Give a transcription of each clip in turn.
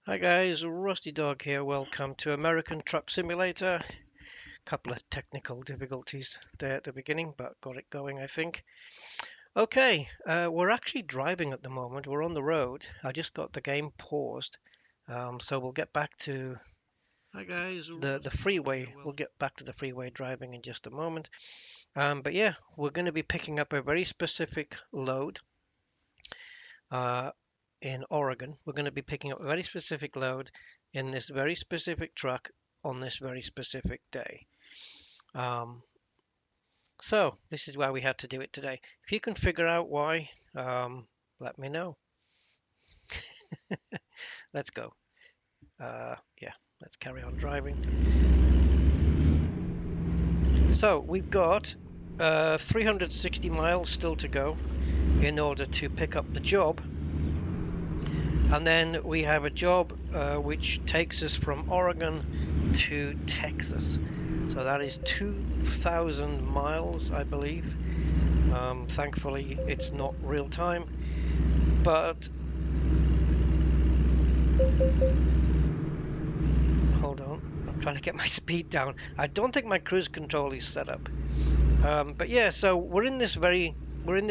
Hi guys, Rusty Dog here. Welcome to American Truck Simulator. Couple of technical difficulties there at the beginning, but got it going, I think. Okay, we're actually driving at the moment. We're on the road. I just got the game paused, so we'll get back to Hi guys, the freeway. We'll get back to the freeway driving in just a moment. But yeah, we're going to be picking up a very specific load. In Oregon. We're going to be picking up a very specific load in this very specific truck on this very specific day. So this is why we had to do it today. If you can figure out why, let me know. Let's go. Yeah, let's carry on driving. So we've got 360 miles still to go in order to pick up the job. And then we have a job which takes us from Oregon to Texas. So that is 2,000 miles, I believe. Thankfully, it's not real time. But hold on, I'm trying to get my speed down. I don't think my cruise control is set up. But yeah, so we're in this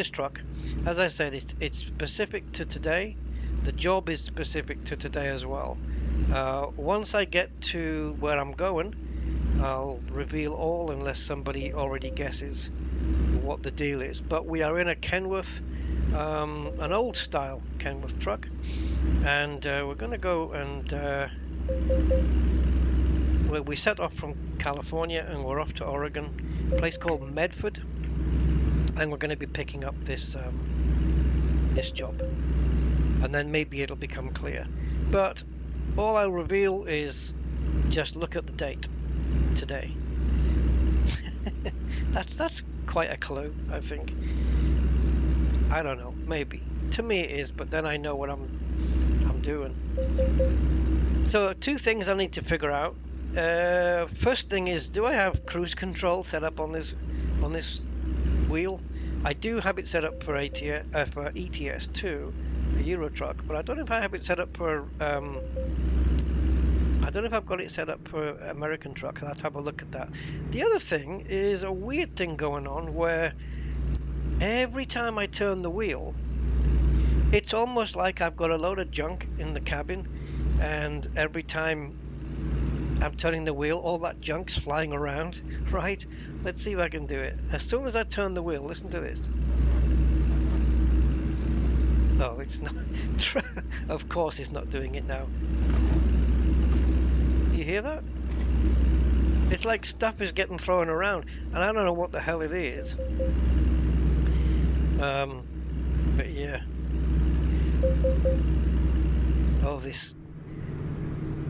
truck. As I said, it's specific to today. The job is specific to today as well. Once I get to where I'm going, I'll reveal all unless somebody already guesses what the deal is. But we are in a Kenworth, an old style Kenworth truck, and we're going to go and we set off from California and we're off to Oregon, a place called Medford, and we're going to be picking up this this job. And then maybe it'll become clear. But all I'll reveal is just look at the date today. That's quite a clue, I think. I don't know, maybe. To me it is, but then I know what I'm doing. So two things I need to figure out. First thing is, do I have cruise control set up on this wheel? I do have it set up for ETS 2. Euro truck, but I don't know if I have it set up for I don't know if I've got it set up for American truck. I'll have to have a look at that. The other thing is a weird thing going on where every time I turn the wheel, it's almost like I've got a load of junk in the cabin, and every time I'm turning the wheel, all that junk's flying around. Right, let's see if I can do it. As soon as I turn the wheel, listen to this. No, it's not. Of course it's not doing it now. You hear that? It's like stuff is getting thrown around, and I don't know what the hell it is. But yeah. Oh, this.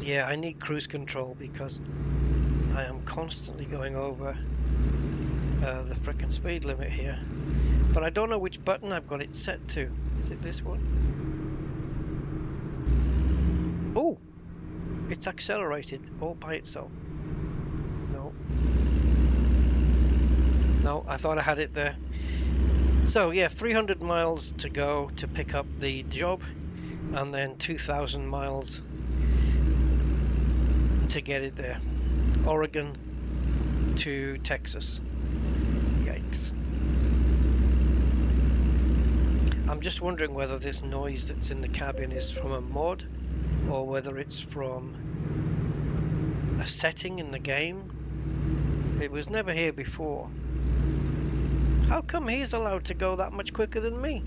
Yeah, I need cruise control because I am constantly going over the frickin' speed limit here. But I don't know which button I've got it set to. Is it this one? Oh! It's accelerated all by itself. No. No, I thought I had it there. So yeah, 300 miles to go to pick up the job, and then 2,000 miles to get it there. Oregon to Texas. Yikes. I'm just wondering whether this noise that's in the cabin is from a mod or whether it's from a setting in the game. It was never here before. How come he's allowed to go that much quicker than me?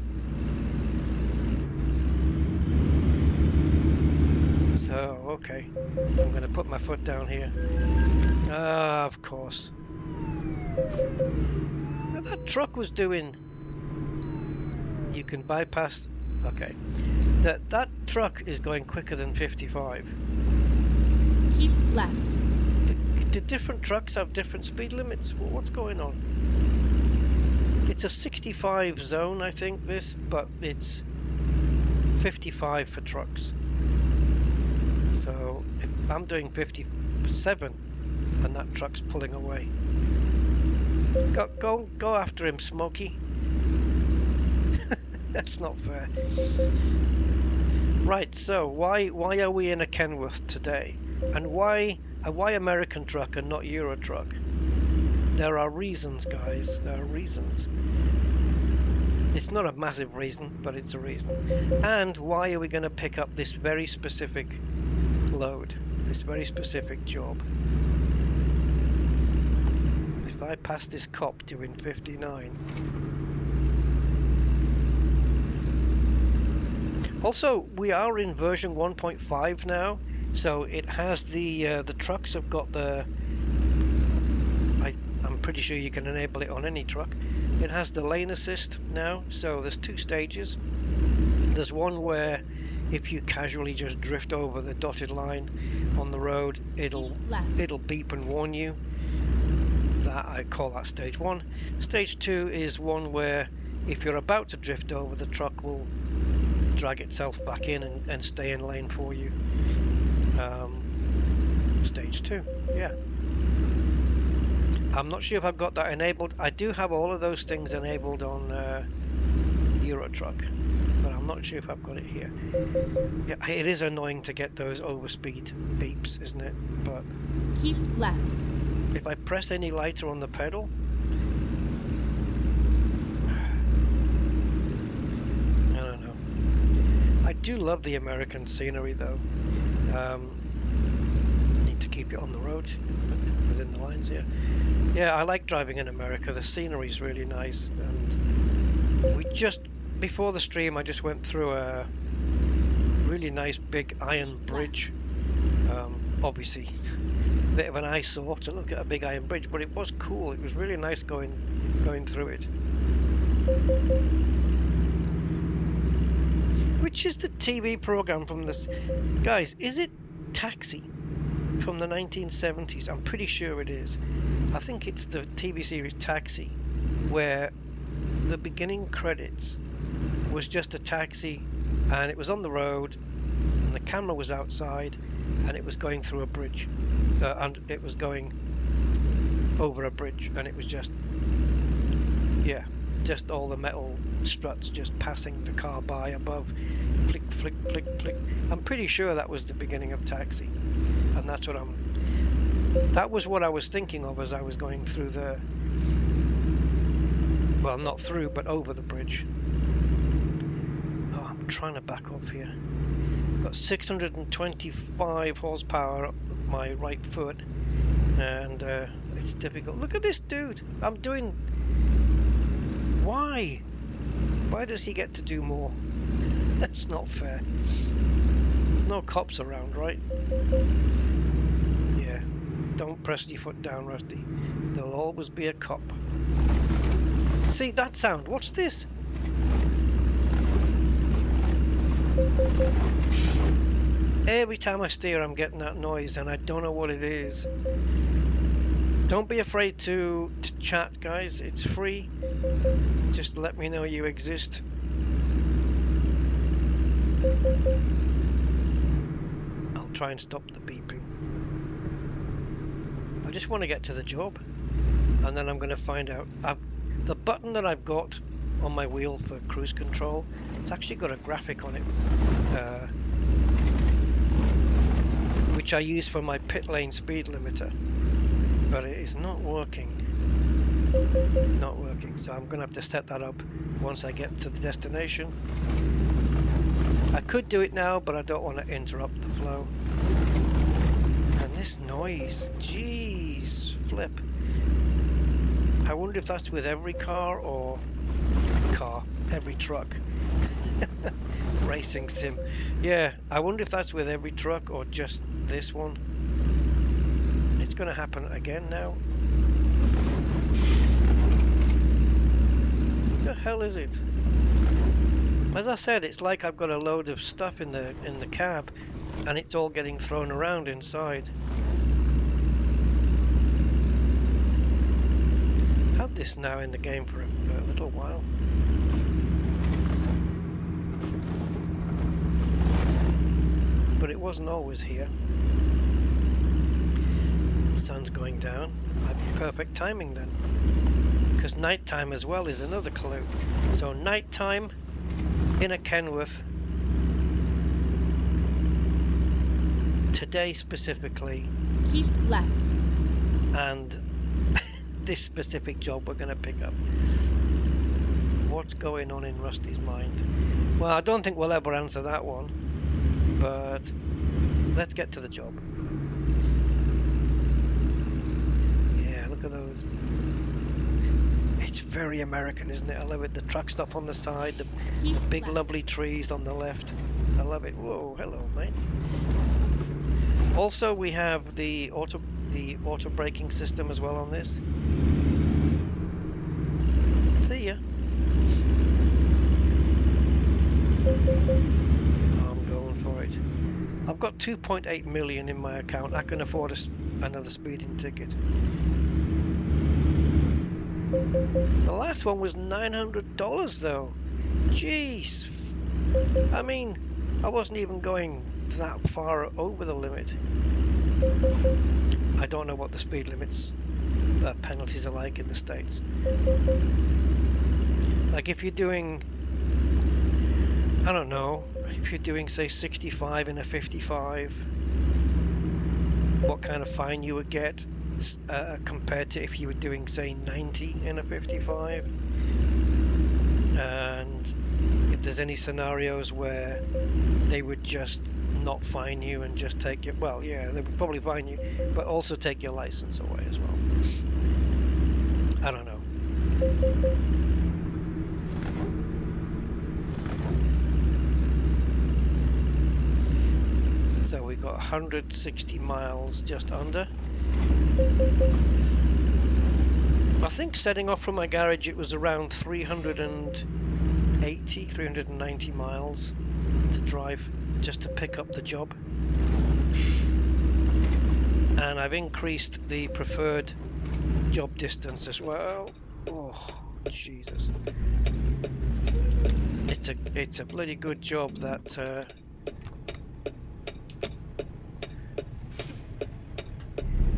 So, okay. I'm going to put my foot down here. Ah, of course. What that truck was doing... You can bypass. Okay, that truck is going quicker than 55. Keep left. Do different trucks have different speed limits? What's going on? It's a 65 zone, I think, this, but it's 55 for trucks. So if I'm doing 57 and that truck's pulling away, go after him, Smokey. That's not fair. Right, so why are we in a Kenworth today? And why American truck and not Euro truck? There are reasons, guys. There are reasons. It's not a massive reason, but it's a reason. And why are we going to pick up this very specific load, this very specific job? If I pass this cop doing 59. Also, we are in version 1.5 now, so it has the trucks have got the. I'm pretty sure you can enable it on any truck. It has the lane assist now, so there's two stages. There's one where if you casually just drift over the dotted line on the road, it'll beep and warn you. That I call that stage 1. Stage 2 is one where if you're about to drift over, the truck will drag itself back in and stay in lane for you. Stage 2, yeah. I'm not sure if I've got that enabled. I do have all of those things enabled on Euro Truck, but I'm not sure if I've got it here. Yeah, it is annoying to get those overspeed beeps, isn't it? But keep left. If I press any lighter on the pedal, I don't know. I do love the American scenery though. Need to keep it on the road within the lines here. Yeah, I like driving in America. The scenery is really nice, and we just before the stream I just went through a really nice big iron bridge. Obviously a bit of an eyesore to look at a big iron bridge, but it was cool. It was really nice going through it. Which is the TV program from this? Guys, is it Taxi from the 1970s? I'm pretty sure it is. I think it's the TV series Taxi, where the beginning credits was just a taxi and it was on the road and the camera was outside and it was going through a bridge, and it was going over a bridge, and it was just, yeah, just all the metal struts just passing the car by above, flick, flick, flick, flick. I'm pretty sure that was the beginning of Taxi, and that's what that was what I was thinking of as I was going through the, well, not through, but over the bridge. Oh, I'm trying to back off here. Got 625 horsepower up my right foot, and it's difficult. Look at this dude. I'm doing. Why does he get to do more? That's not fair. There's no cops around, right? Yeah, don't press your foot down, Rusty. There'll always be a cop. See that sound? What's this? Every time I steer I'm getting that noise and I don't know what it is. Don't be afraid to chat, guys. It's free. Just let me know you exist. I'll try and stop the beeping. I just want to get to the job, and then I'm going to find out. The button that I've got on my wheel for cruise control, it's actually got a graphic on it, which I use for my pit lane speed limiter, but it is not working. Not working, so I'm gonna have to set that up once I get to the destination. I could do it now, but I don't want to interrupt the flow. And this noise, jeez, flip. I wonder if that's with every car or every truck. Racing sim. Yeah, I wonder if that's with every truck or just this one. It's going to happen again now. What the hell is it? As I said, it's like I've got a load of stuff in the cab and it's all getting thrown around inside. Had this now in the game for a little while. But it wasn't always here. Sun's going down. Might be perfect timing then. Because nighttime as well is another clue. So nighttime in a Kenworth today specifically, Keep left. and this specific job we're going to pick up. What's going on in Rusty's mind? Well, I don't think we'll ever answer that one, but let's get to the job. Yeah, look at those. It's very American, isn't it? I love it. The truck stop on the side, the big left. lovely trees on the left. I love it. Whoa, hello, mate. Also, we have the auto braking system as well on this. See ya. I'm going for it. I've got 2.8 million in my account. I can afford another speeding ticket. The last one was $900 though. Jeez. I mean, I wasn't even going that far over the limit. I don't know what the speed limits penalties are like in the States. Like if you're doing, I don't know, if you're doing say 65 in a 55, what kind of fine you would get compared to if you were doing say 90 in a 55. And if there's any scenarios where they would just not fine you and just take your, well, yeah, they would probably fine you, but also take your license away as well. I don't know. So we got 160 miles just under. I think setting off from my garage it was around 390 miles to drive just to pick up the job. And I've increased the preferred job distance as well. Oh, Jesus. It's a bloody good job that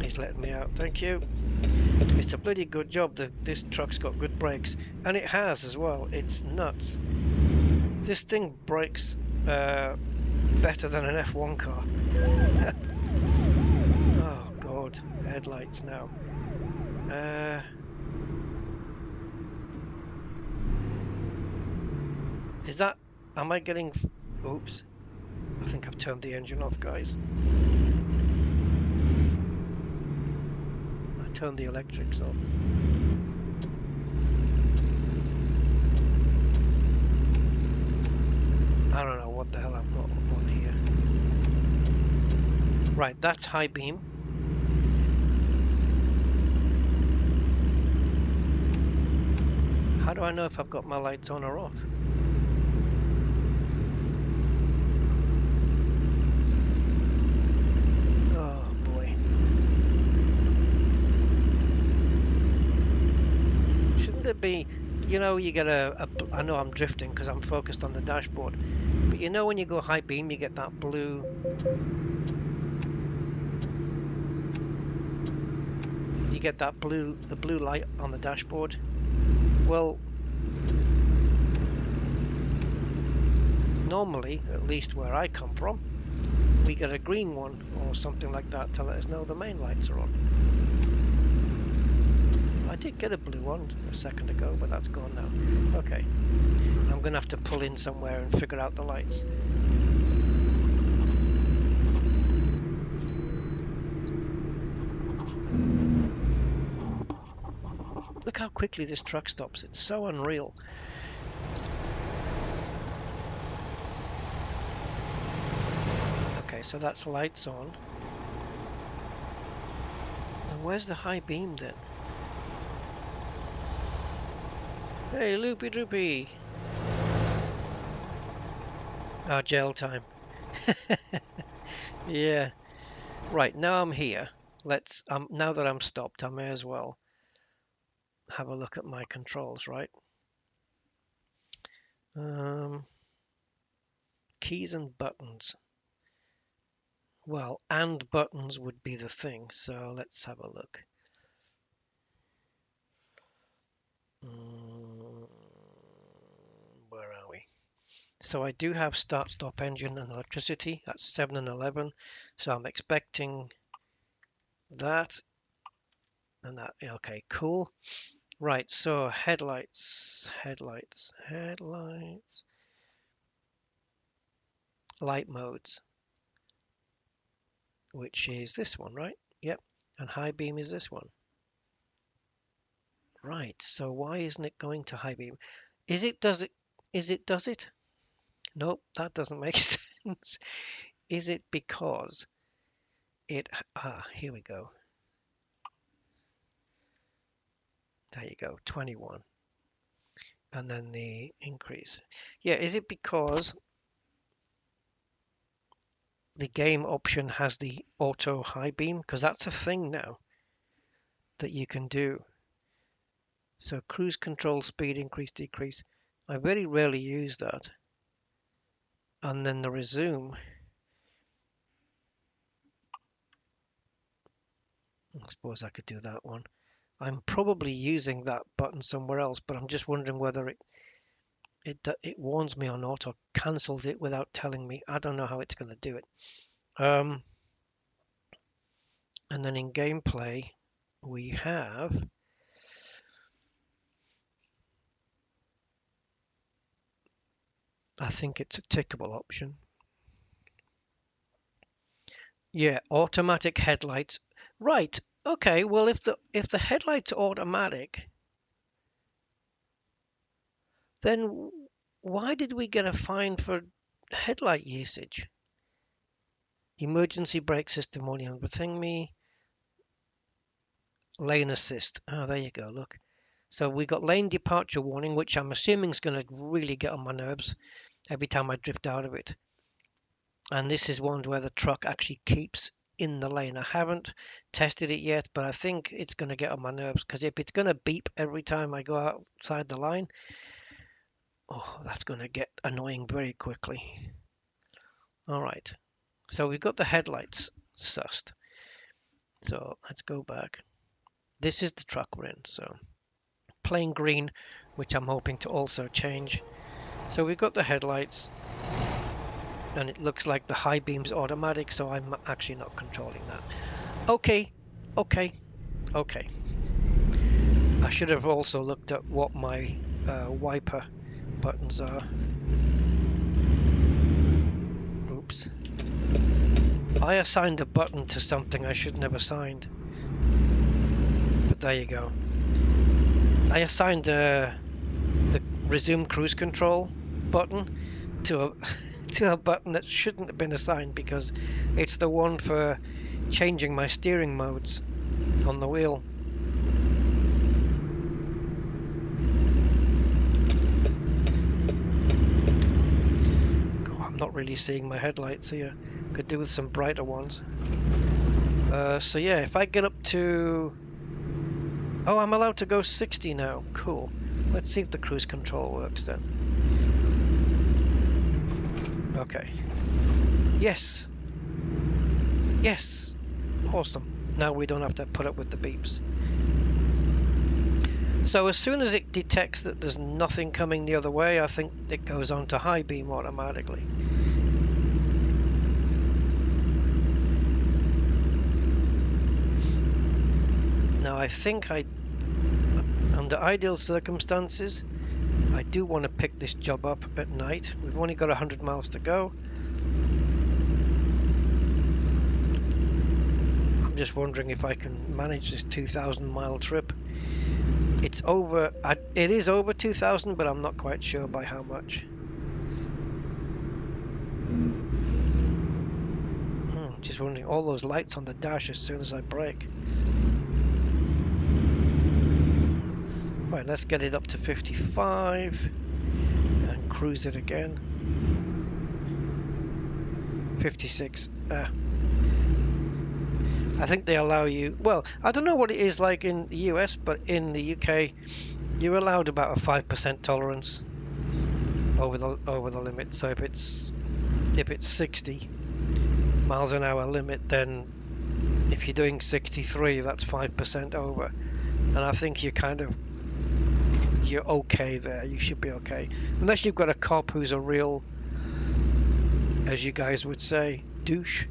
he's letting me out. Thank you. It's a bloody good job that this truck's got good brakes, and it has as well. It's nuts. This thing brakes better than an F1 car. Oh God, headlights now. Is that? Am I getting? Oops. I think I've turned the engine off, guys. I turned the electrics off. I don't know what the hell I've got on here. Right, that's high beam. How do I know if I've got my lights on or off? Oh boy. Shouldn't there be, you know, you get I know I'm drifting because I'm focused on the dashboard, but you know when you go high beam you get that blue, the blue light on the dashboard. Well, normally, at least where I come from, we get a green one or something like that to let us know the main lights are on. I did get a blue one a second ago, but that's gone now. Okay, I'm gonna have to pull in somewhere and figure out the lights. Look how quickly this truck stops. It's so unreal. Okay, so that's lights on. And where's the high beam then? Hey, loopy doopy. Oh, jail time. Yeah. Right, now I'm here. Let's now that I'm stopped, I may as well have a look at my controls, right? Keys and buttons. Well, and buttons would be the thing, so let's have a look. Where are we? So I do have start stop engine and electricity. That's 7 and 11. So I'm expecting that and that. Okay, cool. Right, so headlights, light modes, which is this one, right? Yep. And high beam is this one. Right, so why isn't it going to high beam? Is it, does it? Nope, that doesn't make sense. Is it because here we go. There you go, 21. And then the increase. Yeah, is it because the game option has the auto high beam? Because that's a thing now that you can do. So cruise control, speed increase, decrease. I very rarely use that. And then the resume. I suppose I could do that one. I'm probably using that button somewhere else, but I'm just wondering whether it warns me or not, or cancels it without telling me. I don't know how it's going to do it. And then in gameplay, we have I think it's a tickable option. Yeah, automatic headlights. Right. Okay. Well, if the headlights are automatic, then why did we get a fine for headlight usage? Emergency brake system only on the thing me. Lane assist. Oh, there you go. Look. So we got lane departure warning, which I'm assuming is going to really get on my nerves every time I drift out of it. And this is one where the truck actually keeps in the lane. I haven't tested it yet, but I think it's going to get on my nerves, because if it's going to beep every time I go outside the line, oh, that's going to get annoying very quickly. All right, so we've got the headlights sussed. So let's go back. This is the truck we're in, so plain green, which I'm hoping to also change. So we've got the headlights, and it looks like the high beam's automatic, so I'm actually not controlling that. Okay. I should have also looked at what my wiper buttons are. Oops. I assigned a button to something I should never assigned. But there you go. I assigned the resume cruise control button to a to a button that shouldn't have been assigned, because it's the one for changing my steering modes on the wheel. I'm not really seeing my headlights here. Could do with some brighter ones. So yeah, if I get up to... Oh, I'm allowed to go 60 now. Cool. Let's see if the cruise control works then. Okay. Yes. Yes. Awesome. Now we don't have to put up with the beeps. So as soon as it detects that there's nothing coming the other way, I think it goes on to high beam automatically. Now I think under ideal circumstances, I do want to pick this job up at night. We've only got 100 miles to go. I'm just wondering if I can manage this 2,000 mile trip. It's over, it is over 2,000, but I'm not quite sure by how much. Just wondering, all those lights on the dash as soon as I brake. Right, let's get it up to 55 and cruise it again. 56. I think they allow you, well, I don't know what it is like in the US, but in the UK, you're allowed about a 5% tolerance over the limit. So if it's 60 miles an hour limit, then if you're doing 63, that's 5% over. And I think you kind of you're okay there. You should be okay. Unless you've got a cop who's a real, as you guys would say, douche.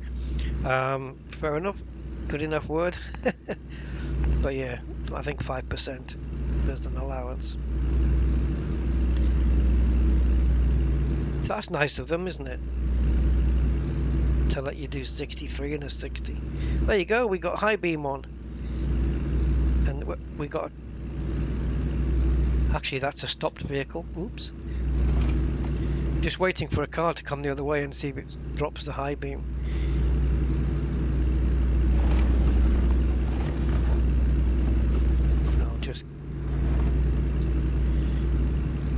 Fair enough. Good enough word. But yeah, I think 5% there's an allowance. So that's nice of them, isn't it? To let you do 63 and a 60. There you go, we got high beam on. And we got... Actually, that's a stopped vehicle. Oops. Just waiting for a car to come the other way and see if it drops the high beam.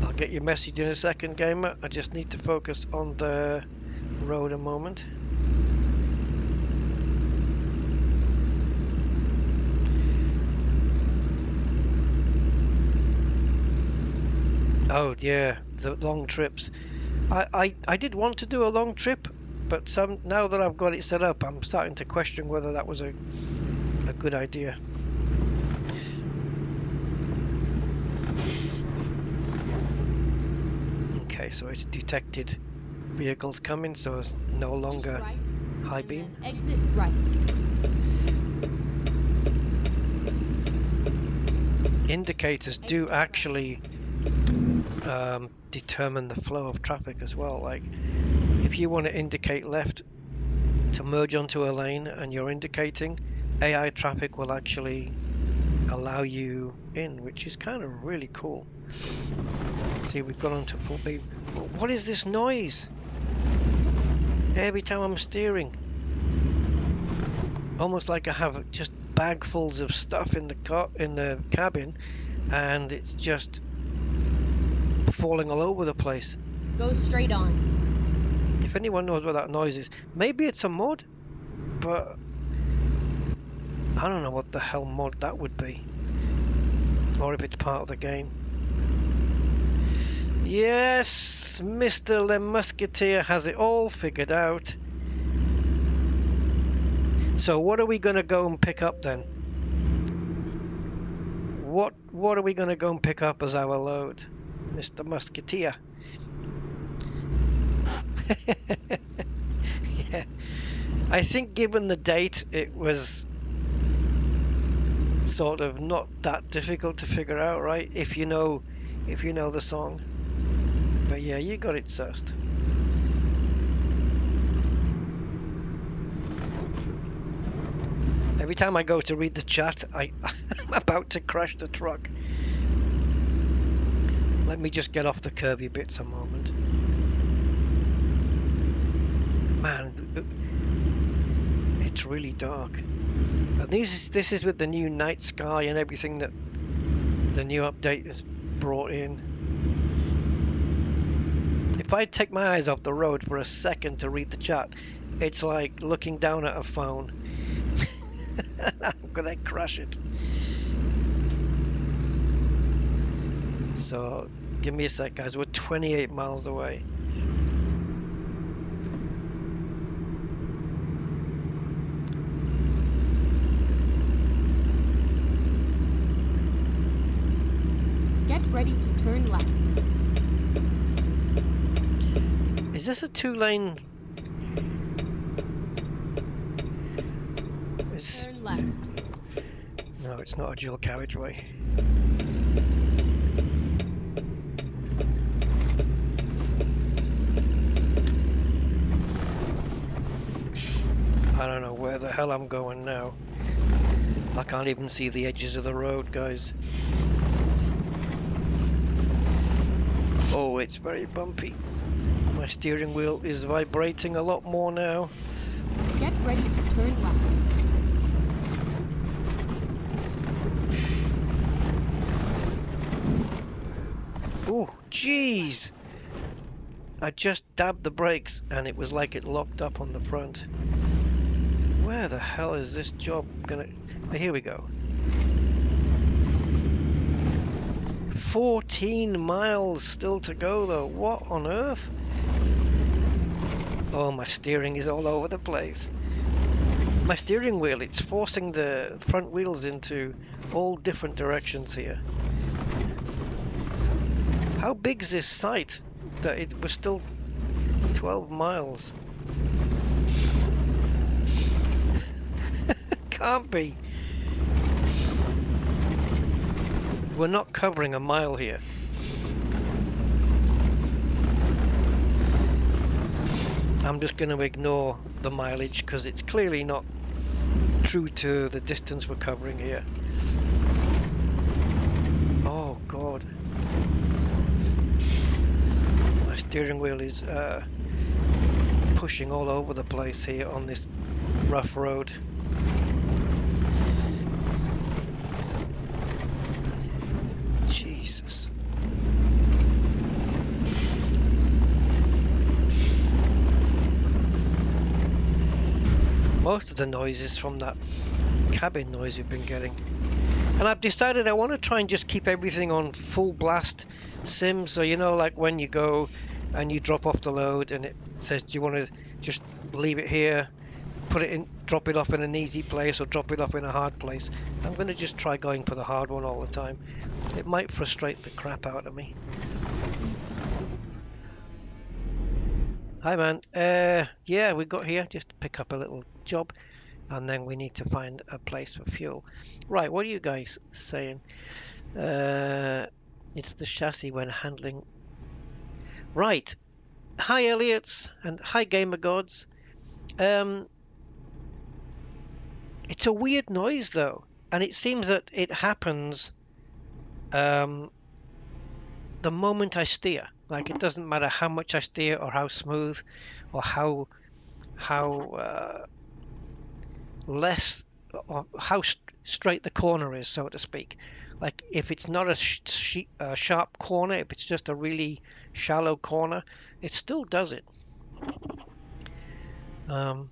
I'll get your message in a second, gamer. I just need to focus on the road a moment. Oh yeah, the long trips. I did want to do a long trip, but now that I've got it set up, I'm starting to question whether that was a good idea. Okay, so it's detected vehicles coming, so it's no longer right, high beam. Exit right. Indicators do actually determine the flow of traffic as well. Like if you want to indicate left to merge onto a lane and you're indicating, AI traffic will actually allow you in, which is kind of really cool. See, we've gone onto full beam. What is this noise? Every time I'm steering, almost like I have just bagfuls of stuff in the car, in the cabin, and it's just falling all over the place. Go straight on. If anyone knows what that noise is, maybe it's a mod, but I don't know what the hell mod that would be, or if it's part of the game. Yes, Mr. Le Musketeer has it all figured out. So what are we going to go and pick up then? What are we going to go and pick up as our load, Mr. Musketeer? Yeah, I think given the date, it was sort of not that difficult to figure out, right? If you know the song. But yeah, you got it sussed. Every time I go to read the chat, I'm about to crash the truck. Let me just get off the curvy bits a moment. Man, it's really dark. And this is with the new night sky and everything that the new update has brought in. If I take my eyes off the road for a second to read the chat, it's like looking down at a phone. I'm gonna crash it. So give me a sec, guys. We're 28 miles away. Get ready to turn left. Is this a two-lane? Turn left. No, it's not a dual carriageway. I don't know where the hell I'm going now. I can't even see the edges of the road, guys. Oh, it's very bumpy. My steering wheel is vibrating a lot more now. Get ready to turn left. Oh, jeez! I just dabbed the brakes and it was like it locked up on the front. Where the hell is this job gonna... Oh, here we go. 14 miles still to go though. What on earth? Oh, my steering is all over the place. My steering wheel, it's forcing the front wheels into all different directions here. How big is this site that it was still 12 miles? Can't be. We're not covering a mile here. I'm just going to ignore the mileage because it's clearly not true to the distance we're covering here. Oh God. My steering wheel is pushing all over the place here on this rough road. Jesus. Most of the noise is from that cabin noise we've been getting. And I've decided I want to try and just keep everything on full blast sim. So, you know, like when you go and you drop off the load and it says, do you want to just leave it here, put it in, drop it off in an easy place or drop it off in a hard place. I'm going to just try going for the hard one all the time. It might frustrate the crap out of me. Hi man, yeah, we got here just to pick up a little job and then we need to find a place for fuel. Right, what are you guys saying? It's the chassis when handling. Right, hi Elliot's and hi Gamer Gods. It's a weird noise though, and it seems that it happens the moment I steer. Like it doesn't matter how much I steer or how smooth or how less or how straight the corner is, so to speak. Like if it's not a sharp corner, if it's just a really shallow corner, it still does it. Oh,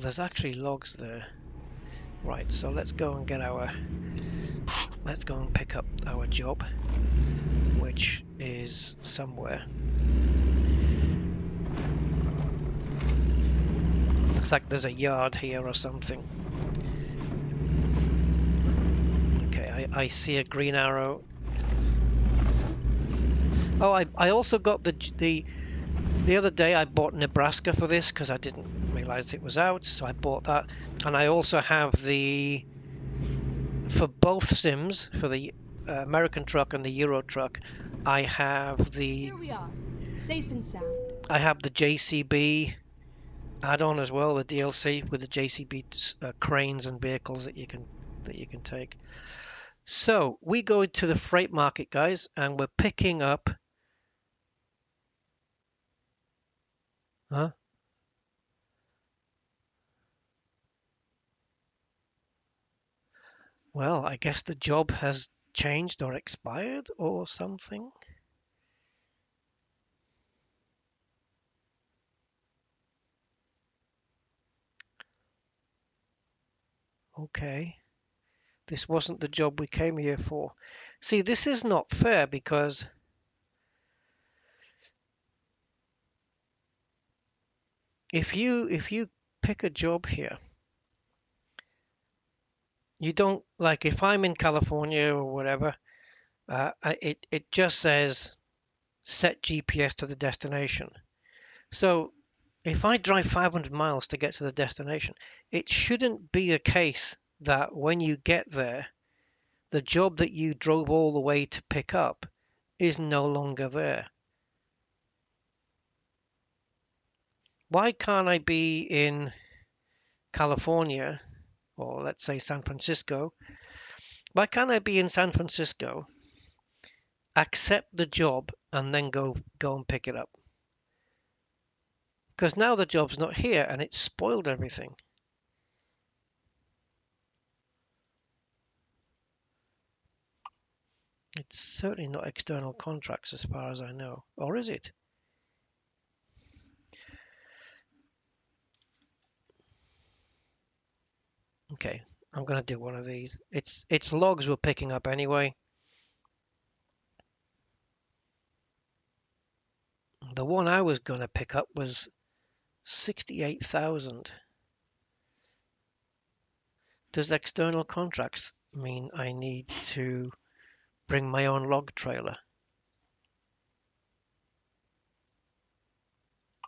there's actually logs there. Right, so let's go and pick up our job, which is somewhere. Looks like there's a yard here or something. Okay, I see a green arrow. Oh, I also got the other day I bought Nebraska for this because I didn't realize it was out, so I bought that. And I also have for both sims, for the American truck and the Euro truck, I have Here we are, safe and sound. I have the JCB add-on as well, the DLC with the JCB cranes and vehicles that you can take. So we go to the freight market, guys, and we're picking up. Huh? Well, I guess the job has changed or expired or something. Okay. This wasn't the job we came here for. See, this is not fair because if you pick a job here, you don't, like if I'm in California or whatever, it just says set GPS to the destination. So if I drive 500 miles to get to the destination, it shouldn't be a case that when you get there, the job that you drove all the way to pick up is no longer there. Why can't I be in California, or let's say San Francisco? Why can't I be in San Francisco, accept the job, and then go and pick it up? Because now the job's not here and it's spoiled everything. It's certainly not external contracts as far as I know. Or is it? Okay, I'm going to do one of these. It's logs we're picking up anyway. The one I was going to pick up was 68,000. Does external contracts mean I need to bring my own log trailer.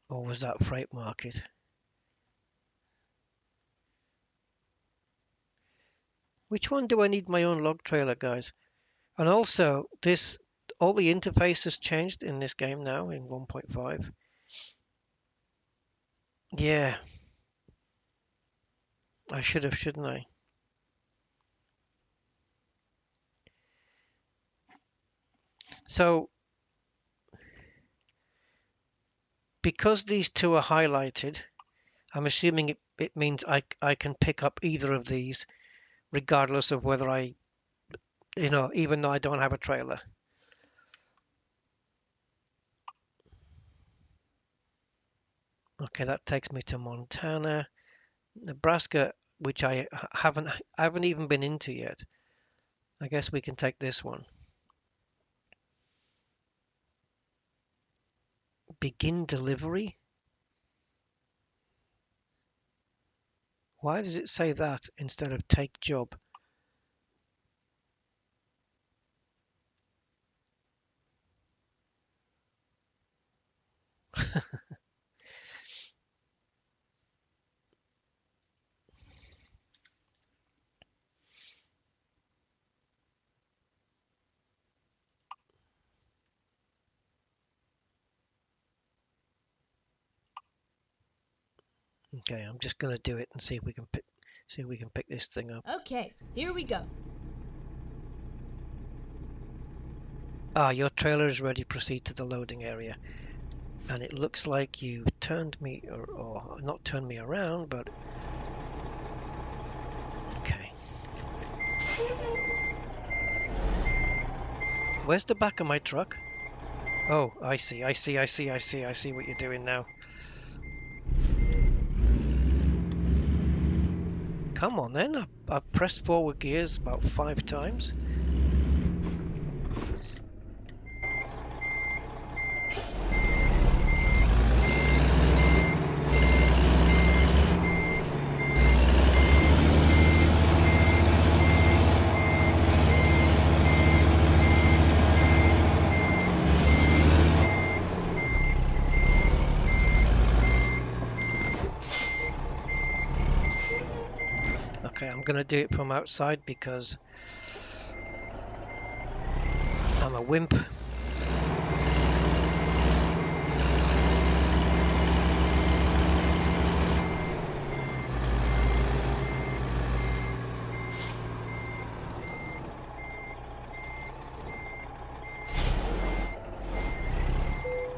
Or was that freight market? Which one do I need my own log trailer, guys? And also, all the interfaces changed in this game now in 1.5. Yeah, I should have, shouldn't I? So, because these two are highlighted, I'm assuming it means I can pick up either of these regardless of whether even though I don't have a trailer. Okay, that takes me to Montana, Nebraska, which I haven't even been into yet. I guess we can take this one. Begin delivery? Why does it say that instead of take job? Okay, I'm just gonna do it and see if we can pick this thing up. Okay, here we go. Ah, your trailer is ready. Proceed to the loading area. And it looks like you turned me, or not turned me around, but okay. Where's the back of my truck? Oh, I see what you're doing now. Come on then, I've pressed forward gears about 5 times. Okay, I'm gonna do it from outside because I'm a wimp.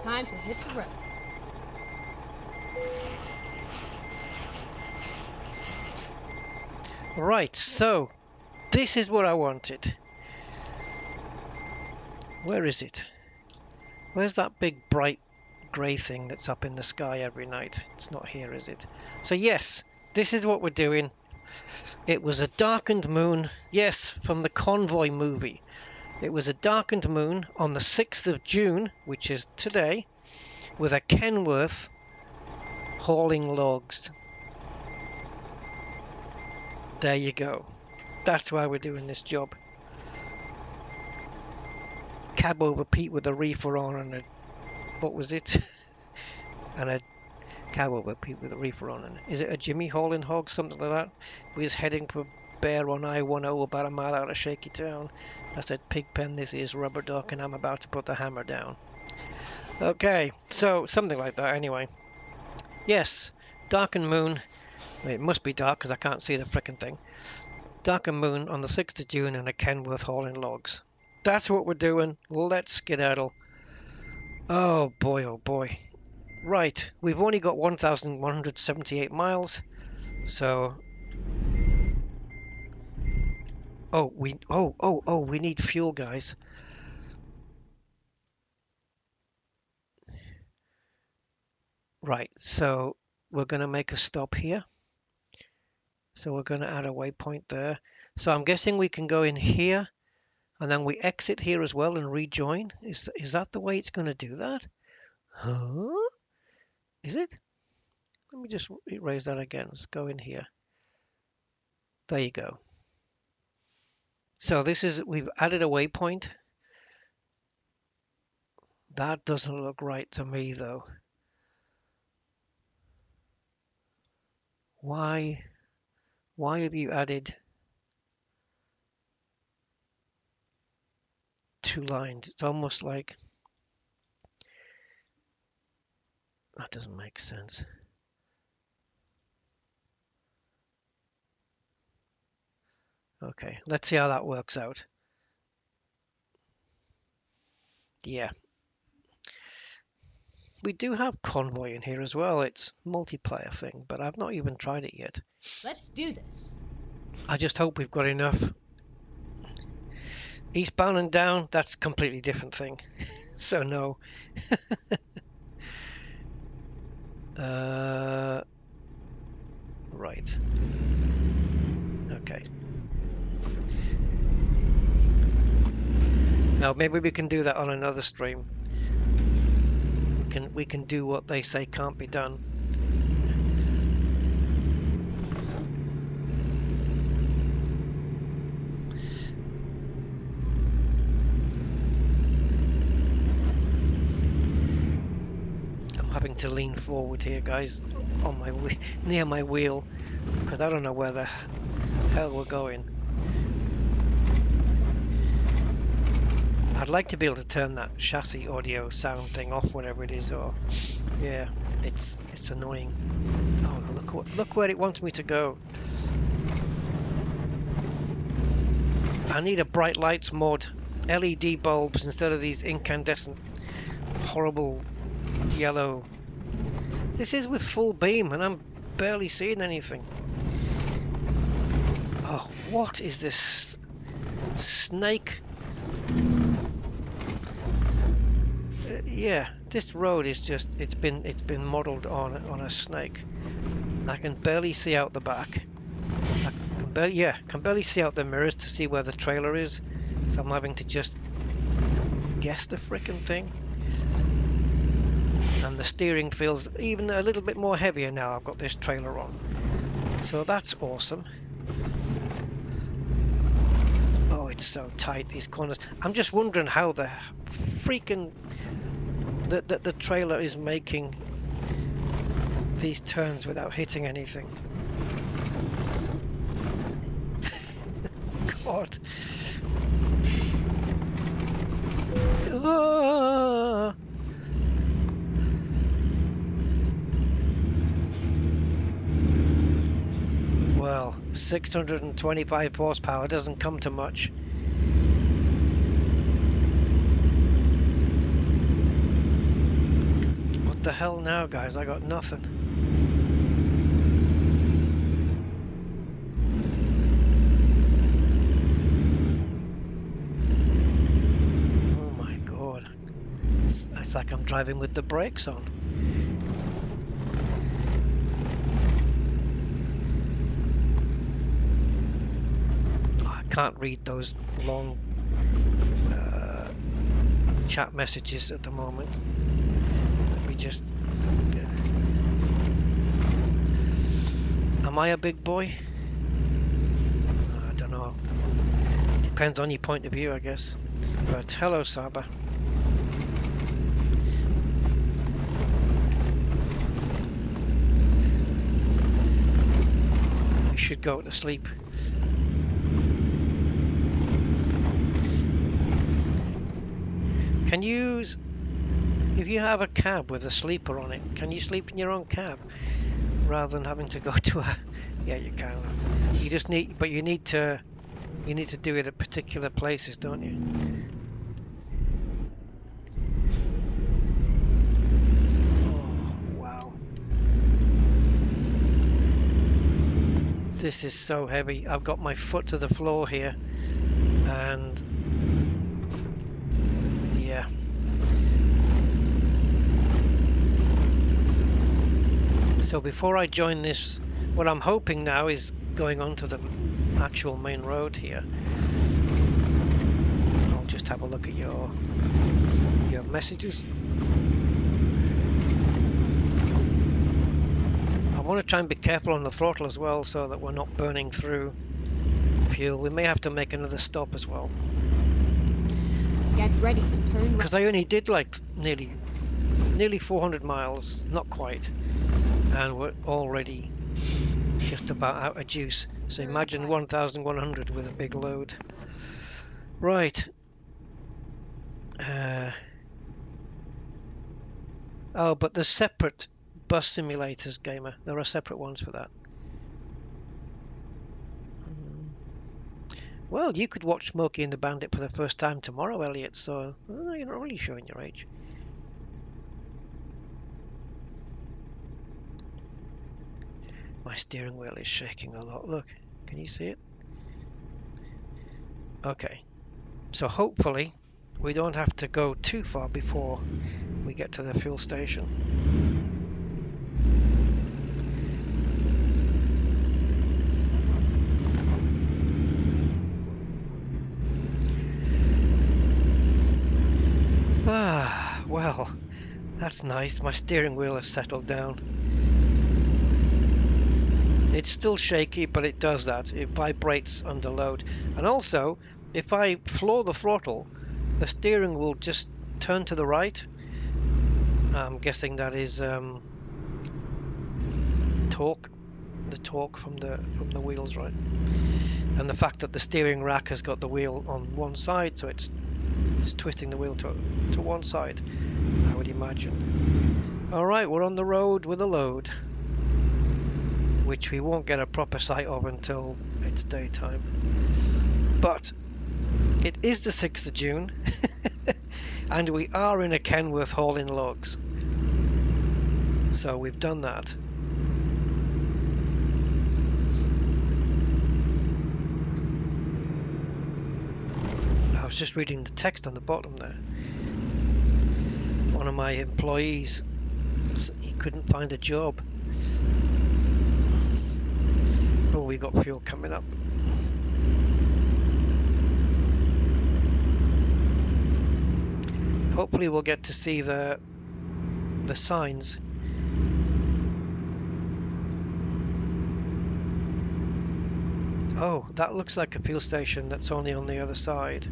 Time to hit the road. Right, so this is what I wanted. Where is it? Where's that big bright grey thing that's up in the sky every night? It's not here, is it? So yes, this is what we're doing. It was a darkened moon, yes, from the Convoy movie. It was a darkened moon on the 6th of June, which is today, with a Kenworth hauling logs. There you go. That's why we're doing this job. Cab over Pete with a reefer on and a... what was it? And a cab over Pete with a reefer on. And is it a Jimmy hauling hog, something like that? We was heading for Bear on I-10 about a mile out of Shaky Town. I said, Pigpen, this is Rubber Duck, and I'm about to put the hammer down. Okay, so something like that anyway. Yes, darkened moon. It must be dark because I can't see the frickin' thing. Darkened moon on the 6th of June and a Kenworth hauling logs. That's what we're doing. Let's skedaddle. Oh boy, oh boy. Right, we've only got 1,178 miles, so... Oh, we need fuel, guys. Right, so we're going to make a stop here. So we're going to add a waypoint there. So I'm guessing we can go in here, and then we exit here as well and rejoin. Is that the way it's going to do that? Huh? Is it? Let me just erase that again. Let's go in here. There you go. So this is, we've added a waypoint. That doesn't look right to me though. Why have you added 2 lines? It's almost like that doesn't make sense. Okay, let's see how that works out. Yeah. We do have Convoy in here as well. It's a multiplayer thing, but I've not even tried it yet. Let's do this. I just hope we've got enough. Eastbound and down, that's a completely different thing. So no. Right. Okay. Now maybe we can do that on another stream. We can do what they say can't be done. I'm having to lean forward here, guys, on my near my wheel, because I don't know where the hell we're going. I'd like to be able to turn that chassis audio sound thing off, whatever it is, or yeah, it's annoying. Oh, look where it wants me to go. I need a bright lights mod, LED bulbs instead of these incandescent, horrible yellow. This is with full beam, and I'm barely seeing anything. Oh, what is this snake? Yeah, this road is just, it's been modeled on a snake. I can barely see out the back. I can barely see out the mirrors to see where the trailer is, so I'm having to just guess the frickin' thing. And the steering feels even a little bit more heavier now I've got this trailer on, so that's awesome. Oh, it's so tight, these corners. I'm just wondering how the freaking the trailer is making these turns without hitting anything. God. Ah. Well, 625 horsepower doesn't come to much. What the hell now, guys? I got nothing. Oh my god. It's like I'm driving with the brakes on. I can't read those long chat messages at the moment. Just am I a big boy? I don't know. Depends on your point of view, I guess. But hello, Saba. I should go to sleep. Can you, if you have a cab with a sleeper on it, can you sleep in your own cab rather than having to go to a? Yeah, you can. You just need, but you need to do it at particular places, don't you? Oh wow, this is so heavy. I've got my foot to the floor here, and yeah. So before I join this, what I'm hoping now is going onto the actual main road here. I'll just have a look at your messages. I want to try and be careful on the throttle as well, so that we're not burning through fuel. We may have to make another stop as well. Get ready to turn Because right. I only did like nearly 400 miles, not quite, and we're already just about out of juice. So Turn imagine right. 1,100 with a big load. Right. Oh, but there's separate bus simulators, gamer. There are separate ones for that. Well, you could watch Smokey and the Bandit for the first time tomorrow, Elliot, so you're not really showing your age. My steering wheel is shaking a lot. Look, can you see it? Okay, so hopefully we don't have to go too far before we get to the fuel station. Ah, well, that's nice. My steering wheel has settled down. It's still shaky, but it does that. It vibrates under load. And also, if I floor the throttle, the steering will just turn to the right. I'm guessing that is torque, the torque from the wheels, right? And the fact that the steering rack has got the wheel on one side, so it's twisting the wheel to one side, I would imagine. All right, we're on the road with a load, which we won't get a proper sight of until it's daytime. But it is the 6th of June, and we are in a Kenworth hauling logs. So we've done that. I was just reading the text on the bottom there. One of my employees, he couldn't find a job. Oh, we got fuel coming up. Hopefully we'll get to see the signs. Oh, that looks like a fuel station that's only on the other side.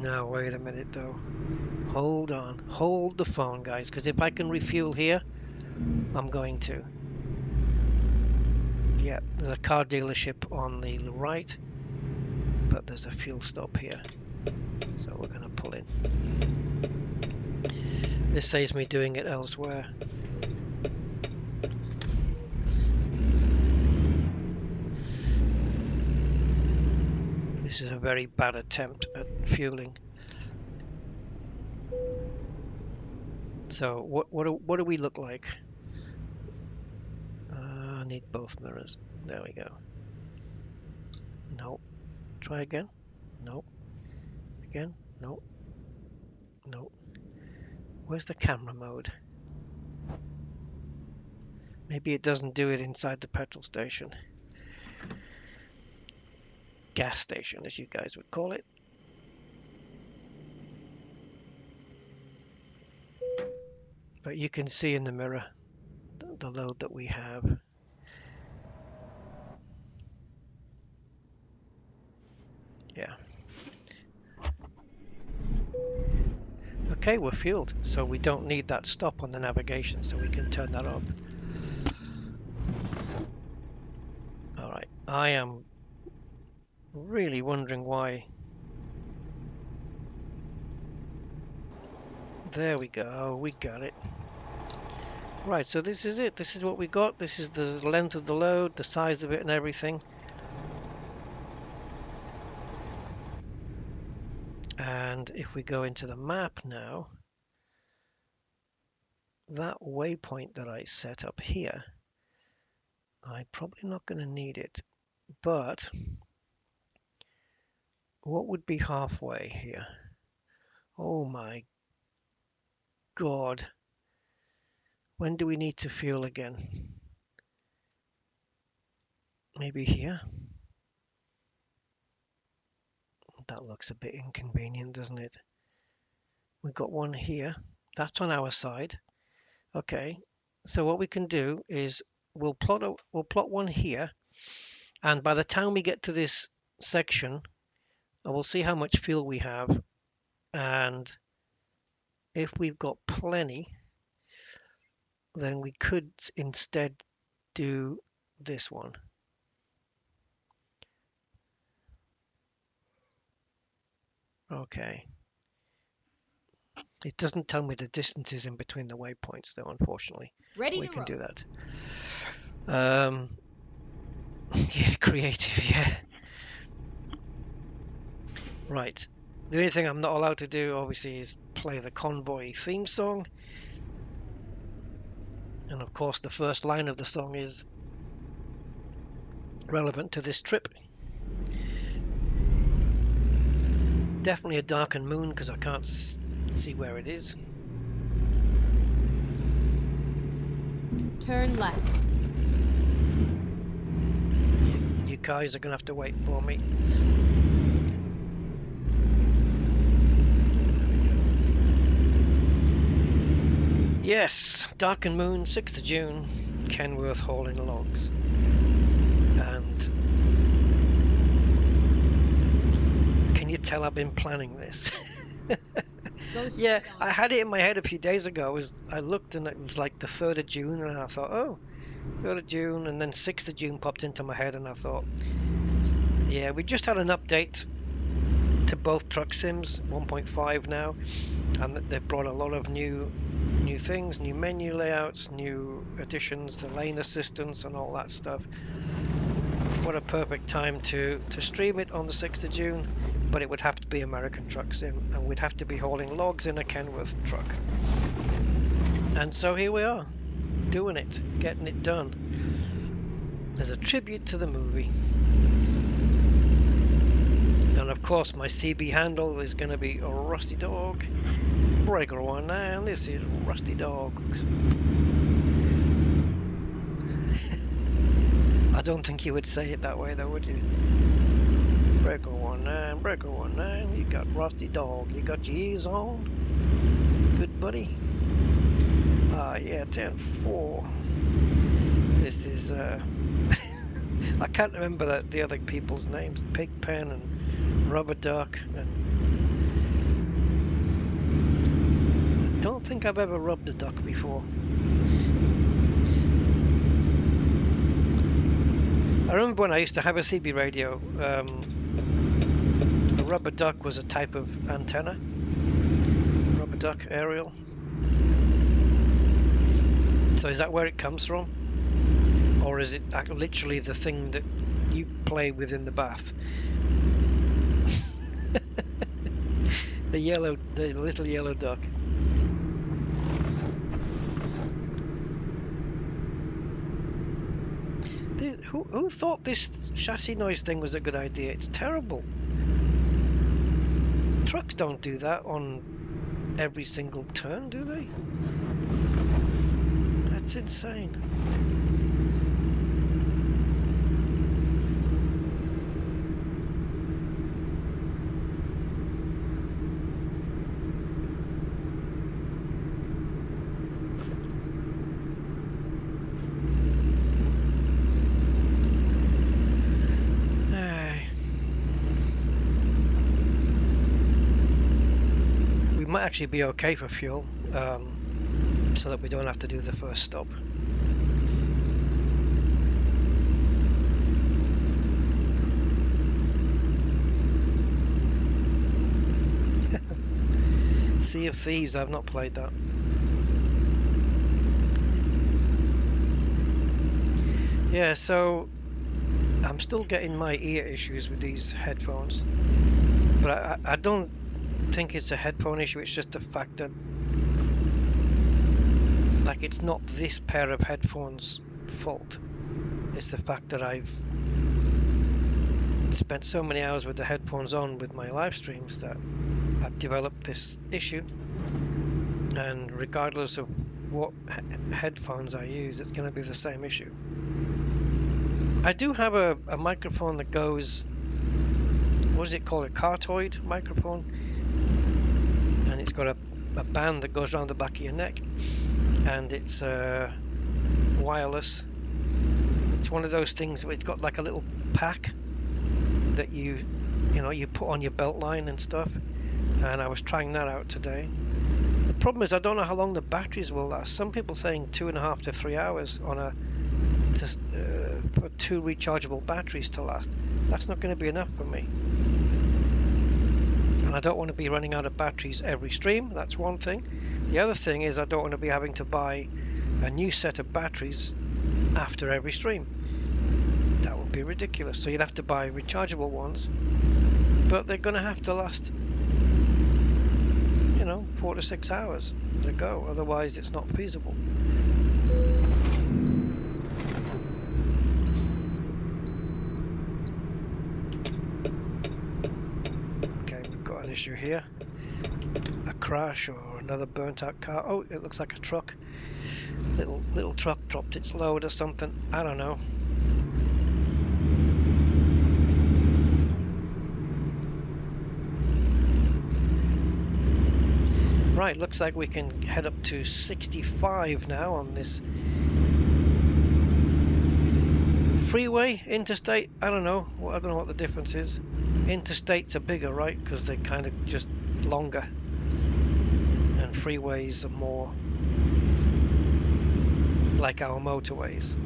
Now, wait a minute though. Hold on. Hold the phone, guys, because if I can refuel here, I'm going to. Yeah, there's a car dealership on the right, but there's a fuel stop here. So we're going to pull in. This saves me doing it elsewhere. This is a very bad attempt at fueling. So what do we look like? I need both mirrors. There we go. No. Try again. No. Again. No. No. Where's the camera mode? Maybe it doesn't do it inside the petrol station. Gas station, as you guys would call it. But you can see in the mirror the load that we have. Yeah. Okay, we're fueled, so we don't need that stop on the navigation, so we can turn that off. All right, I am really wondering why. There we go, we got it. Right, so this is it. This is what we got. This is the length of the load, the size of it and everything. And if we go into the map now, that waypoint that I set up here, I'm probably not going to need it, but what would be halfway here? Oh my God. When do we need to fuel again? Maybe here? That looks a bit inconvenient, doesn't it? We've got one here. That's on our side. Okay. So what we can do is we'll plot one here, and by the time we get to this section, we'll see how much fuel we have, and if we've got plenty, then we could instead do this one. Okay. It doesn't tell me the distances in between the waypoints, though, unfortunately. Ready We to can roll. do that. Yeah, creative, yeah. Right. The only thing I'm not allowed to do, obviously, is play the convoy theme song. And of course, the first line of the song is relevant to this trip. Definitely a darkened moon because I can't see where it is. Turn left. You guys are going to have to wait for me. Yes, darkened moon, 6th of June, Kenworth hauling logs. And can you tell I've been planning this? Yeah, I had it in my head a few days ago. I looked and it was like the 3rd of June, and I thought, oh, 3rd of June, and then 6th of June popped into my head, and I thought, yeah, we just had an update to both truck sims, 1.5 now, and they've brought a lot of new things, new menu layouts, new additions to lane assistance and all that stuff. What a perfect time to stream it on the 6th of June, but it would have to be American Truck Sim, and we'd have to be hauling logs in a Kenworth truck. And so here we are, doing it, getting it done, as a tribute to the movie. And of course my CB handle is going to be a Rusty Dog. Breaker 19, this is Rusty Dog. I don't think you would say it that way though, would you? Breaker 19, you got Rusty Dog, you got your ears on? Good buddy. Yeah, 10-4. This is, I can't remember the other people's names, Pigpen and Rubber Duck, and I don't think I've ever rubbed a duck before. I remember when I used to have a CB radio, a rubber duck was a type of antenna. Rubber duck aerial. So is that where it comes from? Or is it literally the thing that you play with in the bath? The little yellow duck. Who thought this chassis noise thing was a good idea? It's terrible. Trucks don't do that on every single turn, do they? That's insane. Might actually be okay for fuel, so that we don't have to do the first stop. Sea of Thieves, I've not played that. Yeah, so I'm still getting my ear issues with these headphones, but I don't think it's a headphone issue. It's just the fact that, like, it's not this pair of headphones fault. It's the fact that I've spent so many hours with the headphones on with my live streams that I've developed this issue, and regardless of what headphones I use, it's going to be the same issue. I do have a microphone that goes, what is it called, a cartoid microphone, and it's got a band that goes around the back of your neck, and it's wireless. It's one of those things where it's got like a little pack that you put on your belt line and stuff, and I was trying that out today. The problem is I don't know how long the batteries will last. Some people saying 2.5 to 3 hours on for 2 rechargeable batteries to last. That's not going to be enough for me, and I don't want to be running out of batteries every stream. That's one thing. The other thing is I don't want to be having to buy a new set of batteries after every stream. That would be ridiculous. So you'd have to buy rechargeable ones, but they're going to have to last 4 to 6 hours to go, otherwise it's not feasible. Okay, we've got an issue here, a crash or another burnt out car. Oh, it looks like a truck, little truck dropped its load or something, I don't know. Right, looks like we can head up to 65 now on this freeway, interstate. I don't know what the difference is. Interstates are bigger, right? Because they're kind of just longer, and freeways are more like our motorways.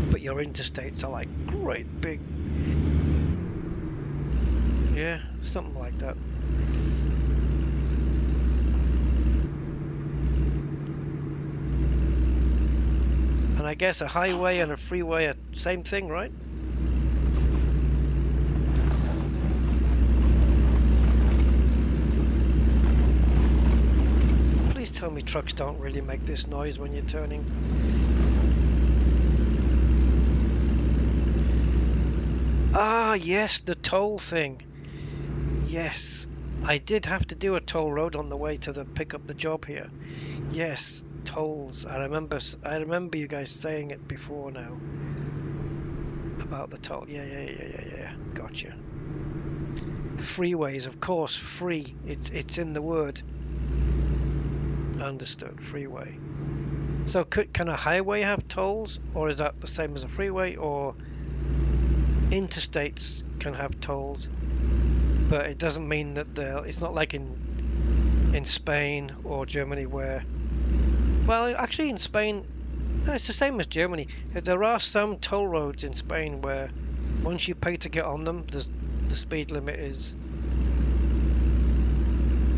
But your interstates are like great big, yeah, something like that. And I guess a highway and a freeway are same thing, right? Please tell me trucks don't really make this noise when you're turning. Ah, yes, the toll thing. Yes, I did have to do a toll road on the way to pick up the job here. Yes. Tolls. I remember you guys saying it before now about the toll. Yeah. Gotcha. Freeways, of course, free. It's in the word. Understood. Freeway. So can a highway have tolls, or is that the same as a freeway? Or interstates can have tolls, but it doesn't mean that it's not like in Spain or Germany where. Well, actually in Spain, it's the same as Germany. There are some toll roads in Spain where once you pay to get on them, the speed limit is,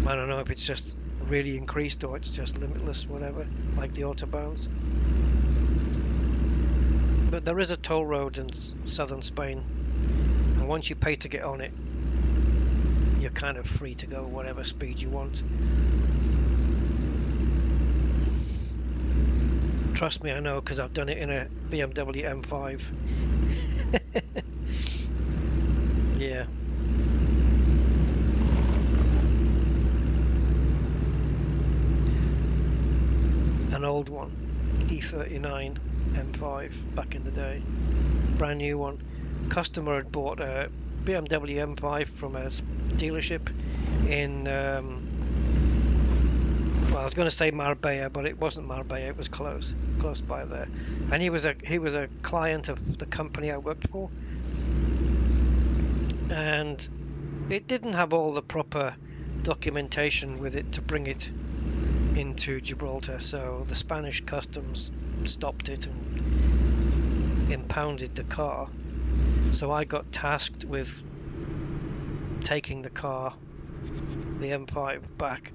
I don't know if it's just really increased or it's just limitless, whatever, like the autobahns. But there is a toll road in southern Spain, and once you pay to get on it, you're kind of free to go whatever speed you want. Trust me, I know, because I've done it in a BMW M5. Yeah. An old one, E39 M5 back in the day. Brand new one. Customer had bought a BMW M5 from a dealership in well, I was going to say Marbella, but it wasn't Marbella. It was close by there. And he was a client of the company I worked for, and it didn't have all the proper documentation with it to bring it into Gibraltar. So the Spanish customs stopped it and impounded the car. So I got tasked with taking the car, the M5, back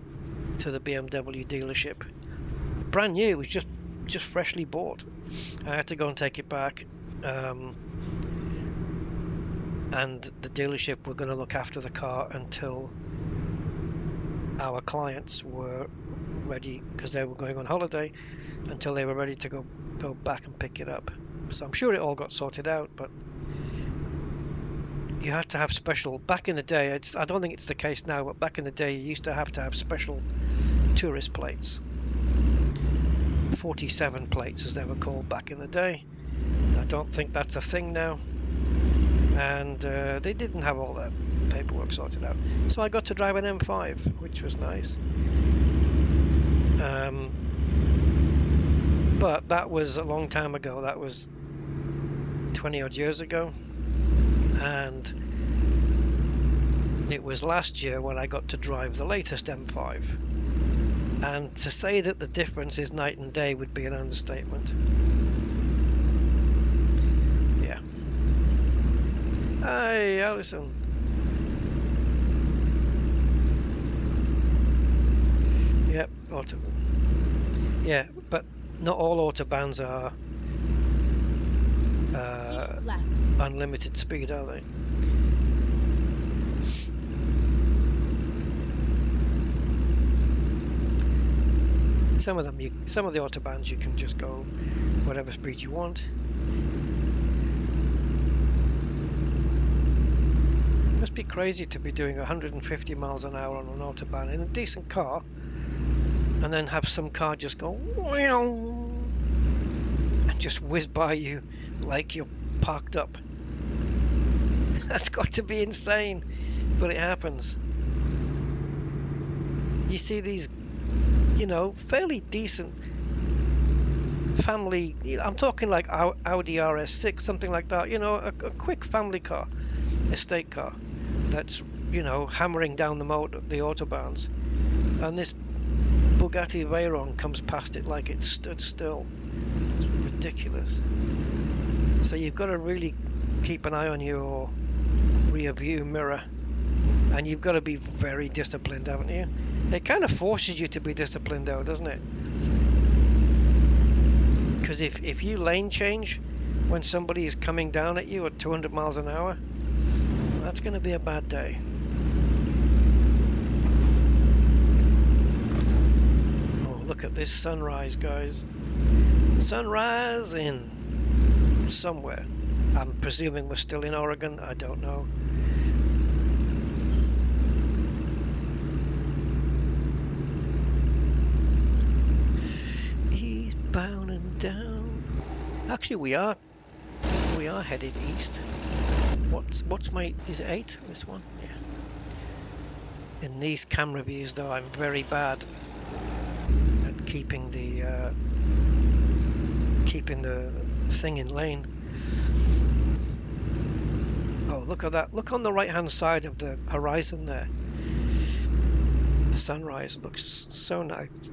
to the BMW dealership. Brand new, it was just freshly bought. I had to go and take it back, and the dealership were going to look after the car until our clients were ready, because they were going on holiday, until they were ready to go back and pick it up. So I'm sure it all got sorted out, but you had to have special, back in the day, I don't think it's the case now, but back in the day you used to have special tourist plates, 47 plates as they were called back in the day. I don't think that's a thing now, and they didn't have all that paperwork sorted out, so I got to drive an But that was a long time ago. That was 20 odd years ago, and it was last year when I got to drive the latest M5, and to say that the difference is night and day would be an understatement. Yeah. Hey, Alison. Yep, auto. Yeah, but not all autobahns are unlimited speed, are they? Some of the autobahns you can just go whatever speed you want. Must be crazy to be doing 150 miles an hour on an autobahn in a decent car, and then have some car just go and just whiz by you like you're parked up. That's got to be insane, but it happens. You see these, you know, fairly decent family, I'm talking like Audi RS6, something like that, you know, a quick family car, estate car, that's, you know, hammering down the autobahns, and this Bugatti Veyron comes past it like it stood still. It's ridiculous. So you've got to really keep an eye on your rear view mirror, and you've got to be very disciplined, haven't you? It kind of forces you to be disciplined though, doesn't it? Because if you lane change when somebody is coming down at you at 200 miles an hour, that's going to be a bad day. Oh, look at this sunrise, guys. Sunrise in somewhere. I'm presuming we're still in Oregon. I don't know. Eastbound and down. Actually, we are headed east. What's my, is it 8? This one? Yeah. In these camera views, though, I'm very bad at keeping the thing in lane. Oh, look at that! Look on the right-hand side of the horizon there. The sunrise looks so nice.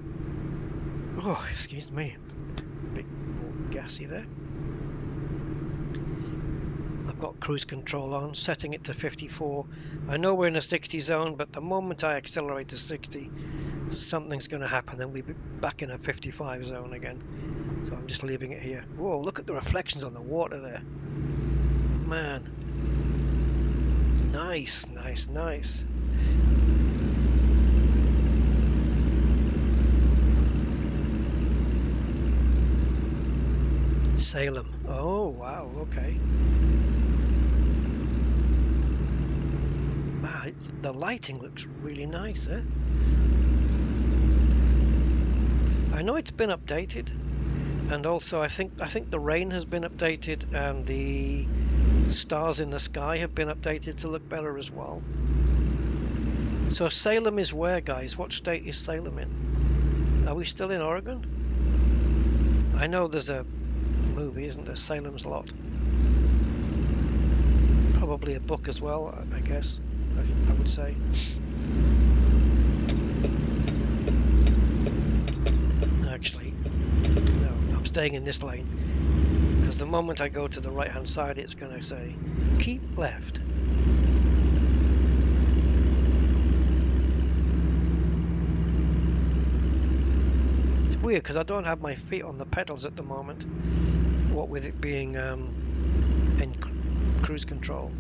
Oh, excuse me, a bit more gassy there. I've got cruise control on, setting it to 54. I know we're in a 60 zone, but the moment I accelerate to 60, something's going to happen and we'll be back in a 55 zone again. So I'm just leaving it here. Whoa, look at the reflections on the water there. Man. Nice, nice, nice. Salem. Oh, wow, okay. Wow, the lighting looks really nice, eh? I know it's been updated, and also I think the rain has been updated, and the stars in the sky have been updated to look better as well. So Salem is where, guys? What state is Salem in? Are we still in Oregon? I know there's a movie, isn't there? Salem's Lot. Probably a book as well, I guess. I would say. Actually, no, I'm staying in this lane, because the moment I go to the right hand side, it's going to say keep left. It's weird because I don't have my feet on the pedals at the moment, what with it being in cruise control.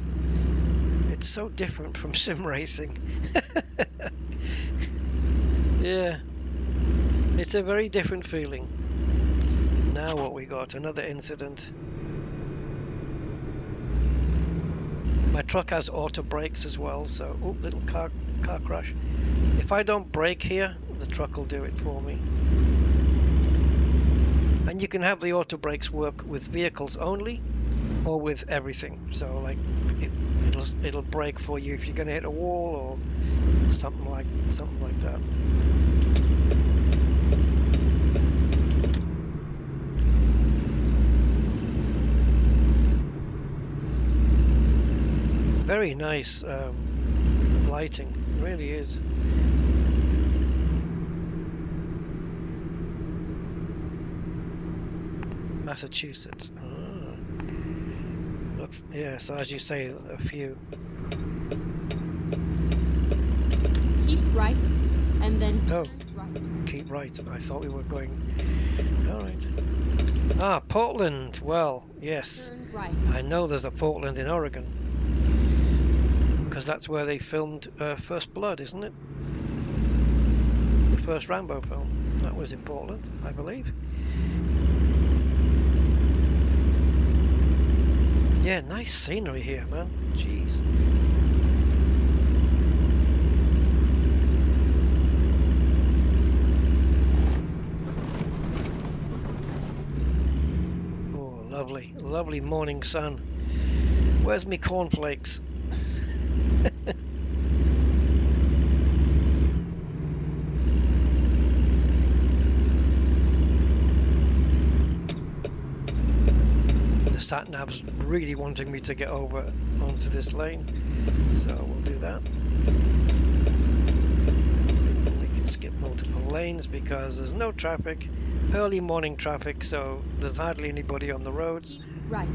It's so different from sim racing. Yeah, it's a very different feeling. Now what we got? Another incident. My truck has auto brakes as well, so oh, little car crash. If I don't brake here, the truck will do it for me. And you can have the auto brakes work with vehicles only, or with everything. So like it'll brake for you if you're going to hit a wall or something like that. Very nice lighting, really is. Massachusetts. Ah. Looks, yeah, so as you say, a few. Keep right, and then Oh, turn right. keep right. I thought we were going. All right. Ah, Portland. Well, yes. Turn right. I know there's a Portland in Oregon. Because that's where they filmed First Blood, isn't it? The first Rambo film. That was in Portland, I believe. Yeah, nice scenery here, man. Jeez. Oh, lovely, lovely morning sun. Where's me cornflakes? The sat-nav's really wanting me to get over onto this lane, so we'll do that. And we can skip multiple lanes because there's no traffic, early morning traffic, so there's hardly anybody on the roads. Keep right.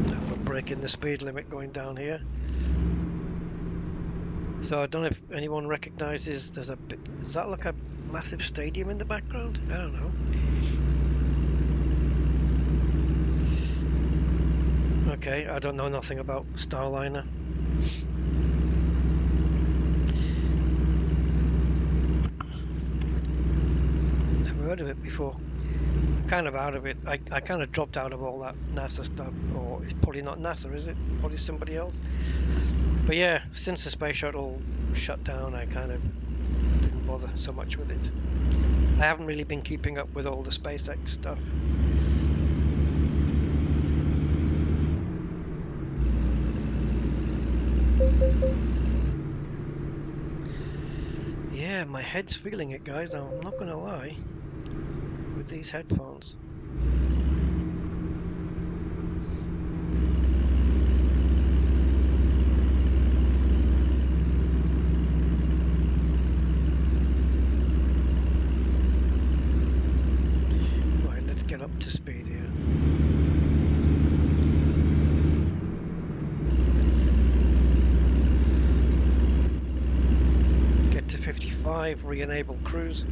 Now we're breaking the speed limit going down here. So I don't know if anyone recognizes there's a bit, does that look a massive stadium in the background? I don't know. Okay, I don't know nothing about Starliner. Never heard of it before. I'm kind of out of it. I kind of dropped out of all that NASA stuff, or it's probably not NASA, is it? Probably somebody else. But yeah, since the space shuttle shut down, I kind of didn't bother so much with it. I haven't really been keeping up with all the SpaceX stuff. Yeah, my head's feeling it, guys. I'm not gonna lie. With these headphones. Right, let's get up to speed here. Get to 55, re-enable cruise.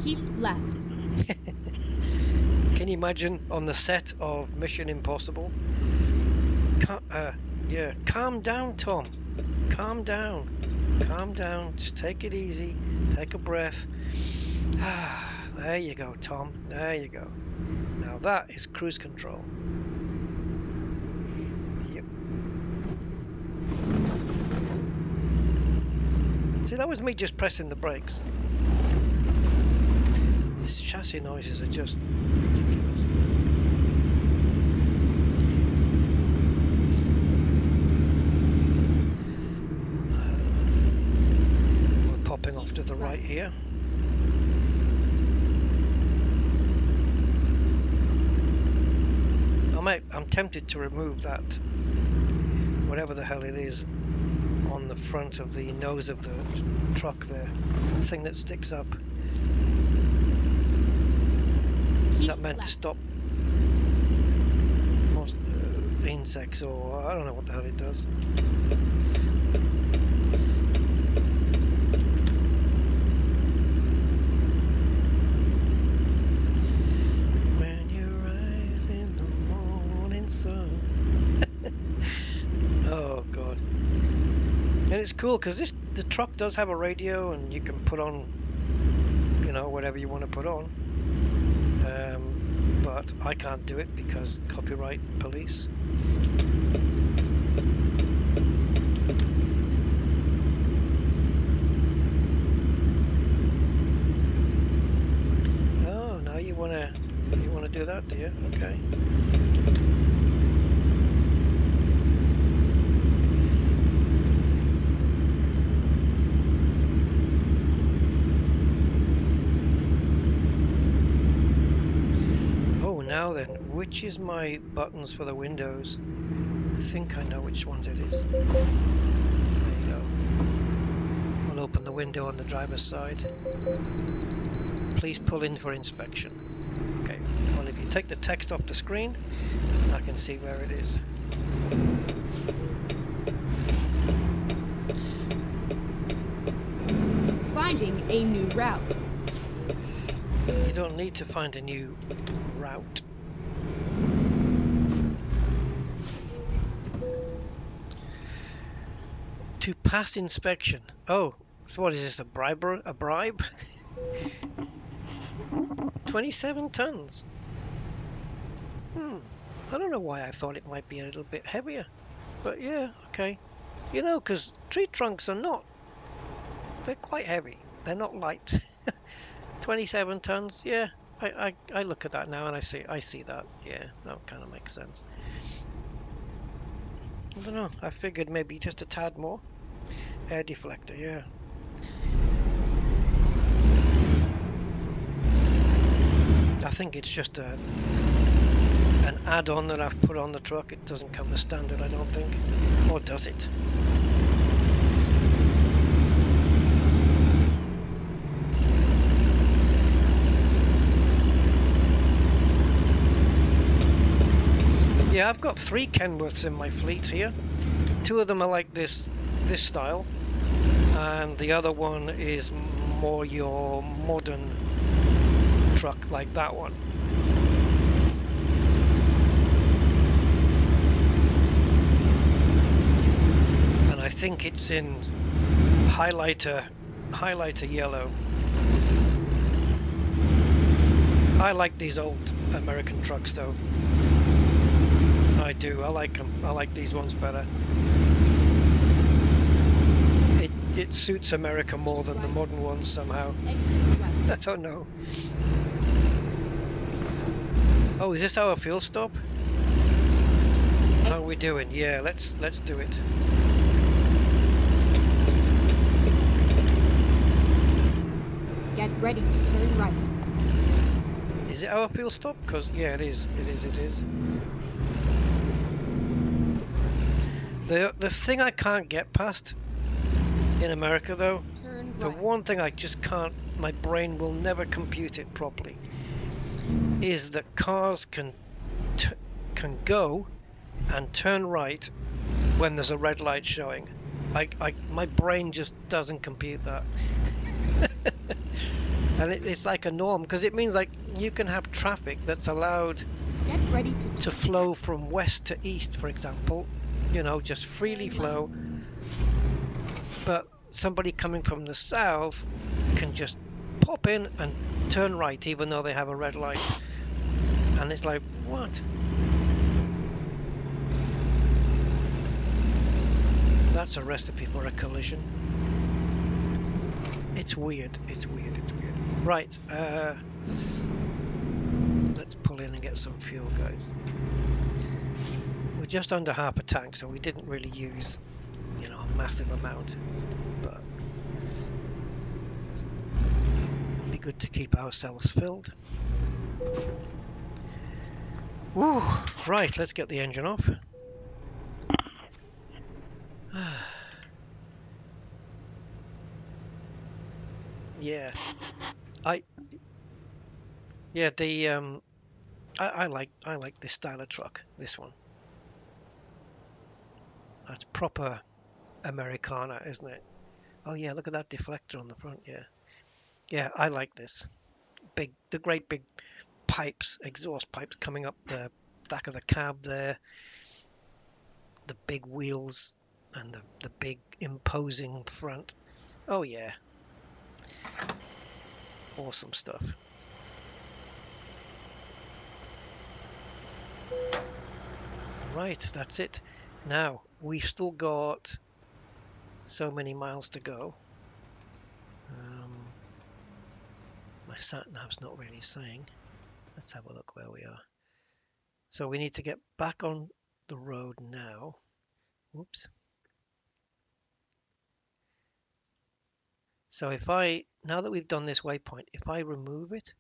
Keep left. Can you imagine on the set of Mission Impossible? Yeah, calm down, Tom. Calm down. Calm down. Just take it easy. Take a breath. There you go, Tom. There you go. Now that is cruise control. Yep. See, that was me just pressing the brakes. These chassis noises are just ridiculous. We're popping off to the right here. I'm tempted to remove that, whatever the hell it is, on the front of the nose of the truck there. The thing that sticks up. Is that meant to stop most insects, or I don't know what the hell it does. When you rise in the morning sun. Oh god. And it's cool because the truck does have a radio, and you can put on, you know, whatever you want to put on. But I can't do it because copyright police. Oh, now you wanna do that, do you? Okay. which is my buttons for the windows? I think I know which ones it is. There you go. I'll open the window on the driver's side. Please pull in for inspection. Okay, well if you take the text off the screen, I can see where it is. Finding a new route. You don't need to find a new route. To pass inspection. Oh, so what is this, a bribe? 27 tons. I don't know why I thought it might be a little bit heavier. But yeah, okay. You know, because tree trunks are not, they're quite heavy. They're not light. 27 tons, yeah. I look at that now and I see that. Yeah, that kind of makes sense. I don't know. I figured maybe just a tad more. Air deflector, yeah. I think it's just an add-on that I've put on the truck. It doesn't come as standard, I don't think. Or does it? Yeah, I've got 3 Kenworths in my fleet here. 2 of them are like this style, and the other one is more your modern truck like that one. And I think it's in highlighter yellow. I like these old American trucks though. I do. I like them. I like these ones better. It suits America more than the modern ones somehow. I don't know. Oh, is this our fuel stop? How are we doing? Yeah, let's do it. Get ready to turn right. Is it our fuel stop? Because yeah, it is. It is. The thing I can't get past in America though, the one thing I just can't, my brain will never compute it properly, is that cars can go and turn right when there's a red light showing. My brain just doesn't compute that. And it's like a norm, because it means like you can have traffic that's allowed to flow from west to east, for example, you know, just freely flow, but somebody coming from the south can just pop in and turn right even though they have a red light. And it's like, what? That's a recipe for a collision. It's weird. Right, let's pull in and get some fuel, guys. We're just under half a tank, so we didn't really use, you know, a massive amount, but it'd be good to keep ourselves filled. Woo! Right, let's get the engine off. Yeah, I like this style of truck. This one. That's proper Americana, isn't it? Oh yeah, look at that deflector on the front. Yeah, I like this. The great big pipes, exhaust pipes coming up the back of the cab there. The big wheels and the big imposing front. Oh yeah. Awesome stuff. Right, that's it. Now, we've still got so many miles to go. My sat-nav's not really saying. Let's have a look where we are. So we need to get back on the road now. Whoops. So now that we've done this waypoint, if I remove it,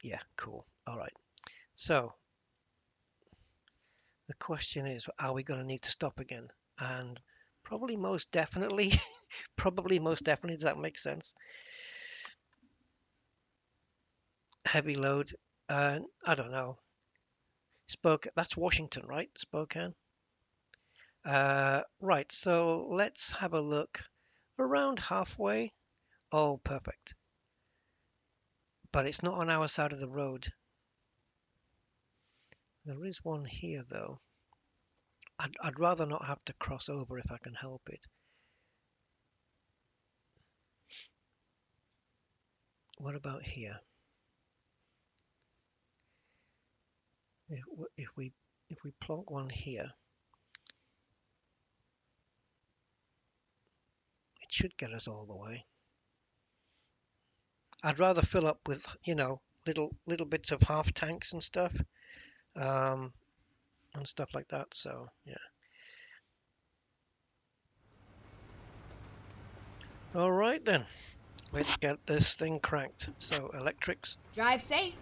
Yeah, cool. All right. So the question is, are we going to need to stop again? And probably most definitely, probably most definitely, does that make sense? Heavy load. I don't know. That's Washington, right? Spokane. Right, so let's have a look. Around halfway. Oh, perfect. But it's not on our side of the road. There is one here, though. I'd rather not have to cross over if I can help it. What about here? If we plonk one here, it should get us all the way. I'd rather fill up with, little bits of half tanks and stuff, and stuff like that. So yeah. All right then, let's get this thing cranked. So electrics. Drive safe.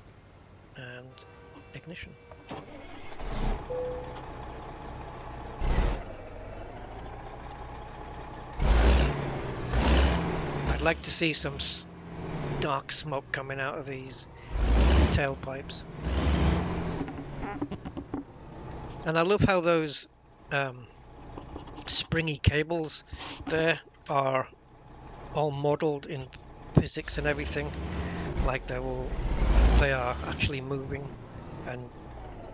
And ignition. I'd like to see some dark smoke coming out of these tailpipes. And I love how those springy cables there are all modeled in physics and everything, like they are actually moving and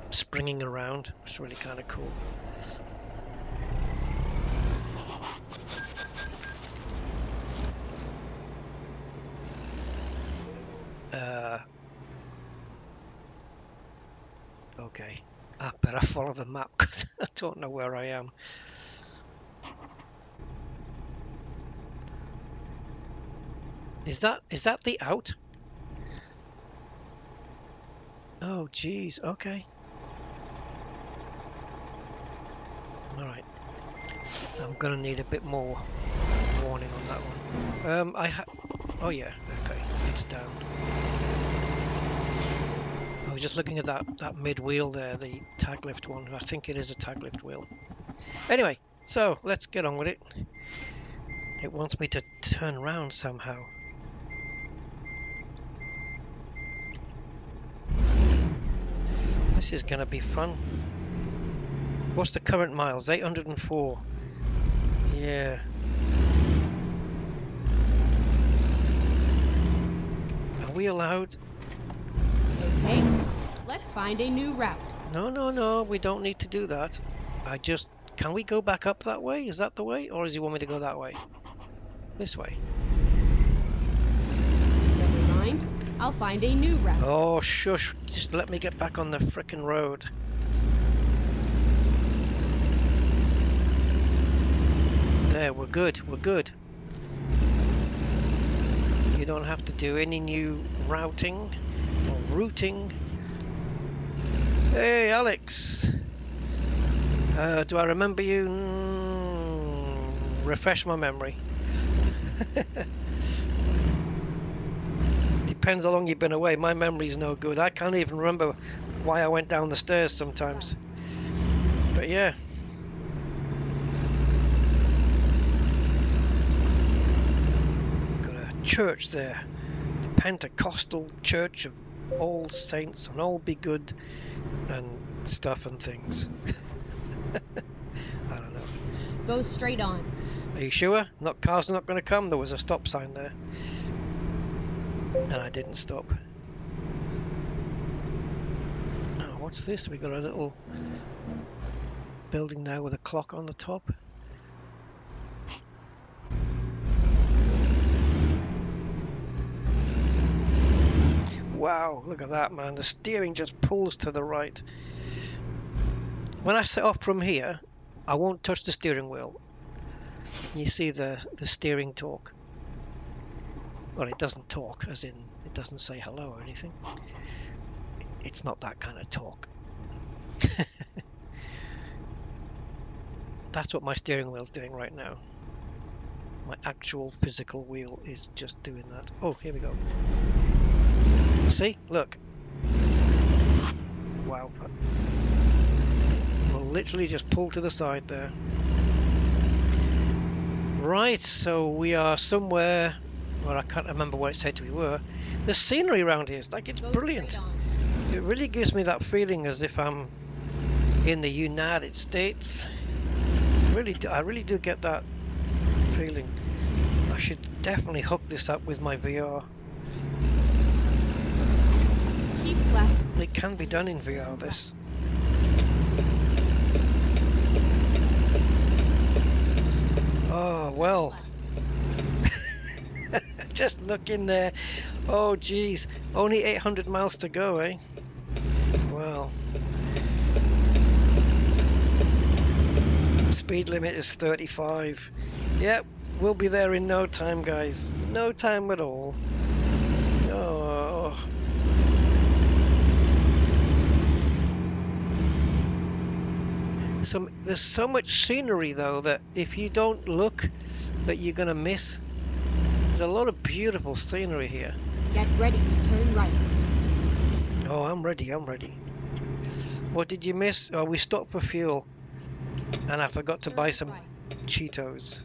springing around. It's really kind of cool. Okay, I better follow the map because I don't know where I am. Is that the out? Oh geez, okay. All right. I'm gonna need a bit more warning on that one. Oh yeah, okay, it's down. I was just looking at that mid wheel there, the tag lift one. I think it is a tag lift wheel. Anyway, so let's get on with it. It wants me to turn around somehow. This is gonna be fun. What's the current miles? 804. Yeah. Are we allowed? Okay, let's find a new route. No, we don't need to do that. Can we go back up that way? Is that the way? Or does he want me to go that way? This way. Never mind, I'll find a new route. Oh, shush. Just let me get back on the frickin' road. There, we're good. We're good. You don't have to do any new routing or routing. Hey, Alex. Do I remember you? Refresh my memory. Depends how long you've been away. My memory's no good. I can't even remember why I went down the stairs sometimes. But yeah. Got a church there. The Pentecostal Church of All Saints and All Be Good and stuff and things. I don't know. Go straight on. Are you sure? Cars are not going to come? There was a stop sign there. And I didn't stop. Oh, what's this? We got a little building now with a clock on the top. Wow, look at that, man. The steering just pulls to the right. When I set off from here, I won't touch the steering wheel. You see the steering torque. Well, it doesn't talk, as in it doesn't say hello or anything. It's not that kind of talk. That's what my steering wheel's doing right now. My actual physical wheel is just doing that. Oh, here we go. See? Look. Wow. We'll literally just pull to the side there. Right, so we are somewhere, well, I can't remember where it said we were. The scenery around here is like, it's Go brilliant. straight on. It really gives me that feeling as if I'm in the United States. I really do get that feeling. I should definitely hook this up with my VR. Keep left. It can be done in VR, this. Oh, well. Just look in there. Oh, geez. Only 800 miles to go, eh? Well. Speed limit is 35. Yep, we'll be there in no time, guys. No time at all. Oh. There's so much scenery, though, that if you don't look, that you're going to miss. There's a lot of beautiful scenery here. Get ready to turn right. Oh, I'm ready, I'm ready. What did you miss? Oh, we stopped for fuel. And I forgot to buy some Cheetos.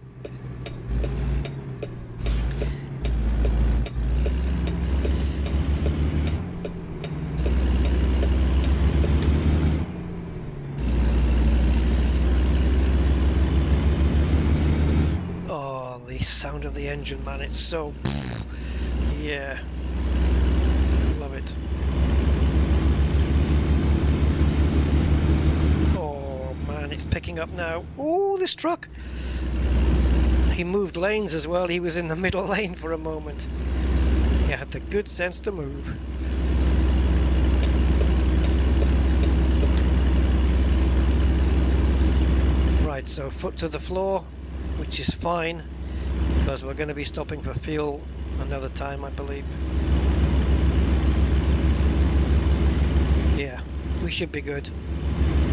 Oh, the sound of the engine, man, it's so... Yeah. Love it. Oh, man, it's picking up now. Oh, this truck! He moved lanes as well. He was in the middle lane for a moment. He had the good sense to move. Right, so foot to the floor, which is fine, because we're going to be stopping for fuel another time, I believe. Yeah, we should be good.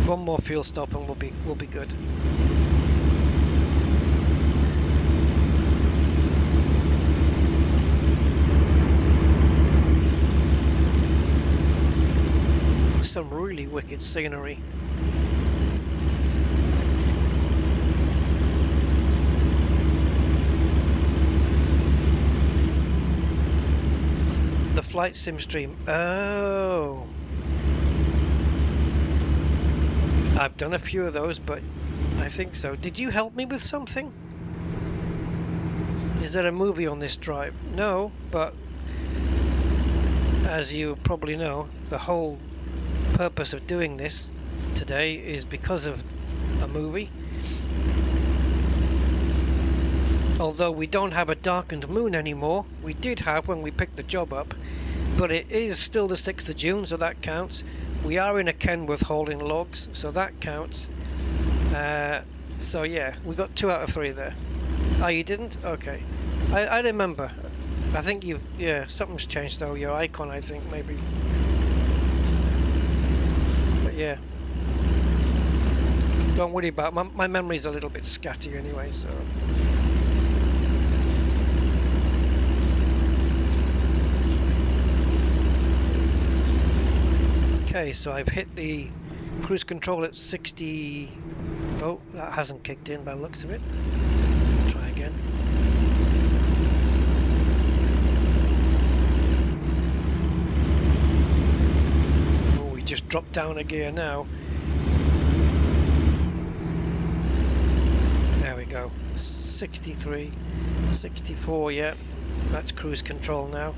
One more fuel stop and we'll be good. Some really wicked scenery. The flight sim stream. Oh. I've done a few of those, but I think so. Did you help me with something? Is there a movie on this drive? No, but as you probably know, the whole purpose of doing this today is because of a movie. Although we don't have a darkened moon anymore, we did have when we picked the job up, but it is still the 6th of June, so that counts. We are in a Kenworth hauling logs, so that counts. So yeah, we got 2 out of 3 there. Oh, you didn't? Okay. I remember. I think yeah, something's changed though, your icon, I think, maybe. But yeah. Don't worry about it. My memory's a little bit scatty anyway, so... Okay, so I've hit the cruise control at 60. Oh, that hasn't kicked in by the looks of it. Try again. Oh, we just dropped down a gear now. There we go. 63, 64, yeah. That's cruise control now.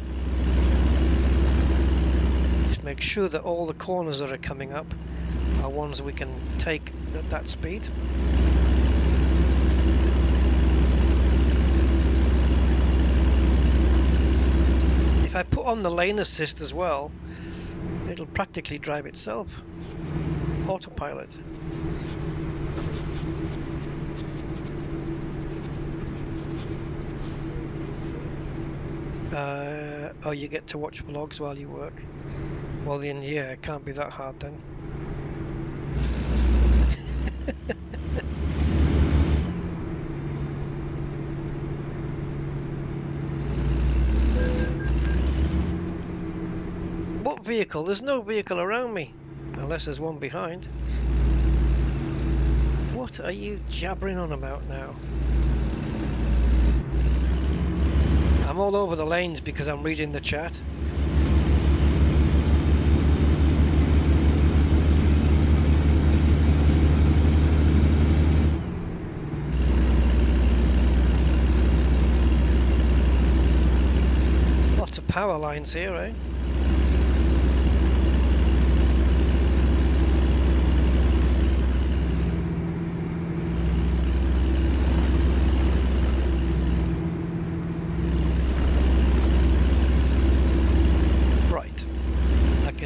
Make sure that all the corners that are coming up are ones we can take at that speed. If I put on the lane assist as well, it'll practically drive itself. Autopilot. Oh, you get to watch vlogs while you work. Well then, yeah, it can't be that hard then. What What vehicle? There's no vehicle around me. Unless there's one behind. What are you jabbering on about now? I'm all over the lanes because I'm reading the chat. Lots of power lines here, eh?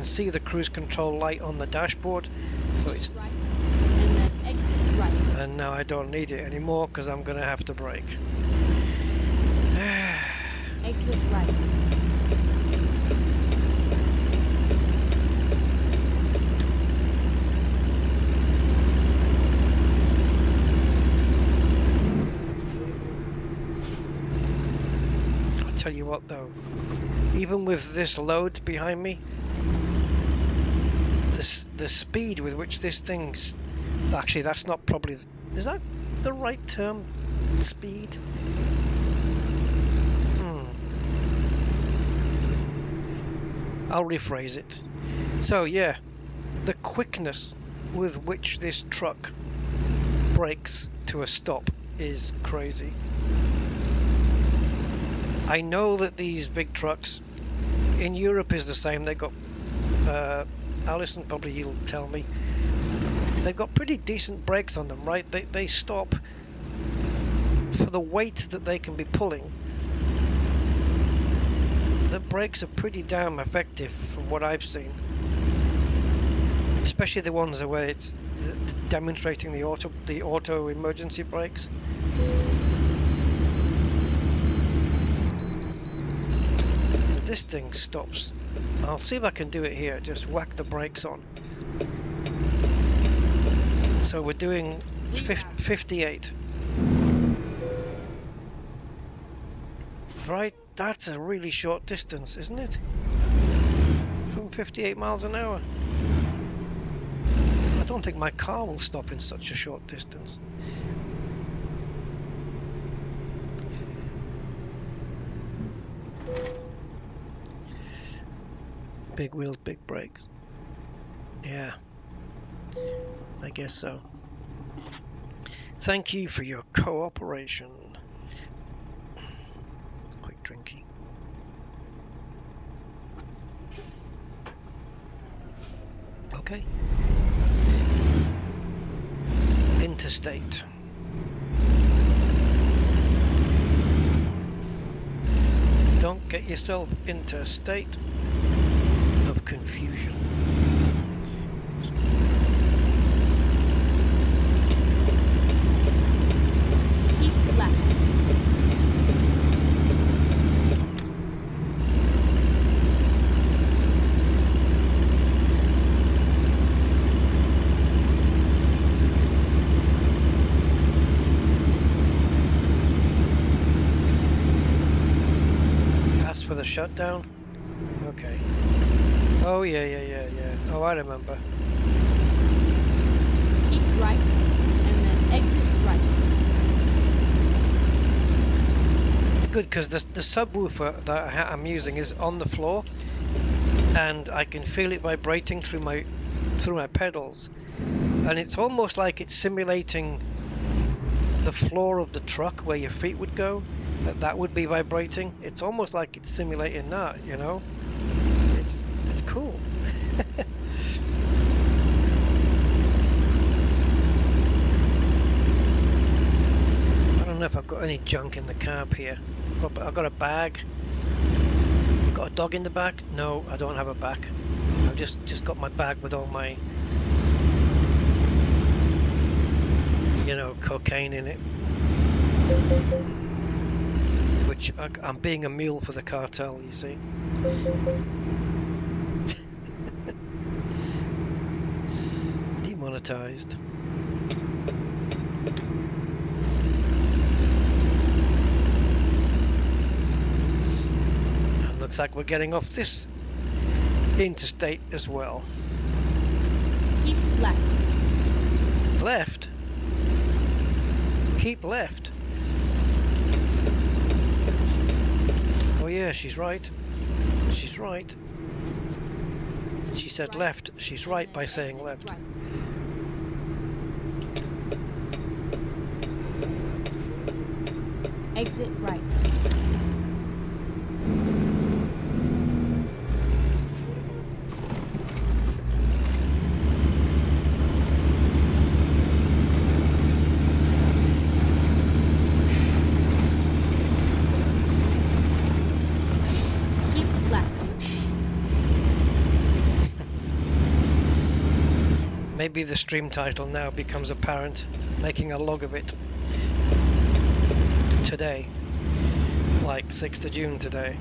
See the cruise control light on the dashboard, so it's Right. And then exit right. and now I don't need it anymore because I'm gonna have to brake. Exit right. I'll tell you what though, even with this load behind me, the speed with which this thing's... Actually, that's not probably... Is that the right term? Speed? I'll rephrase it. So yeah, the quickness with which this truck brakes to a stop is crazy. I know that these big trucks in Europe is the same. They got Alison, probably you'll tell me, they've got pretty decent brakes on them, right? They stop for the weight that they can be pulling. The brakes are pretty damn effective from what I've seen, especially the ones where it's demonstrating the auto emergency brakes. If this thing stops, I'll see if I can do it here. Just whack the brakes on. So we're doing 58. Right, that's a really short distance, isn't it? From 58 miles an hour. I don't think my car will stop in such a short distance. Big wheels, big brakes. Yeah, I guess so. Thank you for your cooperation. Quick drinky. Okay. Interstate. Don't get yourself into a state of confusion. Keep left. Ask for the shutdown? Okay. Oh yeah. Oh, I remember. Keep right. And then exit right. It's good because the subwoofer that I'm using is on the floor, and I can feel it vibrating through my pedals, and it's almost like it's simulating the floor of the truck where your feet would go. That would be vibrating. It's almost like it's simulating that, you know. It's cool. I don't know if I've got any junk in the cab here. I've got a bag. Got a dog in the back? No, I don't have a bag. I've just got my bag with all my, you know, cocaine in it. Which I'm being a mule for the cartel, you see. Demonetized. And looks like we're getting off this interstate as well. Keep left. Left? Keep left. Oh yeah, she's right. She's right. She said Right. left. She's And right then by saying exit left. right. Exit right. Keep left. Maybe the stream title now becomes apparent, making a log of it today, like 6th of June today.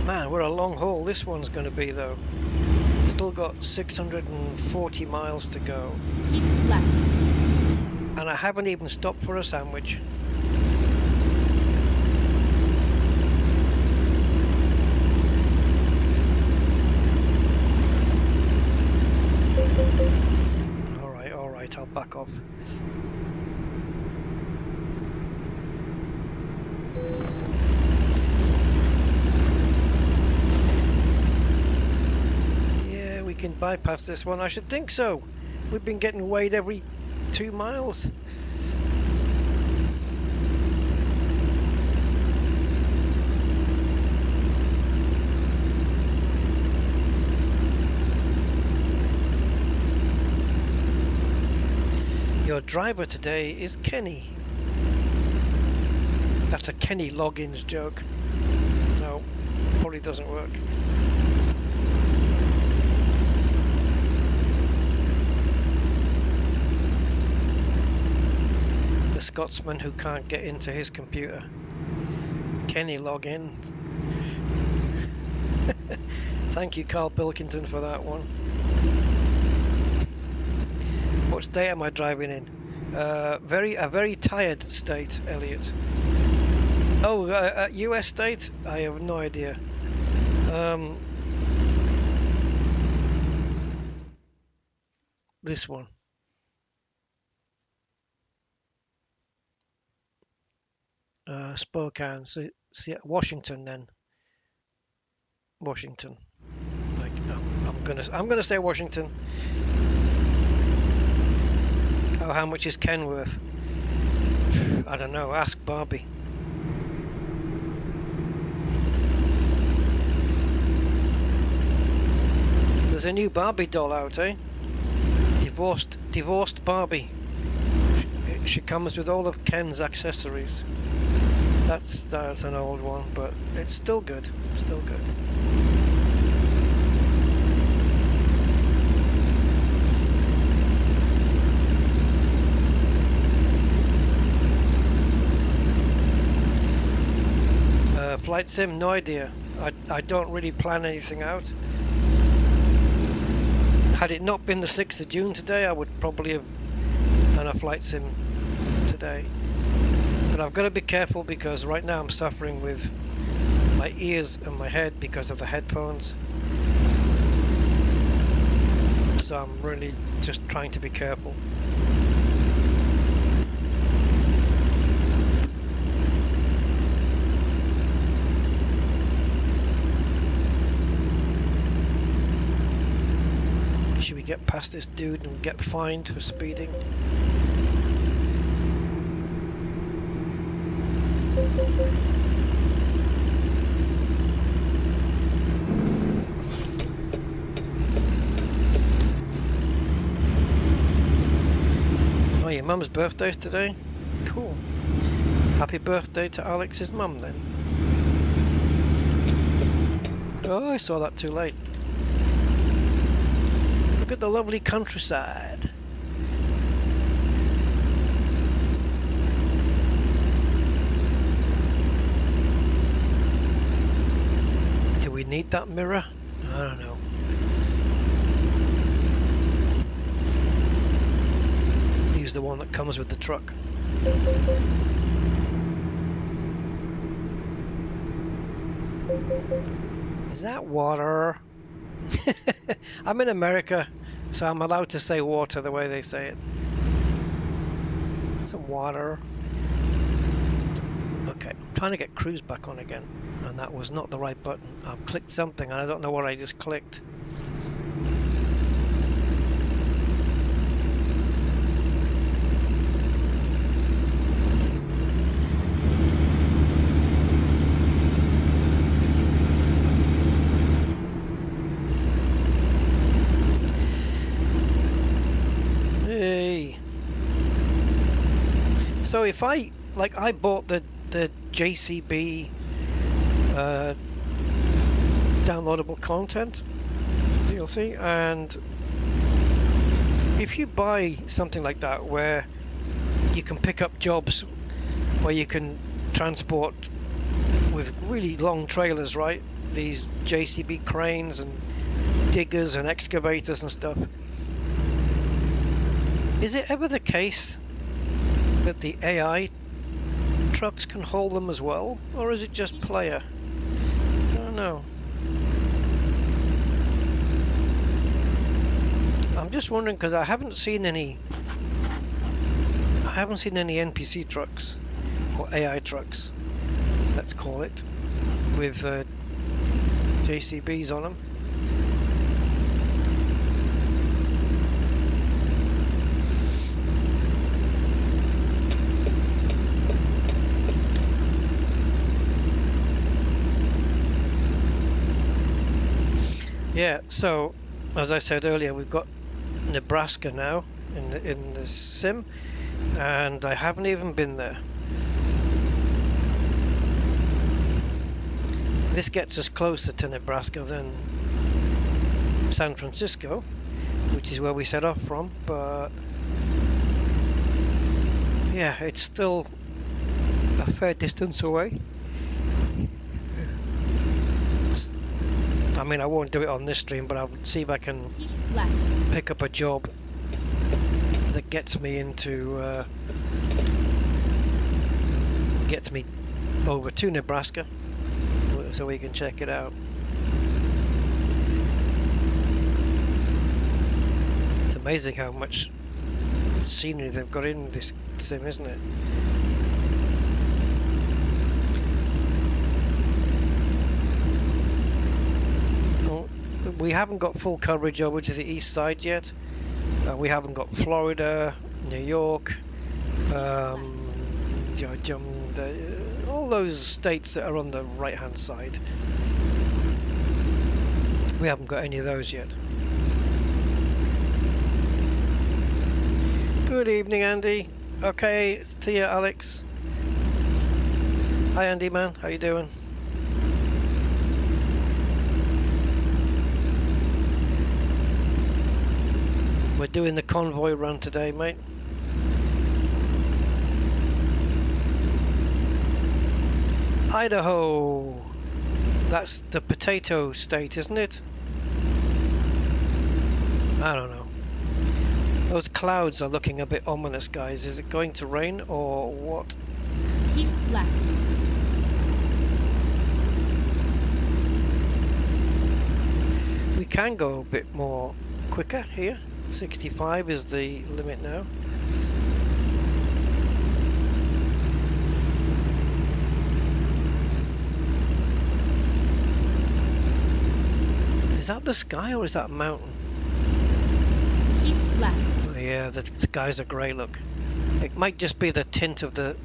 Man, what a long haul this one's going to be though. Still got 640 miles to go. Keep left. And I haven't even stopped for a sandwich. All right, I'll back off. Yeah, we can bypass this one. I should think so. We've been getting weighed every 2 miles. Your driver today is Kenny. That's a Kenny logins joke. No, probably doesn't work. The Scotsman who can't get into his computer. Kenny login. Thank you, Carl Pilkington, for that one. What state am I driving in? A very tired state, Elliot. Oh, US state? I have no idea. This one. Spokane. So, see, Washington then. Washington. Like, no, I'm gonna say Washington. Oh, how much is Ken worth? I don't know. Ask Barbie. There's a new Barbie doll out, eh? Divorced Barbie. She comes with all of Ken's accessories. That's an old one, but it's still good. Still good. Flight sim, no idea. I don't really plan anything out. Had it not been the 6th of June today, I would probably have done a flight sim today. But I've got to be careful because right now I'm suffering with my ears and my head because of the headphones. So I'm really just trying to be careful. Should we get past this dude and get fined for speeding? Oh, your mum's birthday's today? Cool. Happy birthday to Alex's mum then. Oh, I saw that too late. Look at the lovely countryside. Do we need that mirror? I don't know. Use the one that comes with the truck. Is that water? I'm in America, so I'm allowed to say water the way they say it. Some water. Okay, I'm trying to get cruise back on again, and that was not the right button. I've clicked something, and I don't know what I just clicked. Hey. So if I bought the JCB downloadable content DLC, and if you buy something like that where you can pick up jobs where you can transport with really long trailers, right? These JCB cranes and diggers and excavators and stuff. Is it ever the case that the AI trucks can haul them as well, or is it just player? I don't know. I'm just wondering because I haven't seen any NPC trucks or AI trucks, let's call it, with JCBs on them. Yeah, so as I said earlier, we've got Nebraska now in the sim, and I haven't even been there. This gets us closer to Nebraska than San Francisco, which is where we set off from, but yeah, it's still a fair distance away. I mean, I won't do it on this stream, but I'll see if I can pick up a job that gets me into gets me over to Nebraska, so we can check it out. It's amazing how much scenery they've got in this sim, isn't it? We haven't got full coverage over to the east side yet. We haven't got Florida, New York, all those states that are on the right hand side. We haven't got any of those yet. Good evening, Andy. Okay, it's to you, Alex. Hi, Andy, man. How you doing? We're doing the convoy run today, mate. Idaho. That's the potato state, isn't it? I don't know. Those clouds are looking a bit ominous, guys. Is it going to rain or what? Keep left. We can go a bit more quicker here. 65 is the limit now. Is that the sky or is that a mountain? Keep left. Oh, yeah, the skies are grey. Look, it might just be the tint of the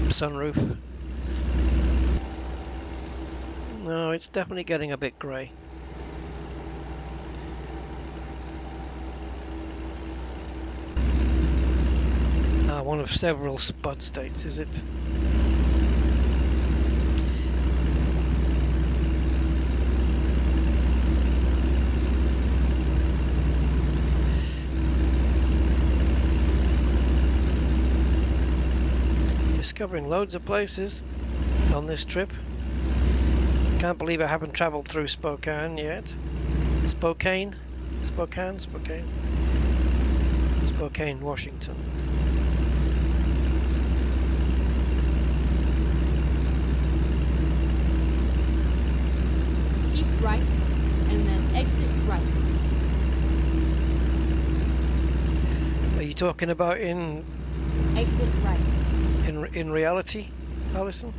sunroof. No, it's definitely getting a bit grey. One of several spud states, is it? Discovering loads of places on this trip. Can't believe I haven't traveled through Spokane yet. Spokane, Washington. talking about Exit right. in reality, Alison?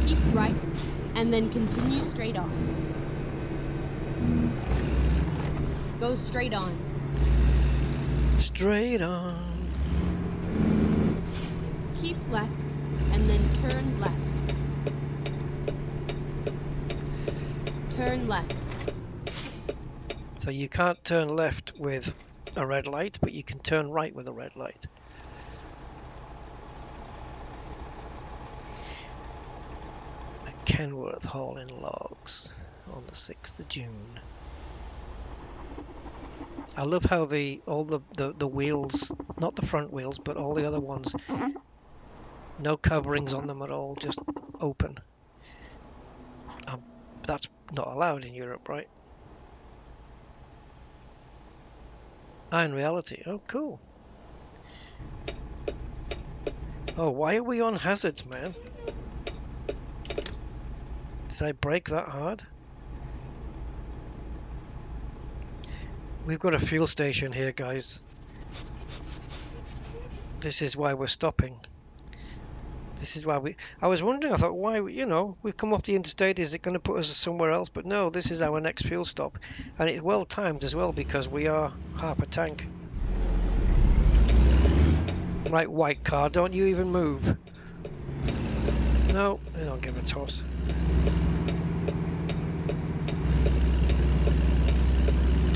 Keep right, and then continue straight on. Go straight on. Straight on. Keep left, and then turn left. Turn left. So you can't turn left with a red light, but you can turn right with a red light. Kenworth hauling logs on the 6th of June. I love how all the wheels, not the front wheels, but all the other ones, no coverings on them at all, just open. That's not allowed in Europe, right? Ah, in reality. Oh, cool. Oh, why are we on hazards, man? Did I brake that hard? We've got a fuel station here, guys. This is why we're stopping. This is why I was wondering, I thought, why, we've come off the interstate, is it going to put us somewhere else? But no, this is our next fuel stop. And it's well timed as well, because we are half a tank. Right, white car, don't you even move. No, they don't give a toss.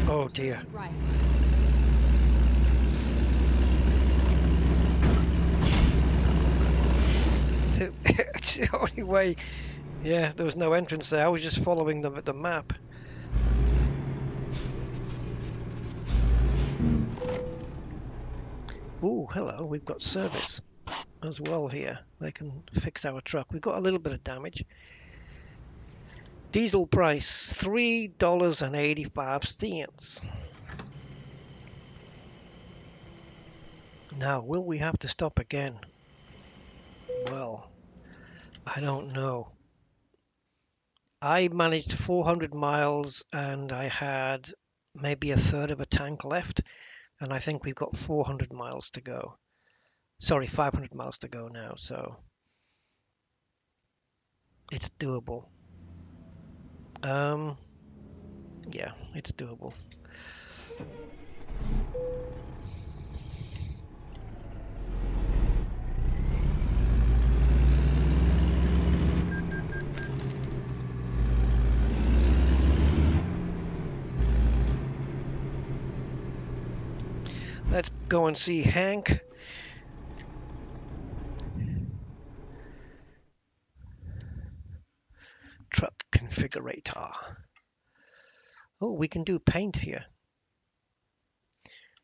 Oh dear. Right. It's the only way. Yeah, there was no entrance there. I was just following them at the map. Ooh, hello. We've got service as well here. They can fix our truck. We've got a little bit of damage. Diesel price $3.85. Now, will we have to stop again? Well, I don't know. I managed 400 miles and I had maybe a third of a tank left, and I think we've got 400 miles to go. Sorry, 500 miles to go now, so it's doable. Yeah, it's doable. Let's go and see Hank. Truck configurator. Oh, we can do paint here.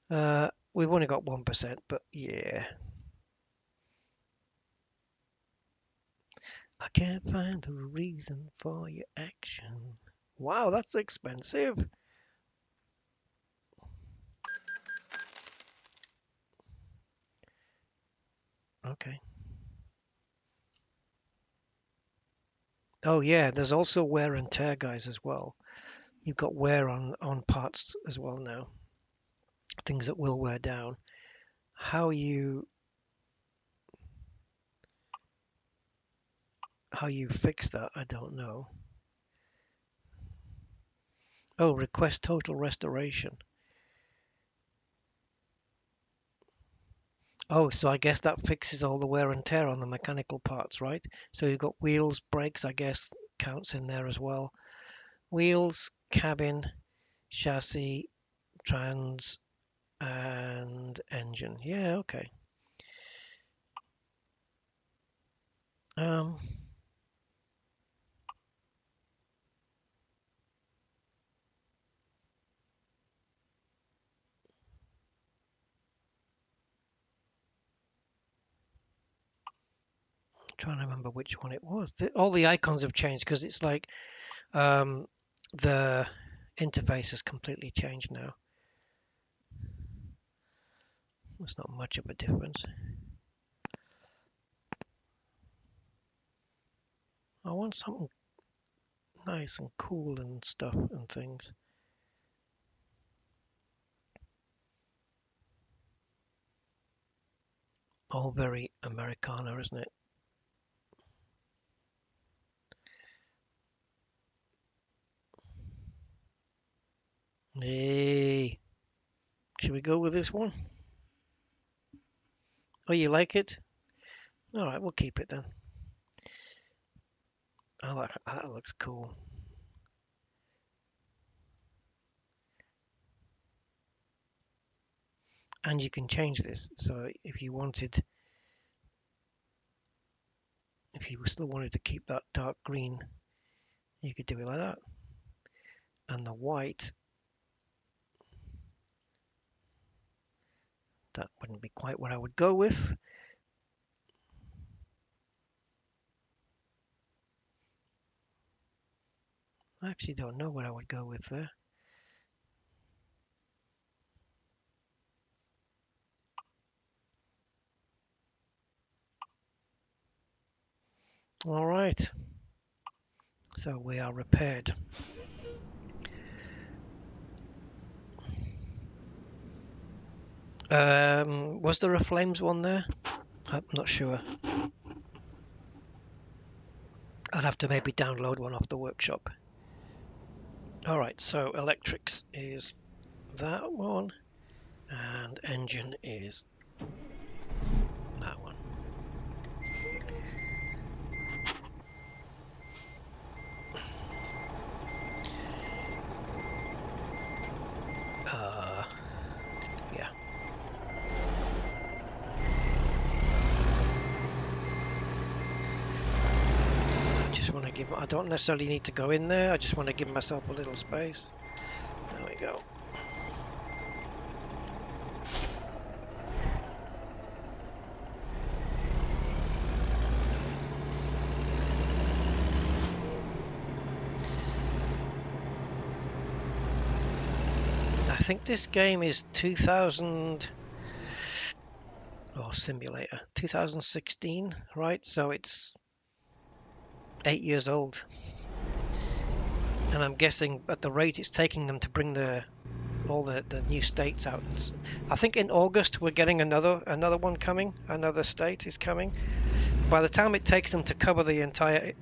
We've only got 1%, but yeah. I can't find the reason for your action. Wow, that's expensive. Okay. Oh yeah, there's also wear and tear, guys, as well. You've got wear on parts as well now. Things that will wear down. How you fix that, I don't know. Oh, request total restoration. Oh, so I guess that fixes all the wear and tear on the mechanical parts, right? So you've got wheels, brakes, I guess counts in there as well. Wheels, cabin, chassis, trans, and engine. Yeah, okay. Um, trying to remember which one it was. All the icons have changed because it's like the interface has completely changed now. It's not much of a difference. I want something nice and cool and stuff and things. All very Americana, isn't it? Hey, should we go with this one? Oh, you like it? All right, we'll keep it then. I like that. Looks cool. And you can change this. So if you still wanted to keep that dark green, you could do it like that. And the white, that wouldn't be quite what I would go with. I actually don't know what I would go with there. All right. So we are repaired. Was there a flames one there? I'm not sure. I'd have to maybe download one off the workshop. All right, so electrics is that one, and engine is that one. Yeah. I don't necessarily need to go in there. I just want to give myself a little space. There we go. I think this game is 2000 simulator 2016, right? So it's 8 years old, and I'm guessing at the rate it's taking them to bring all the new states out. I think in August we're getting another one coming. Another state is coming. By the time it takes them to cover the entire,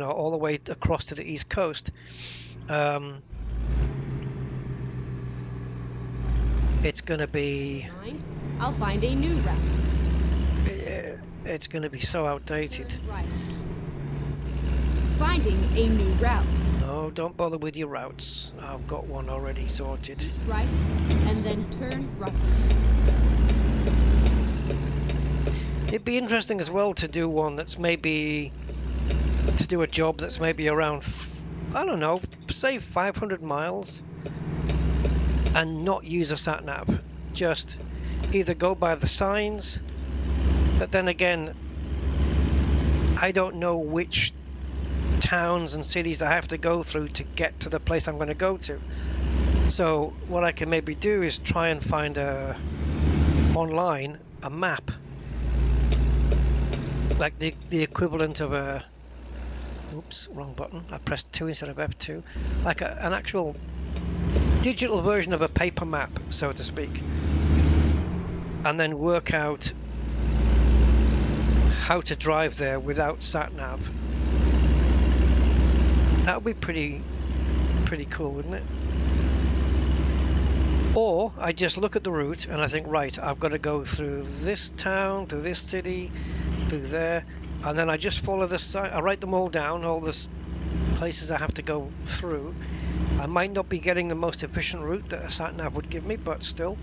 all the way across to the East Coast, it's going to be. I'll find a new route. It's going to be so outdated. Right. Finding a new route. No, don't bother with your routes. I've got one already sorted. Right, and then turn right. It'd be interesting as well to do one that's maybe to do a job that's maybe around, I don't know, say 500 miles, and not use a sat nav. Just either go by the signs, but then again, I don't know which towns and cities I have to go through to get to the place I'm going to go to. So what I can maybe do is try and find online a map, like the equivalent of a, oops, wrong button, I pressed 2 instead of F2, like an actual digital version of a paper map, so to speak, and then work out how to drive there without sat nav. That would be pretty cool, wouldn't it? Or I just look at the route and I think, right, I've got to go through this town, through this city, through there, and then I just follow the sign. I write them all down, all the places I have to go through. I might not be getting the most efficient route that a sat nav would give me, but still.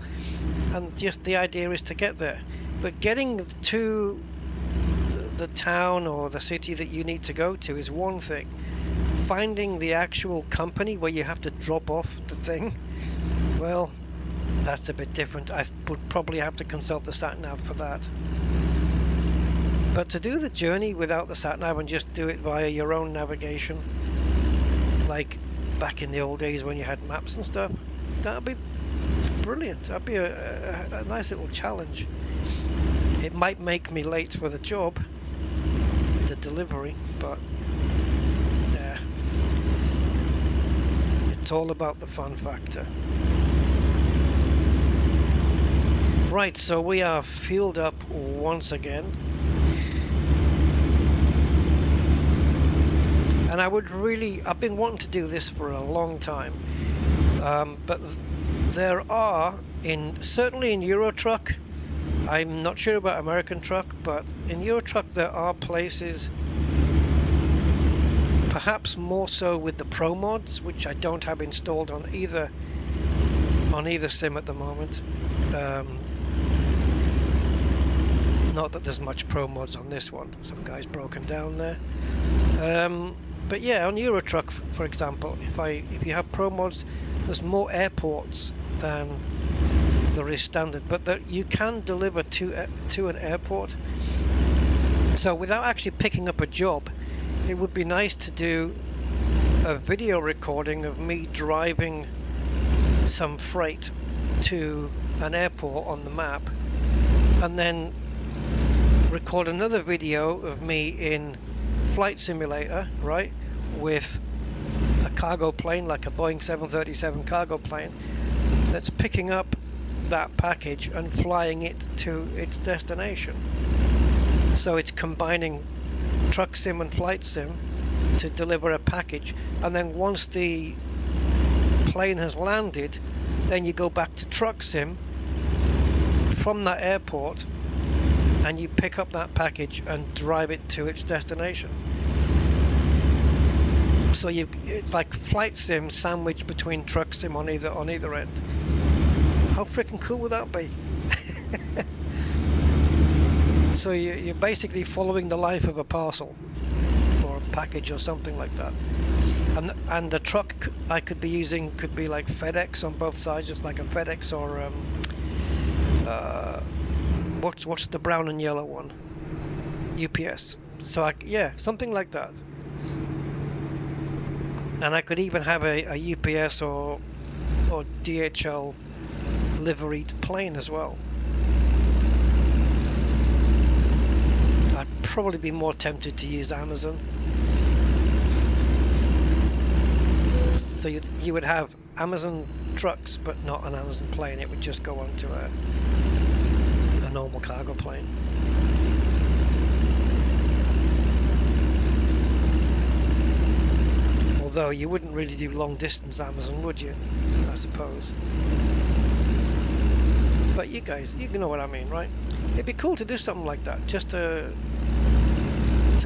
And just the idea is to get there. But getting to the town or the city that you need to go to is one thing. Finding the actual company where you have to drop off the thing, well, that's a bit different. I would probably have to consult the sat nav for that. But to do the journey without the sat nav and just do it via your own navigation, like back in the old days when you had maps and stuff, that would be brilliant. That'd be a nice little challenge. It might make me late for the job, the delivery, but yeah, it's all about the fun factor. Right, so we are fueled up once again. And I've been wanting to do this for a long time. But there are, certainly in Euro Truck, I'm not sure about American Truck, but in Euro Truck there are places, perhaps more so with the Pro mods, which I don't have installed on either sim at the moment. Not that there's much Pro mods on this one. Some guy's broken down there. But yeah, on Euro Truck, for example, if you have Pro mods, there's more airports than there is standard, but you can deliver to an airport. So without actually picking up a job, it would be nice to do a video recording of me driving some freight to an airport on the map, and then record another video of me in Flight Simulator, right, with a cargo plane like a Boeing 737 cargo plane that's picking up that package and flying it to its destination. So it's combining truck sim and flight sim to deliver a package, and then once the plane has landed, then you go back to truck sim from that airport and you pick up that package and drive it to its destination. So it's like flight sim sandwiched between truck sim on either end. How freaking cool would that be? So you're basically following the life of a parcel or a package or something like that. And the truck I could be using could be like FedEx on both sides, just like a FedEx or what's the brown and yellow one? UPS. So yeah, something like that. And I could even have a UPS or DHL liveried plane as well. I'd probably be more tempted to use Amazon. So you would have Amazon trucks, but not an Amazon plane. It would just go onto a normal cargo plane. Although you wouldn't really do long distance Amazon, would you? I suppose. But you guys, you know what I mean, right? It'd be cool to do something like that, just to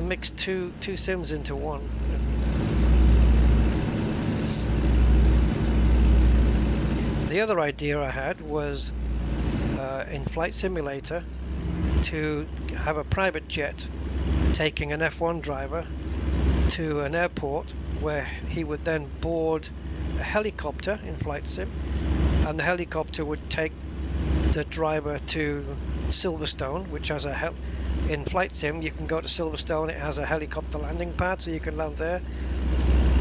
mix two sims into one. The other idea I had was in Flight Simulator to have a private jet taking an F1 driver to an airport where he would then board a helicopter in Flight Sim, and the helicopter would take the driver to Silverstone, which has in Flight Sim you can go to Silverstone, it has a helicopter landing pad, so you can land there,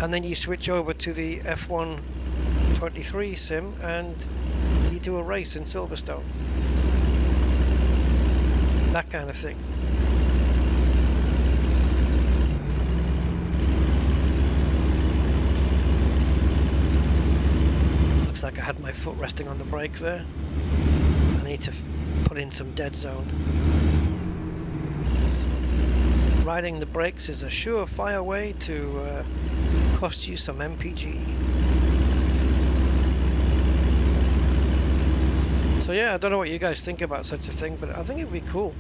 and then you switch over to the F1 23 sim and you do a race in Silverstone. That kind of thing. Looks like I had my foot resting on the brake there. I need to put in some dead zone. Riding the brakes is a surefire way to cost you some MPG. So yeah, I don't know what you guys think about such a thing, but I think it'd be cool.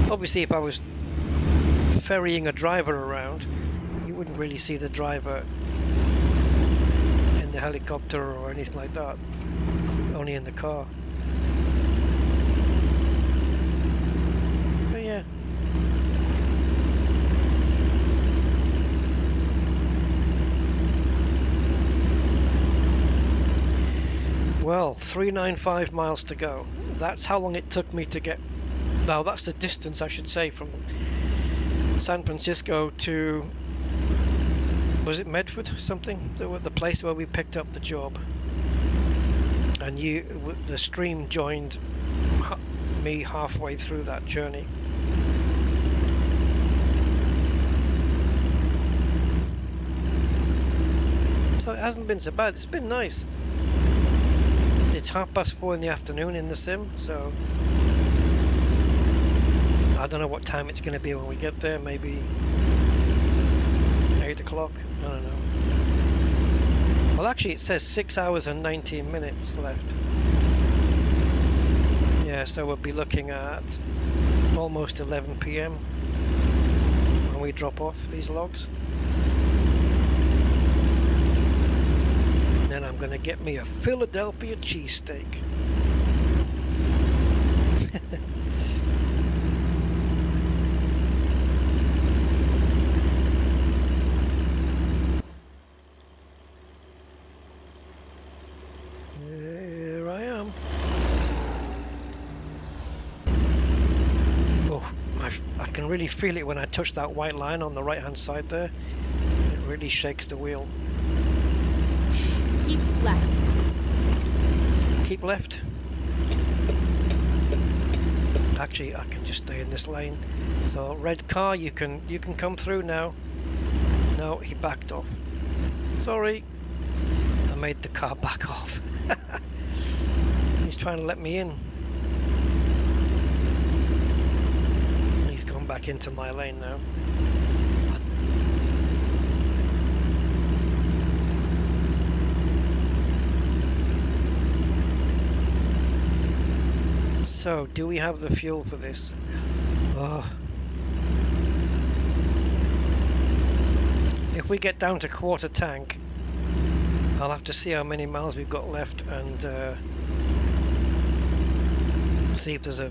Obviously, if I was ferrying a driver around, you wouldn't really see the driver in the helicopter or anything like that, only in the car. But yeah. Well, 395 miles to go. That's how long it took me to get... Now, that's the distance, I should say, from San Francisco to... Was it Medford or something? The place where we picked up the job. And the stream joined me halfway through that journey. So it hasn't been so bad. It's been nice. It's 4:30 in the afternoon in the sim, so I don't know what time it's going to be when we get there. Maybe 8 o'clock. I don't know. Well, actually, it says 6 hours and 19 minutes left. Yeah, so we'll be looking at almost 11 p.m. when we drop off these logs. And then I'm going to get me a Philadelphia cheesesteak. Here I am. Oh, I can really feel it when I touch that white line on the right hand side there. It really shakes the wheel. Keep left. Keep left. Actually, I can just stay in this lane. So red car, you can come through now. No, he backed off. Sorry, I made the car back off. He's trying to let me in. He's gone back into my lane now. So, do we have the fuel for this? Oh. If we get down to quarter tank, I'll have to see how many miles we've got left and see if there's a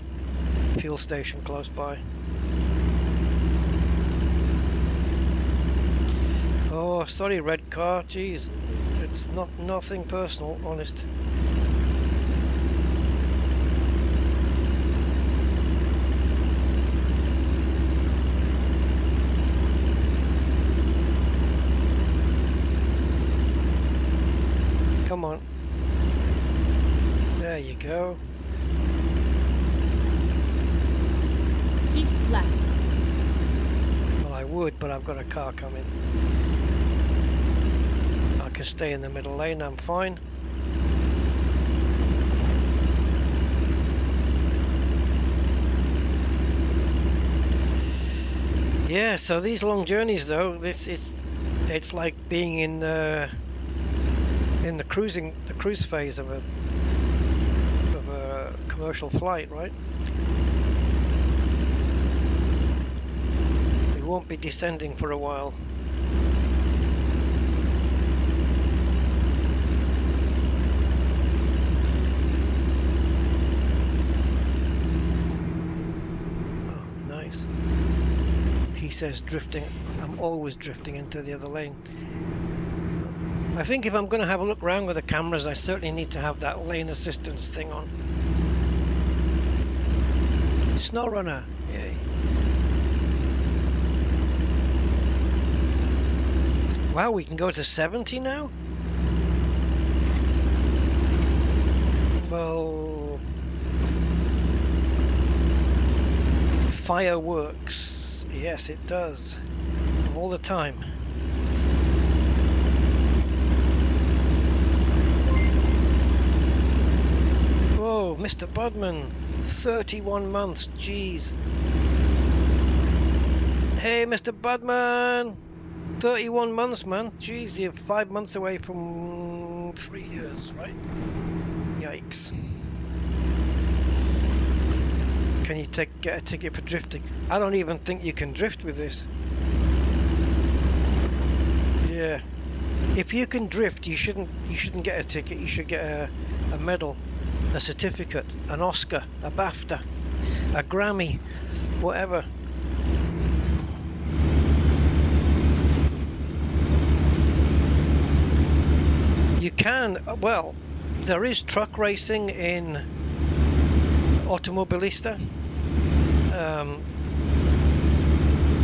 fuel station close by. Oh, sorry, red car. Jeez, it's nothing personal, honest. Come on. There you go. Keep left. Well, I would, but I've got a car coming. I can stay in the middle lane, I'm fine. Yeah, so these long journeys though, it's like being in the cruise phase of a commercial flight, right? We won't be descending for a while. Oh, nice. He says drifting. I'm always drifting into the other lane. I think if I'm going to have a look around with the cameras, I certainly need to have that lane assistance thing on. Snow runner, yay. Wow, we can go to 70 now? Well, fireworks, yes it does, all the time. Whoa, Mr. Budman, 31 months, jeez. Hey, Mr. Budman, 31 months, man. Jeez, you're 5 months away from 3 years, right? Yikes. Can you get a ticket for drifting? I don't even think you can drift with this. Yeah. If you can drift, you shouldn't get a ticket. You should get a medal, a certificate, an Oscar, a BAFTA, a Grammy, whatever. You can, well, there is truck racing in Automobilista,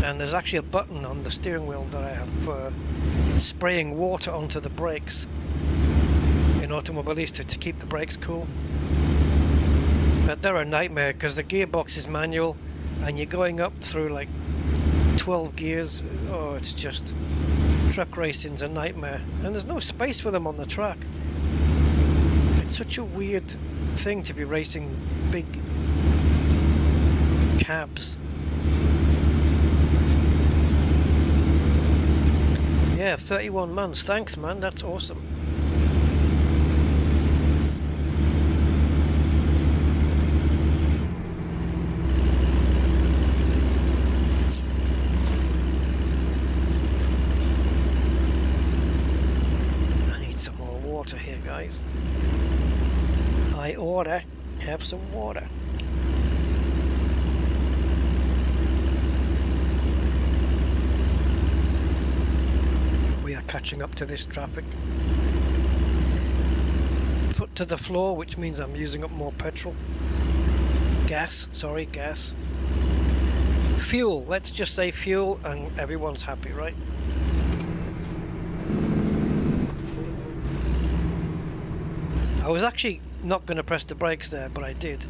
and there's actually a button on the steering wheel that I have for spraying water onto the brakes in Automobilista to keep the brakes cool. But they're a nightmare because the gearbox is manual and you're going up through like 12 gears. Oh, it's just Truck racing's a nightmare, and there's no space for them on the track. It's such a weird thing to be racing big cabs. Yeah, 31 months. Thanks, man. That's awesome. Here, guys. I order have some water. We are catching up to this traffic. Foot to the floor, which means I'm using up more petrol. Gas, sorry, gas. Fuel, let's just say fuel and everyone's happy, right? I was actually not going to press the brakes there, but I did.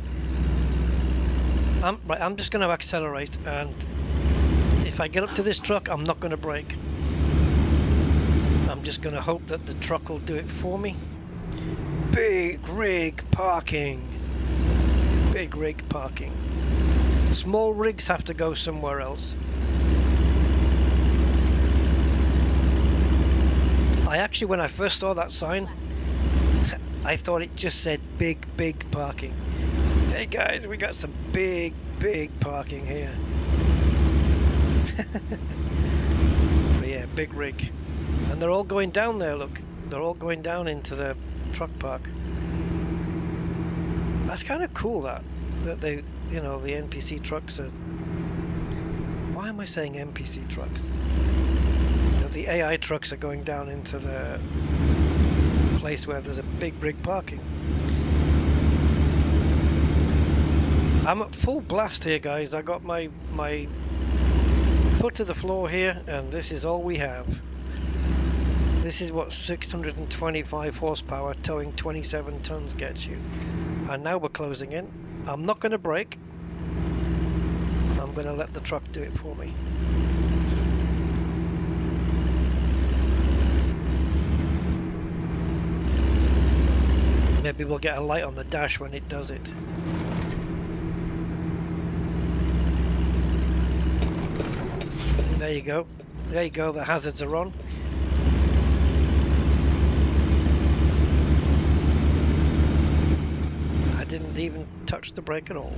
I'm just going to accelerate, and if I get up to this truck, I'm not going to brake. I'm just going to hope that the truck will do it for me. Big rig parking. Big rig parking. Small rigs have to go somewhere else. I actually, when I first saw that sign, I thought it just said big parking. Hey guys, we got some big parking here. But yeah, big rig. And they're all going down there, look. They're all going down into the truck park. That's kind of cool that they, you know, the NPC trucks are... Why am I saying NPC trucks? You know, the AI trucks are going down into the place where there's a big rig parking. I'm at full blast here, guys. I got my foot to the floor here, and this is all we have. This is what 625 horsepower towing 27 tons gets you. And now we're closing in. I'm not going to brake. I'm going to let the truck do it for me. Maybe we'll get a light on the dash when it does it. There you go. There you go, the hazards are on. I didn't even touch the brake at all.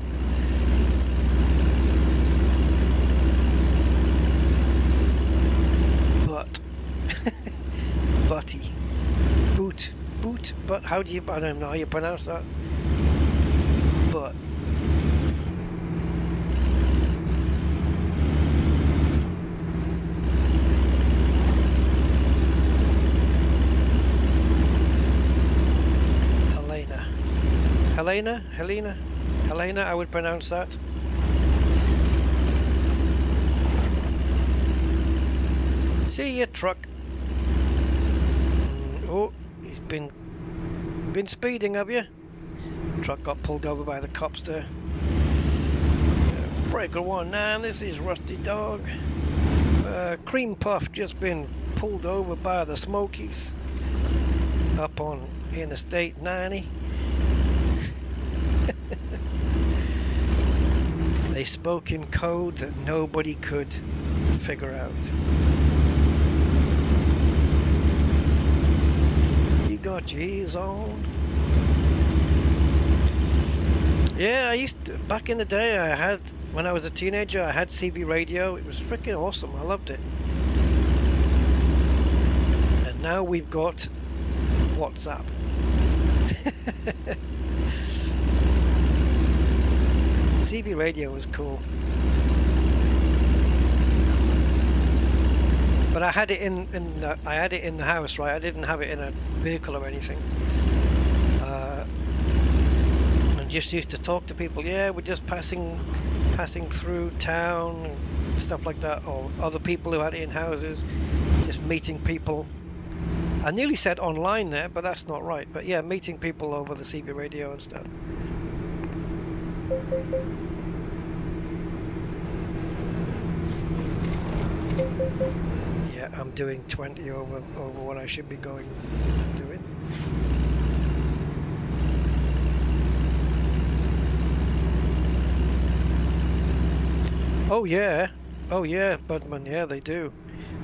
But butty. Boot, but how do you, I don't know how you pronounce that. But Helena, I would pronounce that. See ya, truck. Oh, he's been speeding, have you? Truck got pulled over by the cops there. Breaker 19, this is Rusty Dog. Cream Puff just been pulled over by the Smokies up on Interstate 90. They spoke in code that nobody could figure out. You got G's on. Yeah, I used to, back in the day, when I was a teenager, I had CB radio. It was freaking awesome. I loved it. And now we've got WhatsApp. CB radio was cool, but I had it in the house, right? I didn't have it in a vehicle or anything. And just used to talk to people. Yeah, we're just passing through town, and stuff like that, or other people who had it in houses, just meeting people. I nearly said online there, but that's not right. But yeah, meeting people over the CB radio and stuff. Yeah, I'm doing 20 over what I should be doing. Oh yeah, Budman, yeah, they do.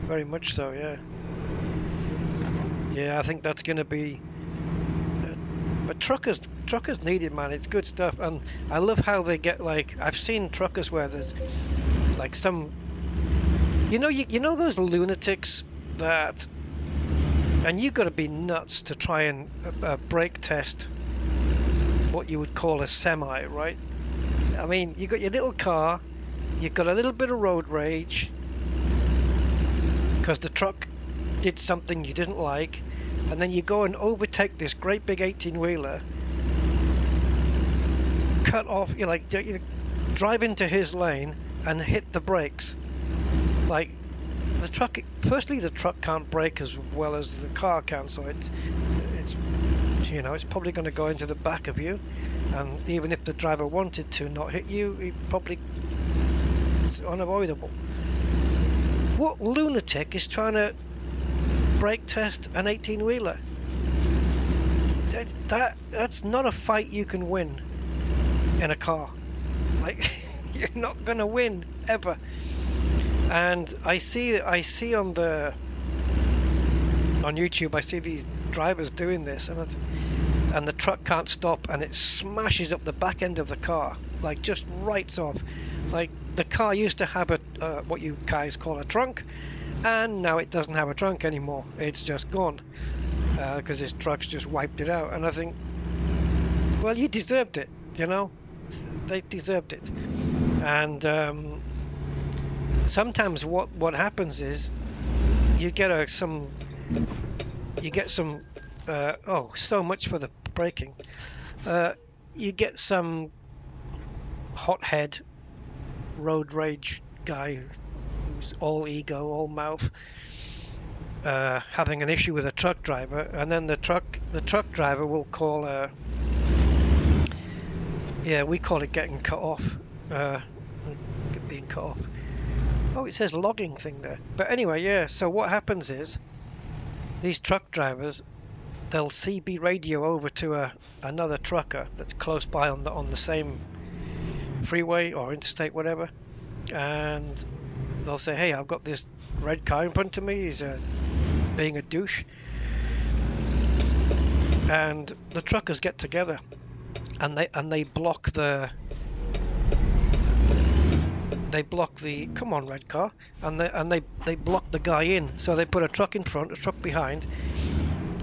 Very much so, yeah. Yeah, I think that's going to be... But truckers need it, man. It's good stuff. And I love how they get, like... I've seen truckers where there's, like, some... You know those lunatics that... And you've got to be nuts to try and brake test what you would call a semi, right? I mean, you got your little car, you've got a little bit of road rage because the truck did something you didn't like, and then you go and overtake this great big 18-wheeler, cut off, you drive into his lane and hit the brakes. Like, the truck, firstly, the truck can't brake as well as the car can, so it's probably going to go into the back of you, and even if the driver wanted to not hit you, it's unavoidable. What lunatic is trying to brake test an 18-wheeler? That's not a fight you can win in a car. Like, you're not going to win ever. And I see on YouTube, I see these drivers doing this, and the truck can't stop, and it smashes up the back end of the car, like just writes off. Like, the car used to have what you guys call a trunk, and now it doesn't have a trunk anymore. It's just gone because this truck's just wiped it out. And I think, well, you deserved it, they deserved it. And sometimes what happens is you get some so much for the braking. You get some hothead road rage guy who's all ego, all mouth, having an issue with a truck driver, and then the truck driver will call we call it getting cut off, being cut off. Oh, it says logging thing there. But anyway, yeah, so what happens is these truck drivers, they'll CB radio over to another trucker that's close by on the same freeway or interstate, whatever, and they'll say, hey, I've got this red car in front of me, he's being a douche. And the truckers get together and they block the come on, red car, and they block the guy in. So they put a truck in front, a truck behind,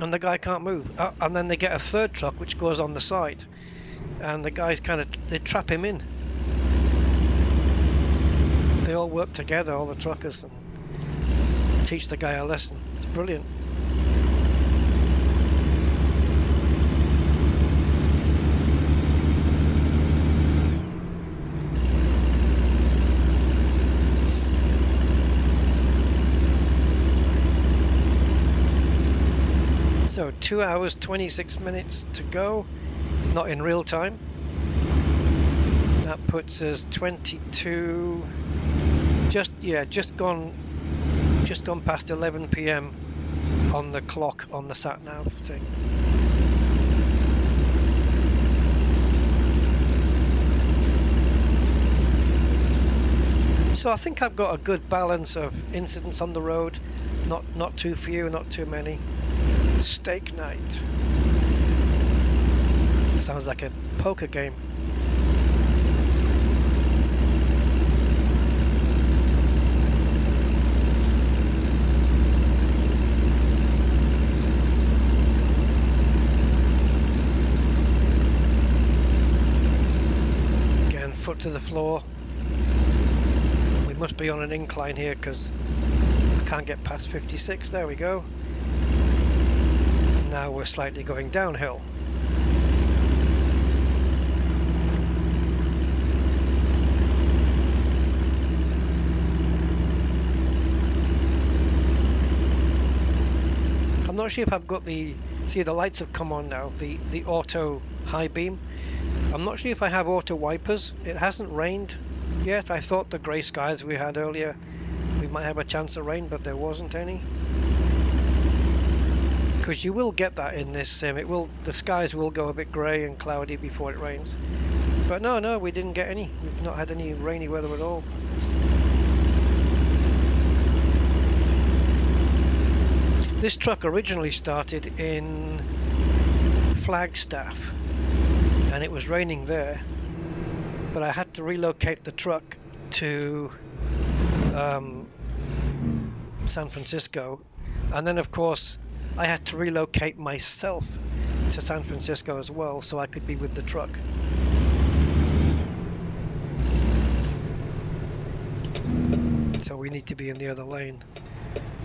and the guy can't move. And then they get a third truck which goes on the side, and the guys they trap him in. They all work together, all the truckers, and teach the guy a lesson. It's brilliant. So 2 hours 26 minutes to go, not in real time. That puts us 22, just gone past 11 p.m. on the clock on the sat nav thing. So I think I've got a good balance of incidents on the road, not too few, not too many. Steak night. Sounds like a poker game. Again, foot to the floor. We must be on an incline here because I can't get past 56. There we go. Now we're slightly going downhill. I'm not sure if I've got the lights have come on now, the auto high beam. I'm not sure if I have auto wipers. It hasn't rained yet. I thought the grey skies we had earlier, we might have a chance of rain, but there wasn't any. Because you will get that in this sim. The skies will go a bit grey and cloudy before it rains. But no, we didn't get any. We've not had any rainy weather at all. This truck originally started in Flagstaff, and it was raining there, but I had to relocate the truck to San Francisco, and then of course I had to relocate myself to San Francisco as well so I could be with the truck. So we need to be in the other lane.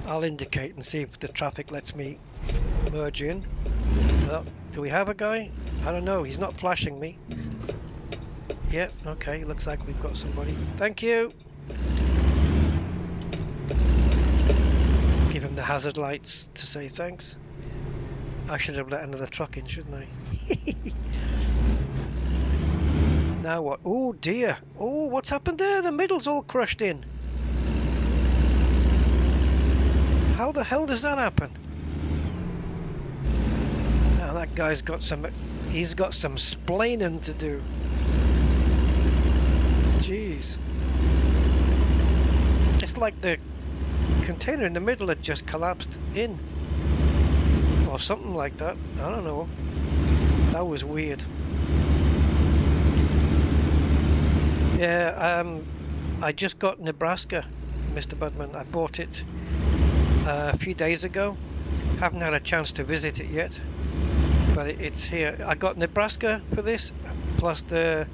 I'll indicate and see if the traffic lets me merge in. Well, do we have a guy? I don't know, he's not flashing me. Yep, okay, looks like we've got somebody. Thank you! Give him the hazard lights to say thanks. I should have let another truck in, shouldn't I? Now what? Oh dear! Oh, what's happened there? The middle's all crushed in. How the hell does that happen? Now that guy's got some... He's got some splaining to do. Jeez. It's like the container in the middle had just collapsed in. Or something like that. I don't know. That was weird. Yeah, I just got Nebraska, Mr. Budman. I bought it a few days ago. Haven't had a chance to visit it yet, but it's here. I got Nebraska for this, plus the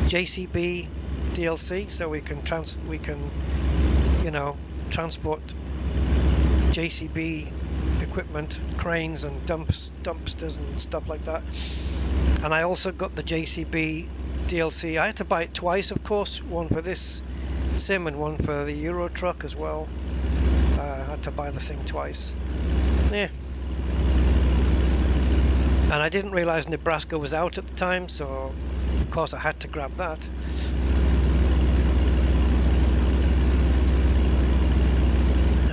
JCB DLC, so we can you know, transport JCB equipment, cranes and dumpsters and stuff like that. And I also got the JCB DLC. I had to buy it twice, of course, one for this sim and one for the Euro truck as well. I had to buy the thing twice. Yeah. And I didn't realize Nebraska was out at the time, so of course I had to grab that.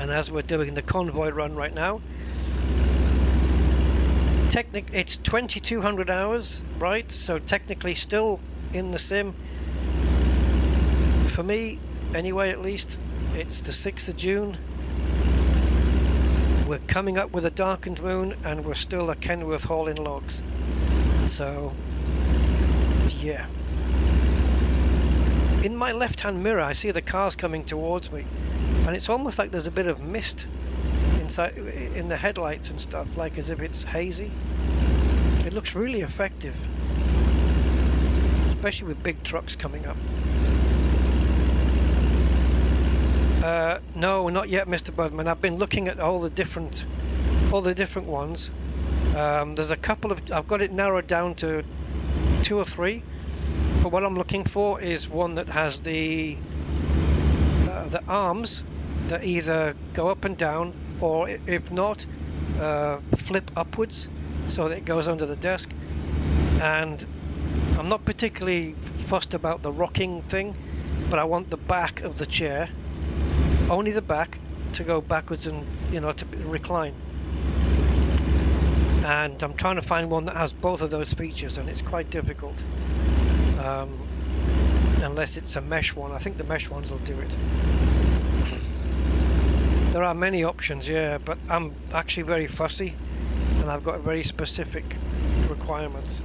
And as we're doing the convoy run right now, it's 2200 hours, right? So technically still in the sim. For me, anyway, at least, it's the 6th of June. We're coming up with a darkened moon, and we're still at Kenworth hauling logs. So, yeah. In my left-hand mirror, I see the cars coming towards me, and it's almost like there's a bit of mist inside in the headlights and stuff, like as if it's hazy. It looks really effective, especially with big trucks coming up. No, not yet, Mr. Budman. I've been looking at all the different ones. There's a couple of... I've got it narrowed down to 2 or 3. But what I'm looking for is one that has the arms that either go up and down, or if not, flip upwards so that it goes under the desk. And I'm not particularly fussed about the rocking thing, but I want the back of the chair, only the back, to go backwards and, you know, to recline. And I'm trying to find one that has both of those features, and it's quite difficult. Unless it's a mesh one. I think the mesh ones will do it. There are many options, yeah, but I'm actually very fussy, and I've got very specific requirements.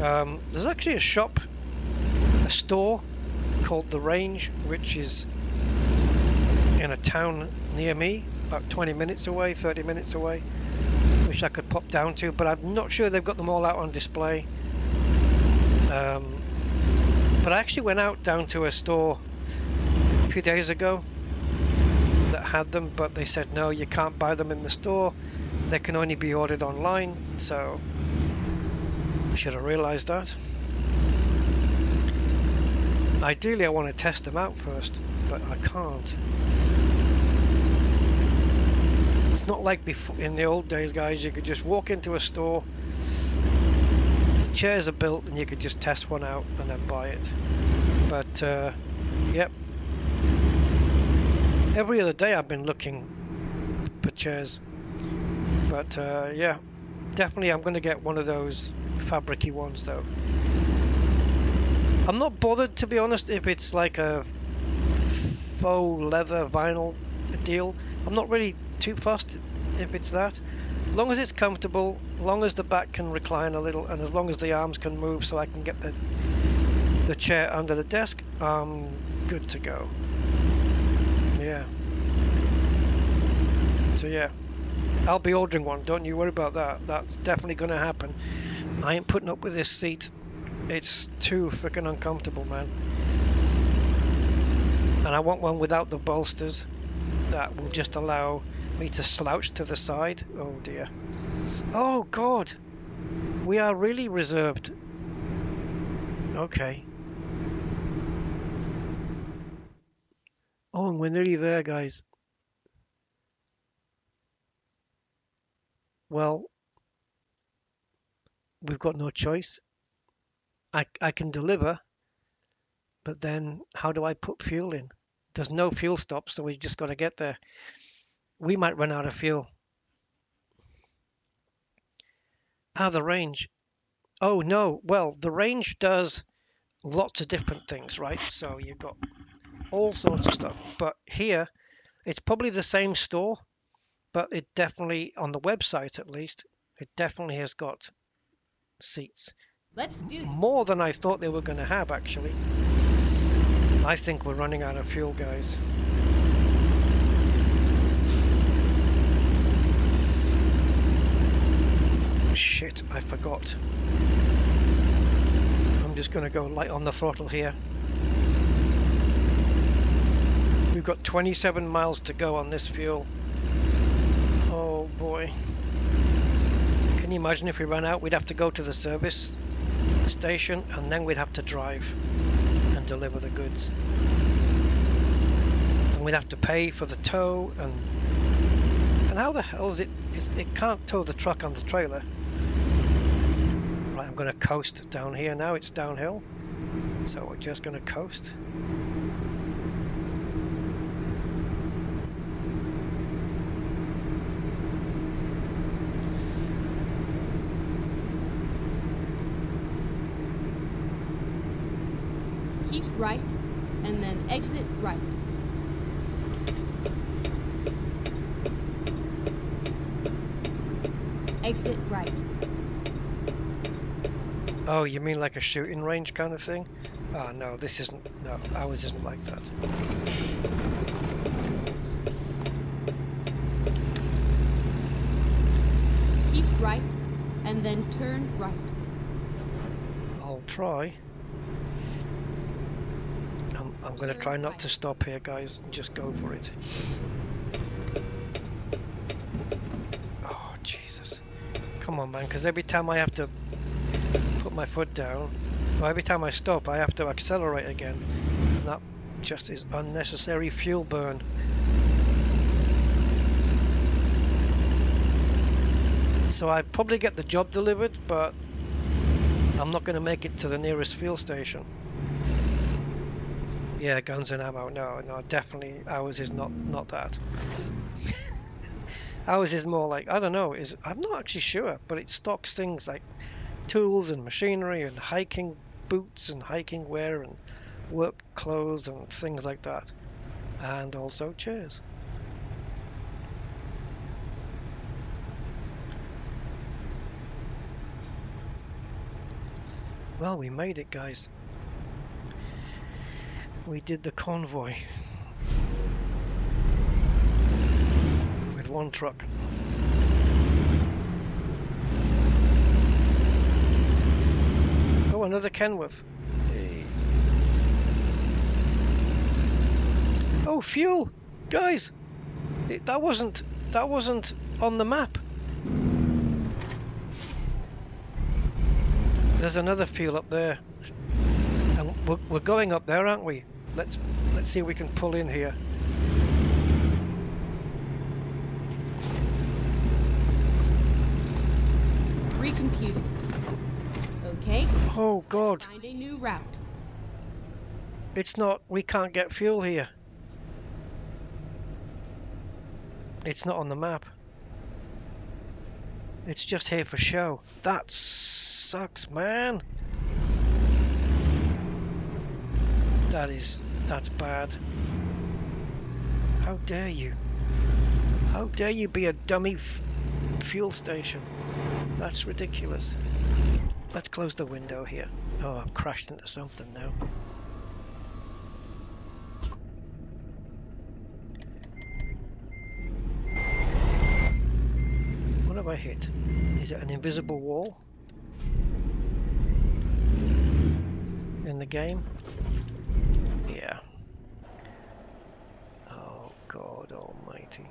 There's actually a store called The Range, which is in a town near me, about 20 minutes away, 30 minutes away, which I could pop down to, but I'm not sure they've got them all out on display. But I actually went out down to a store a few days ago that had them, but they said no, you can't buy them in the store, they can only be ordered online. So I should have realized that. Ideally I want to test them out first, but I can't. It's not like before in the old days, guys. You could just walk into a store, the chairs are built, and you could just test one out and then buy it. But yep, Every other day I've been looking for chairs. But yeah, definitely I'm going to get one of those fabric-y ones though. I'm not bothered, to be honest, if it's like a faux leather vinyl deal. I'm not really too fussed if it's that. As long as it's comfortable, as long as the back can recline a little, and as long as the arms can move so I can get the chair under the desk, I'm good to go. Yeah. So yeah, I'll be ordering one, don't you worry about that. That's definitely going to happen. I ain't putting up with this seat. It's too freaking uncomfortable, man. And I want one without the bolsters that will just allow me to slouch to the side. Oh dear. Oh god. We are really reserved. Okay. Oh, and we're nearly there, guys. Well, we've got no choice. I can deliver, but then how do I put fuel in? There's no fuel stop, so we just got to get there. We might run out of fuel. Ah, the range. Oh no, well, the range does lots of different things, right? So you've got all sorts of stuff. But here, it's probably the same store, but it definitely, on the website at least, it definitely has got seats. Let's do this. More than I thought they were going to have, actually. I think we're running out of fuel, guys. Shit, I forgot. I'm just going to go light on the throttle here. We've got 27 miles to go on this fuel. Oh boy. Can you imagine if we ran out? We'd have to go to the service station and then we'd have to drive and deliver the goods. And we'd have to pay for the tow and how the hell is it? It can't tow the truck on the trailer. Right, I'm going to coast down here now. It's downhill. So we're just going to coast. Keep right, and then exit right. Exit right. Oh, you mean like a shooting range kind of thing? Oh, no, this isn't. No, ours isn't like that. Keep right, and then turn right. I'll try. I'm going to try not to stop here, guys, and just go for it. Oh, Jesus. Come on, man, because every time I have to put my foot down, or every time I stop, I have to accelerate again. And that just is unnecessary fuel burn. So I probably get the job delivered, but I'm not going to make it to the nearest fuel station. Yeah, guns and ammo. No, definitely ours is not that. Ours is more like, I don't know, I'm not actually sure, but it stocks things like tools and machinery and hiking boots and hiking wear and work clothes and things like that. And also chairs. Well, we made it, guys. We did the convoy with one truck. Oh, another Kenworth. Hey. Oh, fuel, guys! That wasn't on the map. There's another fuel up there, and we're going up there, aren't we? Let's see if we can pull in here. Recomputing. Okay. Oh God! Find a new route. It's not. We can't get fuel here. It's not on the map. It's just here for show. That sucks, man. That's bad. How dare you? How dare you be a dummy fuel station? That's ridiculous. Let's close the window here. Oh, I've crashed into something now. What have I hit? Is it an invisible wall in the game? Yeah. Oh, God almighty.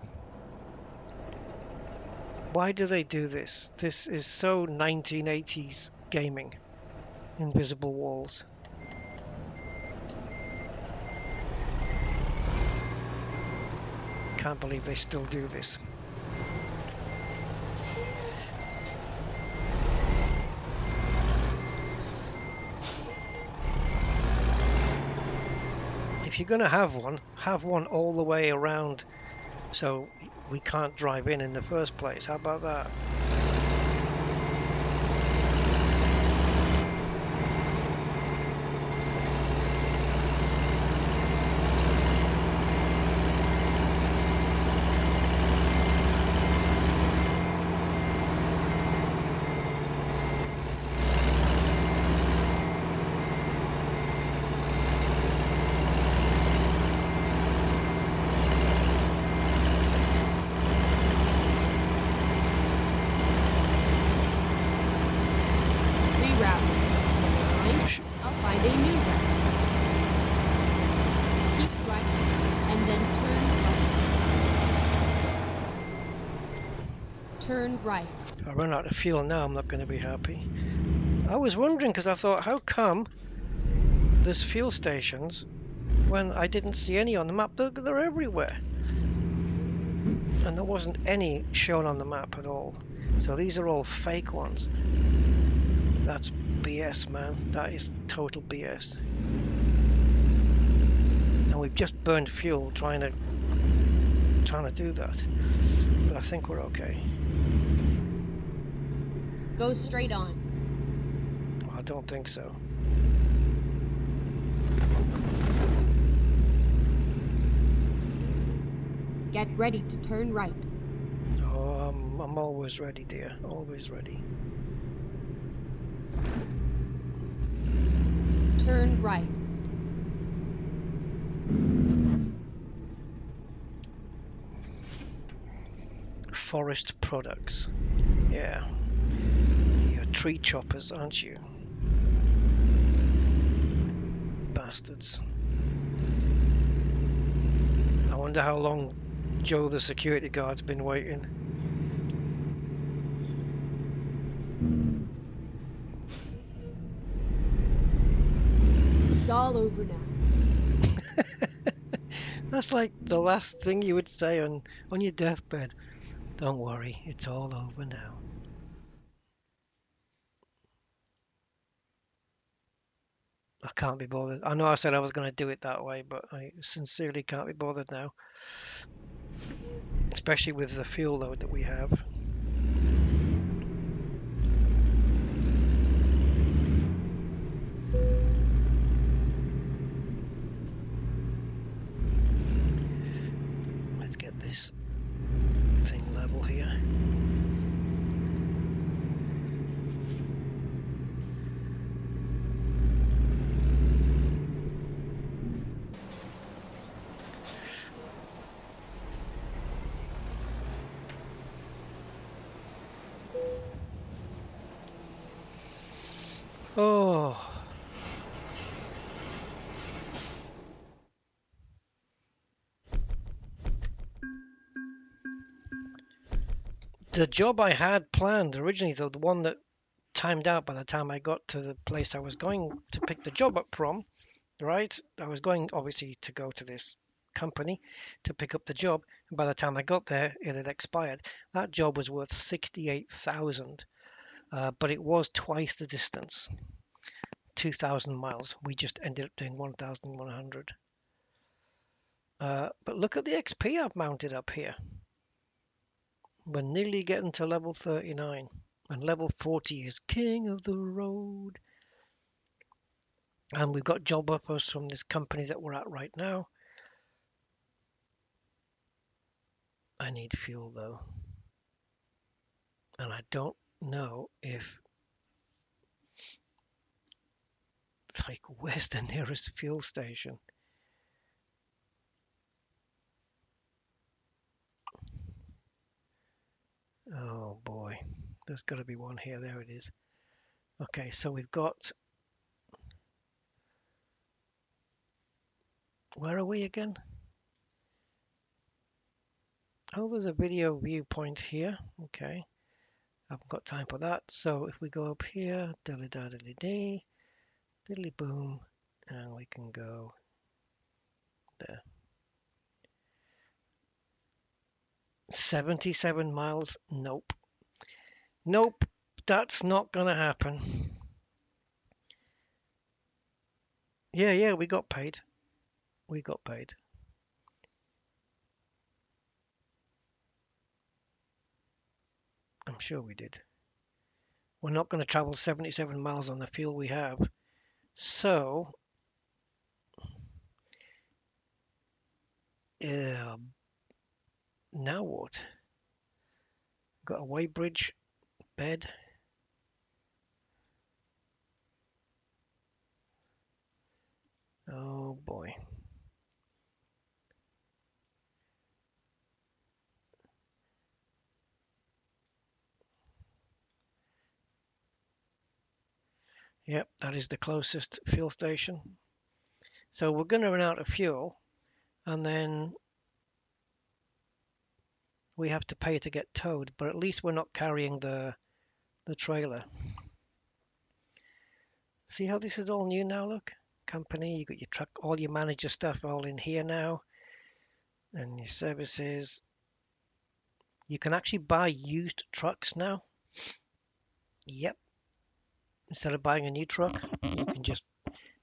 Why do they do this? This is so 1980s gaming. Invisible walls. Can't believe they still do this. If you're going to have one all the way around so we can't drive in the first place. How about that? Turn right. If I run out of fuel now, I'm not going to be happy. I was wondering because I thought, how come there's fuel stations when I didn't see any on the map? They're everywhere. And there wasn't any shown on the map at all. So these are all fake ones. That's BS, man. That is total BS. And we've just burned fuel trying to do that. But I think we're okay. Go straight on. Well, I don't think so. Get ready to turn right. Oh, I'm always ready, dear. Always ready. Turn right. Forest products. Yeah. You're tree choppers, aren't you? Bastards. I wonder how long Joe the security guard's been waiting. It's all over now. That's like the last thing you would say on your deathbed. Don't worry, it's all over now. I can't be bothered. I know I said I was going to do it that way, but I sincerely can't be bothered now. Especially with the fuel load that we have. Let's get this thing level here. Oh. The job I had planned originally, though, the one that timed out by the time I got to the place I was going to pick the job up from, right? I was going obviously to go to this company to pick up the job, and by the time I got there, it had expired. That job was worth 68,000, but it was twice the distance, 2,000 miles. We just ended up doing 1,100. But look at the XP I've mounted up here. We're nearly getting to level 39. And level 40 is king of the road. And we've got job offers from this company that we're at right now. I need fuel though. And I don't know if, like, where's the nearest fuel station? Oh boy, there's got to be one here. There it is. Okay, so we've got, where are we again? Oh, there's a video viewpoint here. Okay, I haven't got time for that. So if we go up here, diddly da diddly dee, diddly boom, and we can go there. 77 miles. Nope. Nope. That's not gonna happen. Yeah, we got paid. We got paid. I'm sure we did. We're not going to travel 77 miles on the fuel we have. So, now what? Got a weight bridge, bed. Oh boy. Yep, that is the closest fuel station. So we're going to run out of fuel, and then we have to pay to get towed, but at least we're not carrying the trailer. See how this is all new now, look? Company, you got your truck, all your manager stuff all in here now, and your services. You can actually buy used trucks now. Yep. Instead of buying a new truck, you can just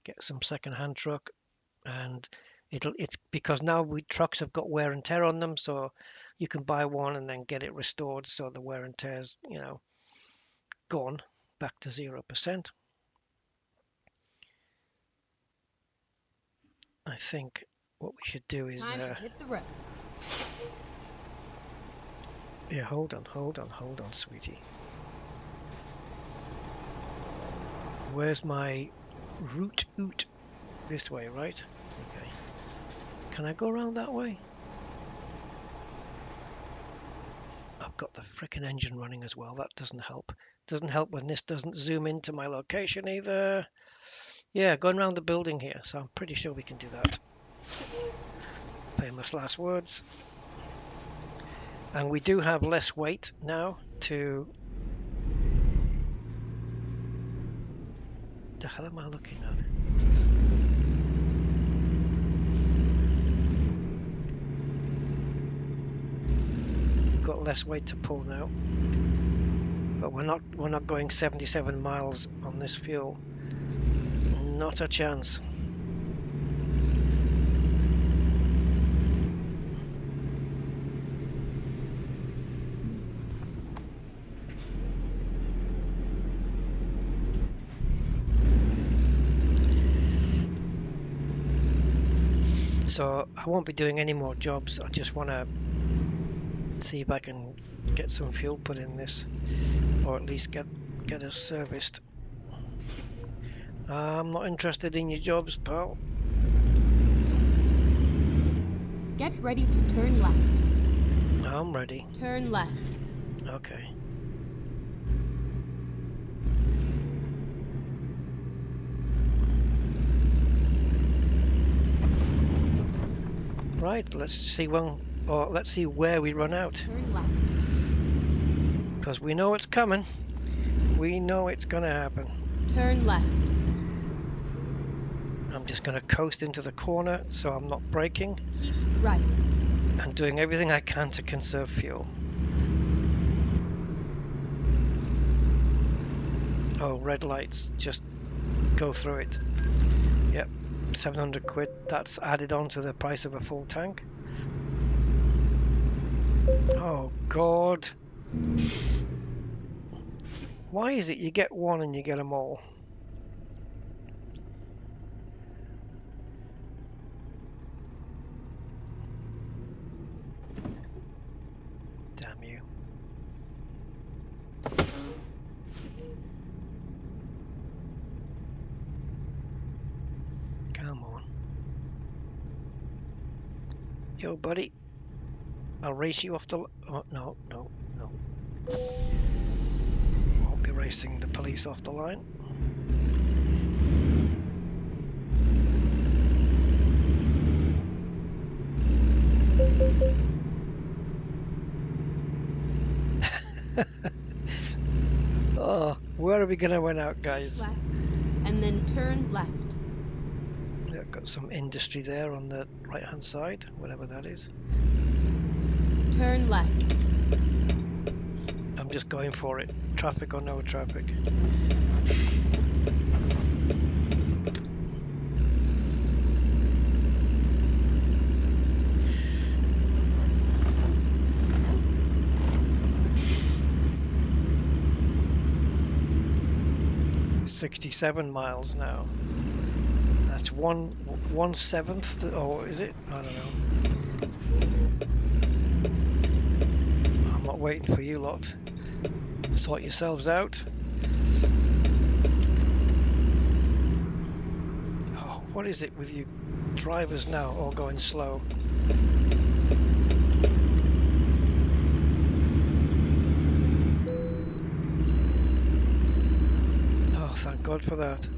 get some second-hand truck, and it's because now trucks have got wear and tear on them, so you can buy one and then get it restored so the wear and tear's, gone back to 0%. I think what we should do is Time to hit the road. Yeah, hold on, sweetie. Where's my route? This way, right? Okay. Can I go around that way? I've got the frickin' engine running as well. That doesn't help. Doesn't help when this doesn't zoom into my location either. Yeah, going around the building here, so I'm pretty sure we can do that. Famous last words. And we do have less weight now to... The hell am I looking at? We've got less weight to pull now. But we're not going 77 miles on this fuel. Not a chance. So I won't be doing any more jobs. I just want to see if I can get some fuel put in this, or at least get us serviced. I'm not interested in your jobs, pal. Get ready to turn left. I'm ready. Turn left. Okay. Right, let's see where we run out. Turn left. Because we know it's coming. We know it's gonna happen. Turn left. I'm just gonna coast into the corner so I'm not braking. Keep right. And doing everything I can to conserve fuel. Oh, red lights, just go through it. Yep, 700 quid, that's added on to the price of a full tank. Oh God. Why is it you get one and you get them all? Damn you. Come on. Yo, buddy. I'll race you off the... Oh, no, no, no. Won't be racing the police off the line. Oh, where are we going to run out, guys? Left, and then turn left. Yeah, got some industry there on the right-hand side, whatever that is. Turn left. I'm just going for it. Traffic or no traffic. $67 miles now. That's 1/7, or is it? I don't know. I'm not waiting for you lot. Sort yourselves out. Oh, what is it with you drivers now all going slow? Oh, thank God for that.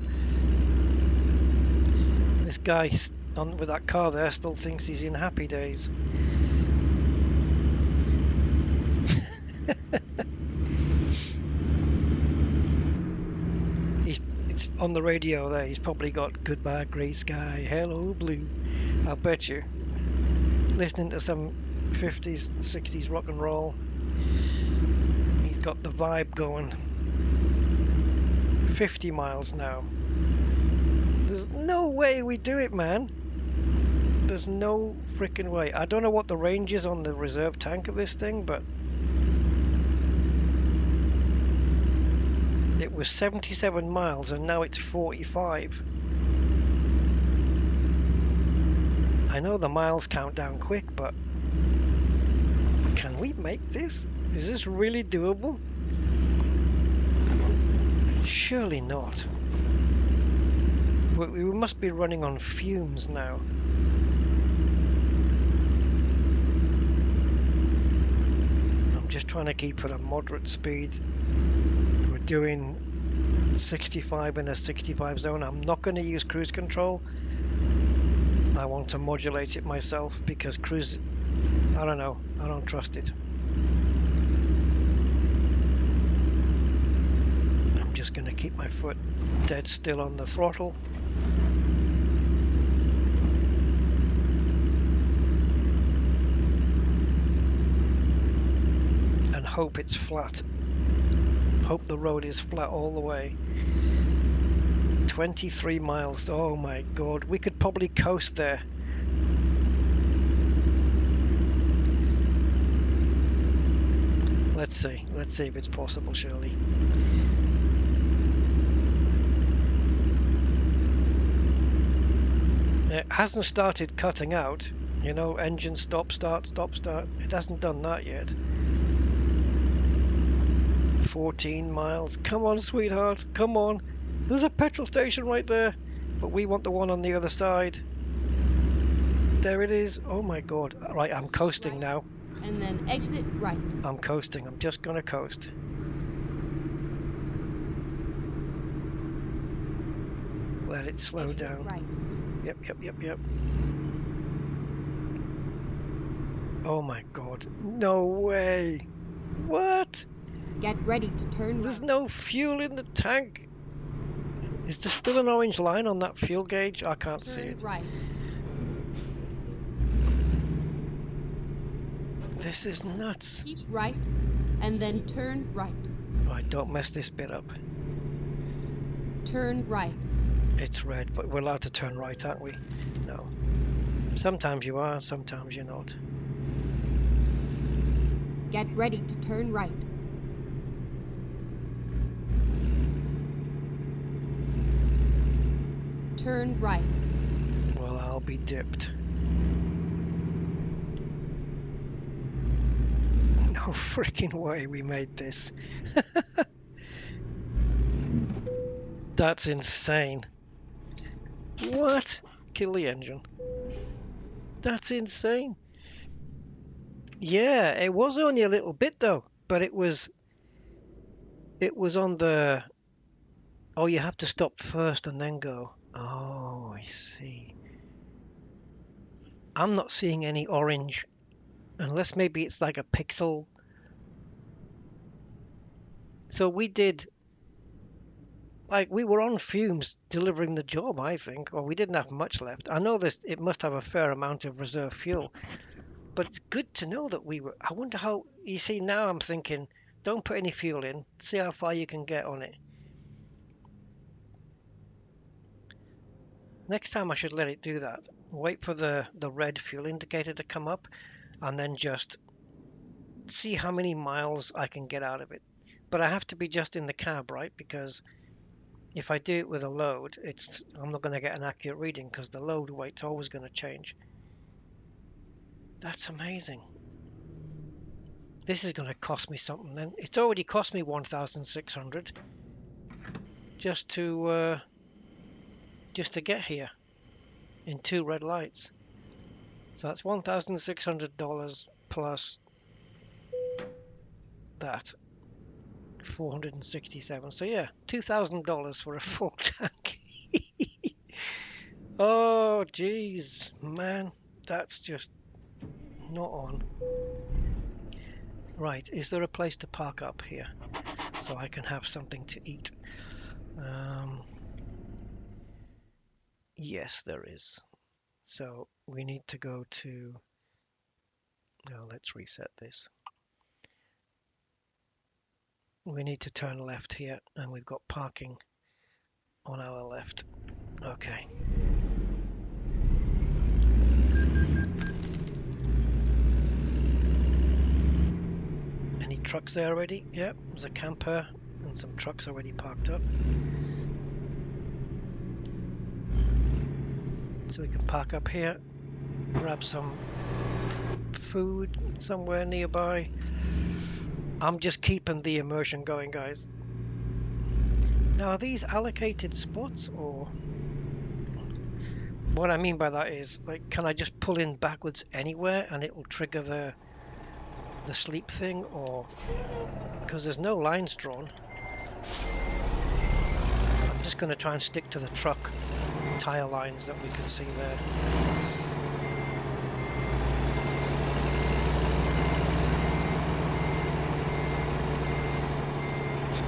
This guy on with that car there still thinks he's in happy days. It's on the radio there. He's probably got "Goodbye Grey Sky, Hello Blue." I'll bet you. Listening to some 50s, 60s rock and roll. He's got the vibe going. 50 miles now. There's no way we do it, man. There's no freaking way. I don't know what the range is on the reserve tank of this thing, but it was 77 miles and now it's 45. I know the miles count down quick, but can we make this? Is this really doable? Surely not. We must be running on fumes now. I'm just trying to keep at a moderate speed. We're doing 65 in a 65 zone. I'm not going to use cruise control. I want to modulate it myself because cruise, I don't know, I don't trust it. I'm just going to keep my foot dead still on the throttle. And hope it's flat. Hope the road is flat all the way. 23 miles. Oh my God. We could probably coast there. Let's see. Let's see if it's possible, Shirley. It hasn't started cutting out. You know, engine stop, start, stop, start. It hasn't done that yet. 14 miles. Come on, sweetheart. Come on. There's a petrol station right there. But we want the one on the other side. There it is. Oh my God. Right, I'm coasting now. And then exit right. I'm coasting. I'm just gonna coast. Let it slow Exit down. right. Yep. Oh my God. No way. What? Get ready to turn There's right. no fuel in the tank. Is there still an orange line on that fuel gauge? I can't see Turn it. right. This is nuts. Keep right, and then turn right. Right, don't mess this bit up. Turn right. It's red, but we're allowed to turn right, aren't we? No. Sometimes you are, sometimes you're not. Get ready to turn right. Turn right. Well, I'll be dipped. No freaking way we made this. That's insane. What? Kill the engine. That's insane. Yeah, it was only a little bit though, but it was on the, oh, you have to stop first and then go. Oh, I see. I'm not seeing any orange unless maybe it's like a pixel. So we did, like, we were on fumes delivering the job, I think, or we didn't have much left. I know this, it must have a fair amount of reserve fuel, but it's good to know that we were. I wonder how, you see, now I'm thinking, don't put any fuel in, see how far you can get on it. Next time I should let it do that. Wait for the red fuel indicator to come up and then just see how many miles I can get out of it. But I have to be just in the cab, right? Because if I do it with a load, I'm not going to get an accurate reading because the load weight's always going to change. That's amazing. This is going to cost me something then. It's already cost me 1,600 just to get here in 2 red lights. So that's $1,600 plus that 467. So yeah, $2,000 for a full tank. Oh geez, man, that's just not on. Right, is there a place to park up here so I can have something to eat? Yes, there is. So we need to go to, let's reset this. We need to turn left here and we've got parking on our left. Okay. Any trucks there already? Yep, there's a camper and some trucks already parked up. So we can park up here, grab some food somewhere nearby. I'm just keeping the immersion going, guys. Now, are these allocated spots, or what I mean by that is, like, can I just pull in backwards anywhere and it will trigger the sleep thing, or because there's no lines drawn? I'm just going to try and stick to the truck tire lines that we can see there.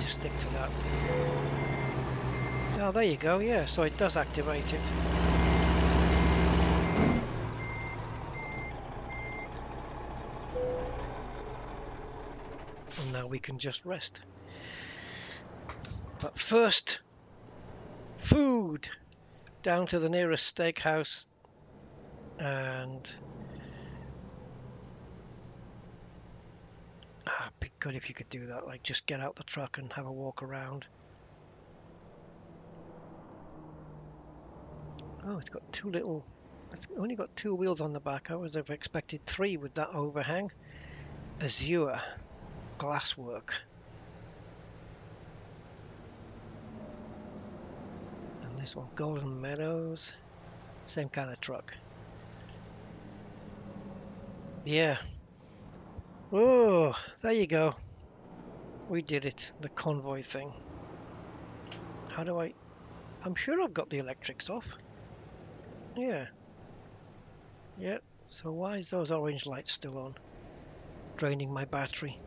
Just stick to that. Oh, there you go. Yeah, so it does activate it. And now we can just rest. But first, food! Down to the nearest steakhouse, and it'd be good if you could do that, like just get out the truck and have a walk around. Oh, it's got it's only got 2 wheels on the back. I would have expected 3 with that overhang. Azure glasswork. And this one, Golden Meadows, same kind of truck. Yeah. Oh, there you go. We did it, the convoy thing. How do I'm sure I've got the electrics off. Yeah. Yeah. So why is those orange lights still on? Draining my battery.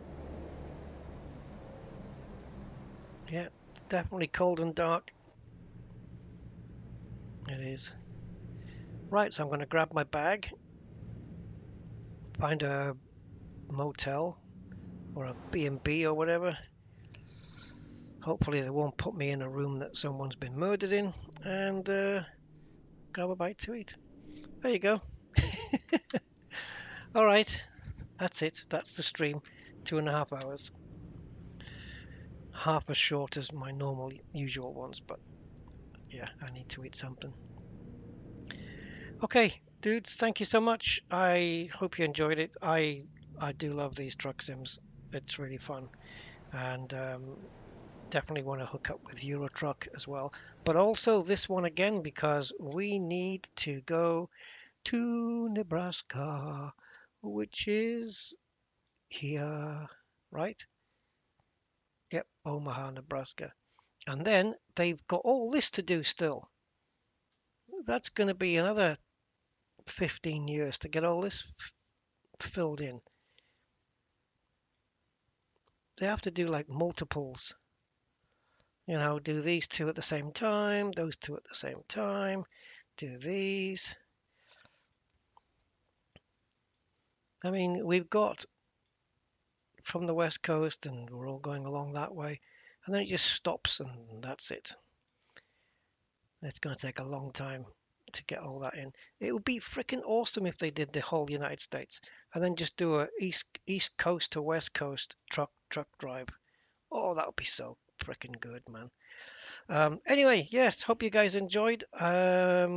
Yeah, it's definitely cold and dark. It is. Right, so I'm going to grab my bag, find a motel or a B&B or whatever. Hopefully they won't put me in a room that someone's been murdered in, and grab a bite to eat. There you go. All right, that's it. That's the stream. 2.5 hours. Half as short as my normal usual ones, but yeah, I need to eat something. Okay, dudes, thank you so much. I hope you enjoyed it. I do love these truck sims. It's really fun, and definitely want to hook up with Euro Truck as well. But also this one again because we need to go to Nebraska, which is here, right? Yep, Omaha, Nebraska. And then they've got all this to do still. That's going to be another 15 years to get all this filled in. They have to do like multiples, do these two at the same time, those two at the same time, do these. I mean, we've got from the west coast and we're all going along that way, and then it just stops and that's it. It's going to take a long time to get all that in. It would be freaking awesome if they did the whole United States and then just do a east coast to west coast truck drive. Oh, that would be so freaking good, man. Anyway, yes, hope you guys enjoyed. Let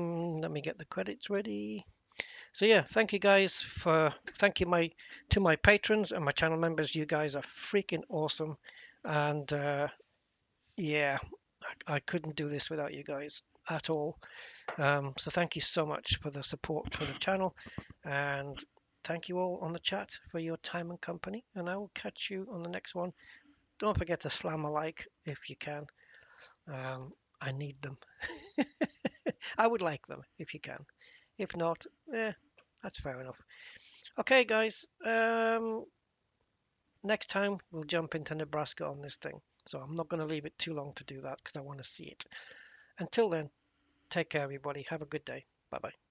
me get the credits ready. So yeah, thank you guys thank you to my patrons and my channel members. You guys are freaking awesome, and yeah, I couldn't do this without you guys at all. So thank you so much for the support for the channel, and thank you all on the chat for your time and company. And I will catch you on the next one. Don't forget to slam a like if you can. I need them. I would like them if you can. If not, that's fair enough. Okay, guys. Next time we'll jump into Nebraska on this thing. So I'm not going to leave it too long to do that because I want to see it. Until then, take care, everybody. Have a good day. Bye bye.